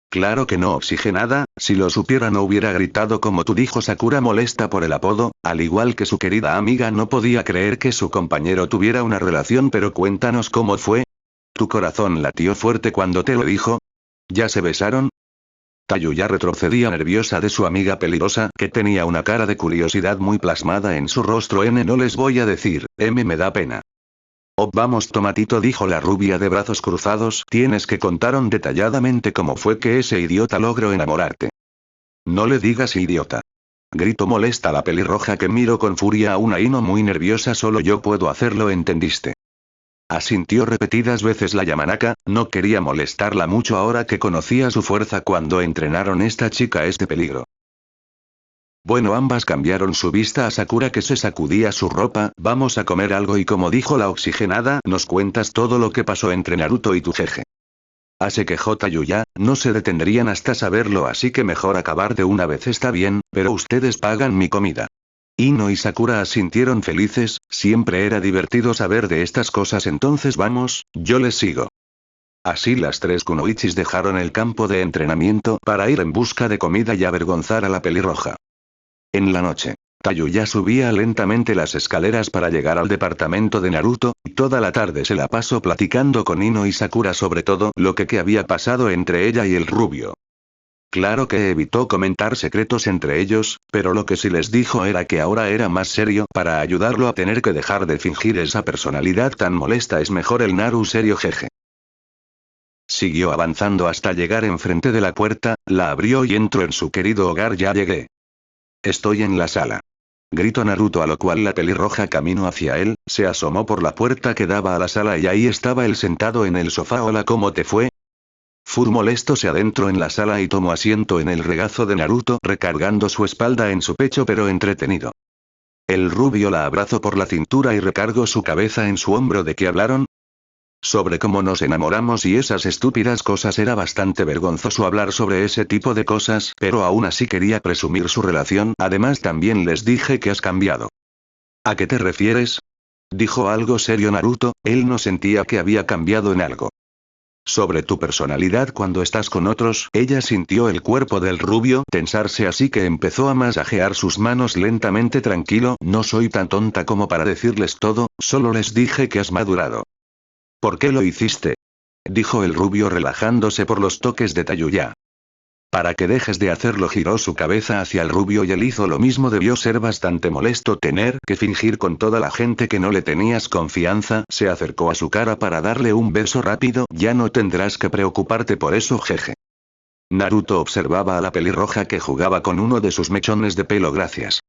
Claro que no, oxigenada, si lo supiera no hubiera gritado como tú, dijo Sakura molesta por el apodo, al igual que su querida amiga no podía creer que su compañero tuviera una relación. Pero cuéntanos cómo fue. ¿Tu corazón latió fuerte cuando te lo dijo? ¿Ya se besaron? Tayuya retrocedía nerviosa de su amiga peligrosa, que tenía una cara de curiosidad muy plasmada en su rostro. No les voy a decir, me da pena. Oh, vamos Tomatito, dijo la rubia de brazos cruzados, tienes que contaron detalladamente cómo fue que ese idiota logró enamorarte. No le digas idiota. Grito molesta la pelirroja, que miró con furia a una Ino muy nerviosa. Solo yo puedo hacerlo, ¿entendiste? Asintió repetidas veces la Yamanaka, no quería molestarla mucho ahora que conocía su fuerza cuando entrenaron. Esta chica es de peligro. Bueno, ambas cambiaron su vista a Sakura, que se sacudía su ropa. Vamos a comer algo y, como dijo la oxigenada, nos cuentas todo lo que pasó entre Naruto y tu jeje. Se quejó Tayuya, no se detendrían hasta saberlo, así que mejor acabar de una vez. Está bien, pero ustedes pagan mi comida. Ino y Sakura asintieron felices, siempre era divertido saber de estas cosas. Entonces vamos, yo les sigo. Así las tres kunoichis dejaron el campo de entrenamiento para ir en busca de comida y avergonzar a la pelirroja. En la noche, Tayuya subía lentamente las escaleras para llegar al departamento de Naruto, y toda la tarde se la pasó platicando con Ino y Sakura sobre todo lo que había pasado entre ella y el rubio. Claro que evitó comentar secretos entre ellos, pero lo que sí les dijo era que ahora era más serio. Para ayudarlo a tener que dejar de fingir esa personalidad tan molesta es mejor el Naru serio, jeje. Siguió avanzando hasta llegar enfrente de la puerta, la abrió y entró en su querido hogar. Ya llegué. Estoy en la sala. Gritó Naruto, a lo cual la pelirroja caminó hacia él, se asomó por la puerta que daba a la sala y ahí estaba él sentado en el sofá. Hola, ¿cómo te fue? Fur molesto se adentró en la sala y tomó asiento en el regazo de Naruto, recargando su espalda en su pecho pero entretenido. El rubio la abrazó por la cintura y recargó su cabeza en su hombro. ¿De qué hablaron? Sobre cómo nos enamoramos y esas estúpidas cosas. Era bastante vergonzoso hablar sobre ese tipo de cosas, pero aún así quería presumir su relación. Además también les dije que has cambiado. ¿A qué te refieres? Dijo algo serio Naruto, él no sentía que había cambiado en algo. Sobre tu personalidad cuando estás con otros. Ella sintió el cuerpo del rubio tensarse, así que empezó a masajear sus manos lentamente. Tranquilo, no soy tan tonta como para decirles todo, solo les dije que has madurado. ¿Por qué lo hiciste? Dijo el rubio relajándose por los toques de Tayuya. Para que dejes de hacerlo. Giró su cabeza hacia el rubio y él hizo lo mismo. Debió ser bastante molesto tener que fingir con toda la gente que no le tenías confianza. Se acercó a su cara para darle un beso rápido. Ya no tendrás que preocuparte por eso, jeje. Naruto observaba a la pelirroja que jugaba con uno de sus mechones de pelo. Gracias.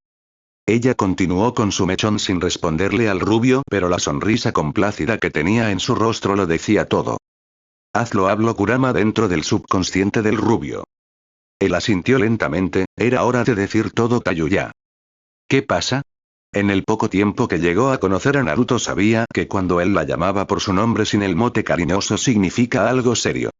Ella continuó con su mechón sin responderle al rubio, pero la sonrisa complácida que tenía en su rostro lo decía todo. Hazlo, habló Kurama dentro del subconsciente del rubio. Él asintió lentamente, era hora de decir todo. Tayuya. ¿Qué pasa? En el poco tiempo que llegó a conocer a Naruto sabía que cuando él la llamaba por su nombre sin el mote cariñoso significa algo serio.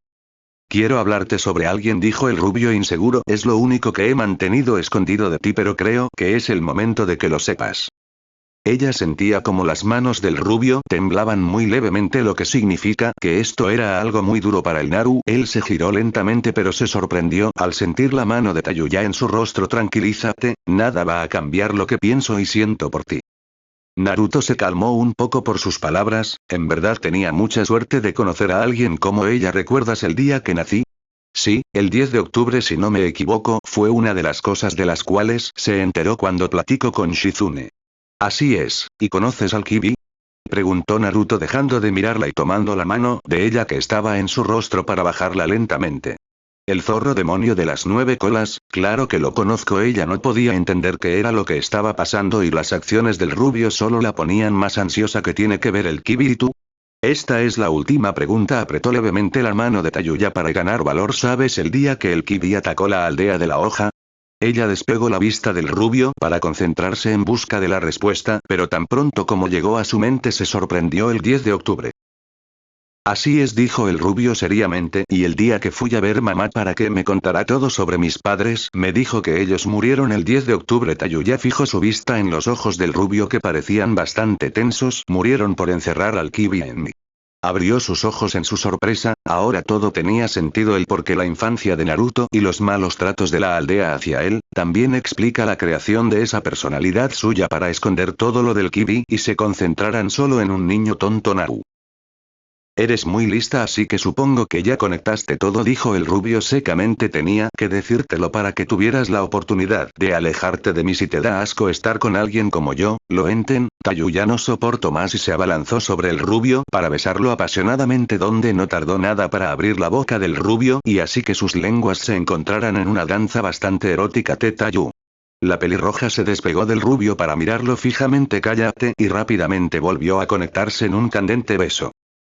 Quiero hablarte sobre alguien, dijo el rubio inseguro. Es lo único que he mantenido escondido de ti, pero creo que es el momento de que lo sepas. Ella sentía como las manos del rubio temblaban muy levemente, lo que significa que esto era algo muy duro para el Naru. Él se giró lentamente pero se sorprendió al sentir la mano de Tayuya en su rostro. Tranquilízate, nada va a cambiar lo que pienso y siento por ti. Naruto se calmó un poco por sus palabras, en verdad tenía mucha suerte de conocer a alguien como ella. ¿Recuerdas el día que nací? Sí, el 10 de octubre si no me equivoco, fue una de las cosas de las cuales se enteró cuando platicó con Shizune. Así es, ¿y conoces al Kibi? Preguntó Naruto dejando de mirarla y tomando la mano de ella que estaba en su rostro para bajarla lentamente. El zorro demonio de las 9 colas, claro que lo conozco. Ella no podía entender qué era lo que estaba pasando y las acciones del rubio solo la ponían más ansiosa. ¿Qué tiene que ver el Kibi y tú? Esta es la última pregunta. Apretó levemente la mano de Tayuya para ganar valor. ¿Sabes el día que el Kibi atacó la aldea de la hoja? Ella despegó la vista del rubio para concentrarse en busca de la respuesta, pero tan pronto como llegó a su mente se sorprendió. El 10 de octubre. Así es, dijo el rubio seriamente, y el día que fui a ver mamá para que me contara todo sobre mis padres, me dijo que ellos murieron el 10 de octubre. Tayuya fijó su vista en los ojos del rubio que parecían bastante tensos, murieron por encerrar al Kibi en mí. Abrió sus ojos en su sorpresa, ahora todo tenía sentido. El porqué la infancia de Naruto y los malos tratos de la aldea hacia él, también explica la creación de esa personalidad suya para esconder todo lo del Kibi y se concentraran solo en un niño tonto Naru. Eres muy lista, así que supongo que ya conectaste todo, dijo el rubio secamente. Tenía que decírtelo para que tuvieras la oportunidad de alejarte de mí. Si te da asco estar con alguien como yo, lo enten. Tayuya no soportó más y se abalanzó sobre el rubio para besarlo apasionadamente, donde no tardó nada para abrir la boca del rubio y así que sus lenguas se encontraran en una danza bastante erótica. Tayu. La pelirroja se despegó del rubio para mirarlo fijamente. Cállate, y rápidamente volvió a conectarse en un candente beso.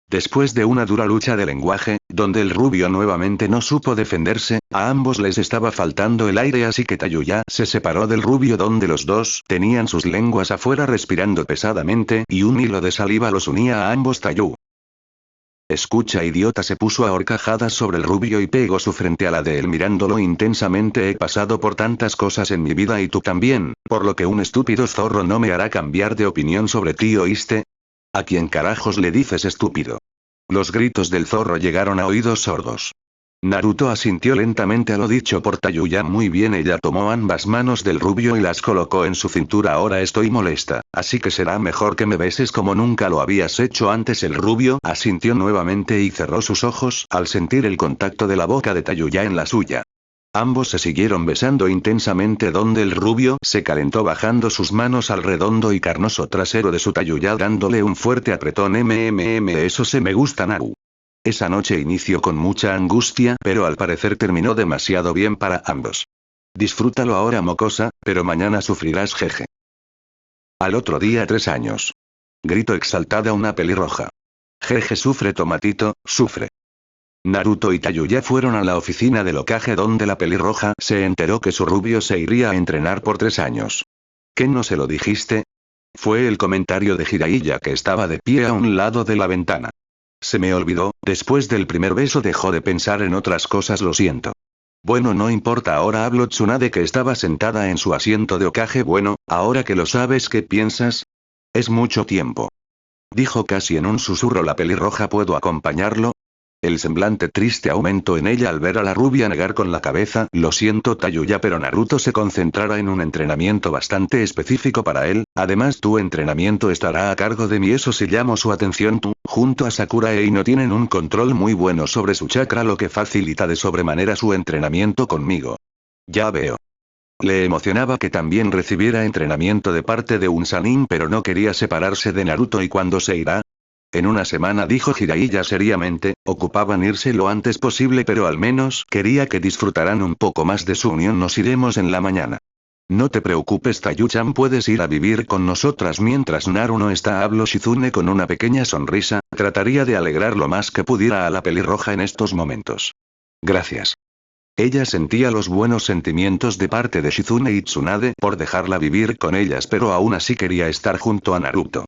Después de una dura lucha de lenguaje, donde el rubio nuevamente no supo defenderse, a ambos les estaba faltando el aire, así que Tayuya se separó del rubio donde los dos tenían sus lenguas afuera respirando pesadamente y un hilo de saliva los unía a ambos. Tayu. Escucha, idiota, se puso a horcajadas sobre el rubio y pegó su frente a la de él mirándolo intensamente. He pasado por tantas cosas en mi vida y tú también, por lo que un estúpido zorro no me hará cambiar de opinión sobre ti, ¿oíste? ¿A quién carajos le dices estúpido? Los gritos del zorro llegaron a oídos sordos. Naruto asintió lentamente a lo dicho por Tayuya. Muy bien, ella tomó ambas manos del rubio y las colocó en su cintura. Ahora estoy molesta, así que será mejor que me beses como nunca lo habías hecho antes. El rubio asintió nuevamente y cerró sus ojos al sentir el contacto de la boca de Tayuya en la suya. Ambos se siguieron besando intensamente, donde el rubio se calentó bajando sus manos al redondo y carnoso trasero de su Tayuya dándole un fuerte apretón. Eso se me gusta, Naru. Esa noche inició con mucha angustia, pero al parecer terminó demasiado bien para ambos. Disfrútalo ahora, mocosa, pero mañana sufrirás, jeje. Al otro día, 3 años. Gritó exaltada una pelirroja. Jeje, sufre, tomatito, sufre. Naruto y Tayuya fueron a la oficina del Hokage donde la pelirroja se enteró que su rubio se iría a entrenar por 3 años. ¿Qué, no se lo dijiste? Fue el comentario de Jiraiya, que estaba de pie a un lado de la ventana. Se me olvidó, después del primer beso dejó de pensar en otras cosas, lo siento. Bueno, no importa, ahora habló Tsunade, que estaba sentada en su asiento de Hokage. Bueno, ahora que lo sabes, ¿qué piensas? Es mucho tiempo. Dijo casi en un susurro la pelirroja. ¿Puedo acompañarlo? El semblante triste aumentó en ella al ver a la rubia negar con la cabeza. Lo siento, Tayuya, pero Naruto se concentrará en un entrenamiento bastante específico para él. Además, tu entrenamiento estará a cargo de mí. Eso sí, llamó su atención. Tú, junto a Sakura e Ino, tienen un control muy bueno sobre su chakra, lo que facilita de sobremanera su entrenamiento conmigo. Ya veo. Le emocionaba que también recibiera entrenamiento de parte de un Sannin, pero no quería separarse de Naruto. ¿Y cuándo se irá? En una semana, dijo Jiraiya seriamente. Ocupaban irse lo antes posible, pero al menos quería que disfrutaran un poco más de su unión. Nos iremos en la mañana. No te preocupes, Tayu-chan, puedes ir a vivir con nosotras mientras Naru no está, habló Shizune con una pequeña sonrisa. Trataría de alegrar lo más que pudiera a la pelirroja en estos momentos. Gracias. Ella sentía los buenos sentimientos de parte de Shizune y Tsunade por dejarla vivir con ellas, pero aún así quería estar junto a Naruto.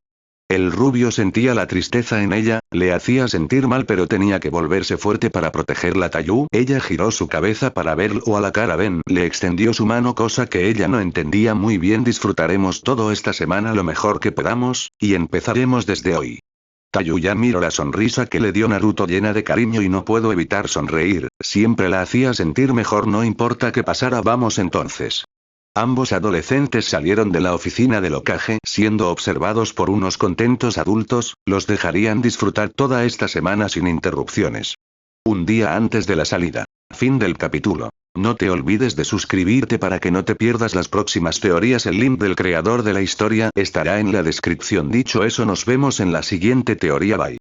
El rubio sentía la tristeza en ella, le hacía sentir mal, pero tenía que volverse fuerte para protegerla. Tayu. Ella giró su cabeza para verlo a la cara. Ven, le extendió su mano, cosa que ella no entendía muy bien. Disfrutaremos todo esta semana lo mejor que podamos, y empezaremos desde hoy. Tayuya miró la sonrisa que le dio Naruto llena de cariño y no puedo evitar sonreír, siempre la hacía sentir mejor, no importa qué pasara. Vamos entonces. Ambos adolescentes salieron de la oficina del Hokage siendo observados por unos contentos adultos. Los dejarían disfrutar toda esta semana sin interrupciones. Un día antes de la salida. Fin del capítulo. No te olvides de suscribirte para que no te pierdas las próximas teorías. El link del creador de la historia estará en la descripción. Dicho eso, nos vemos en la siguiente teoría. Bye.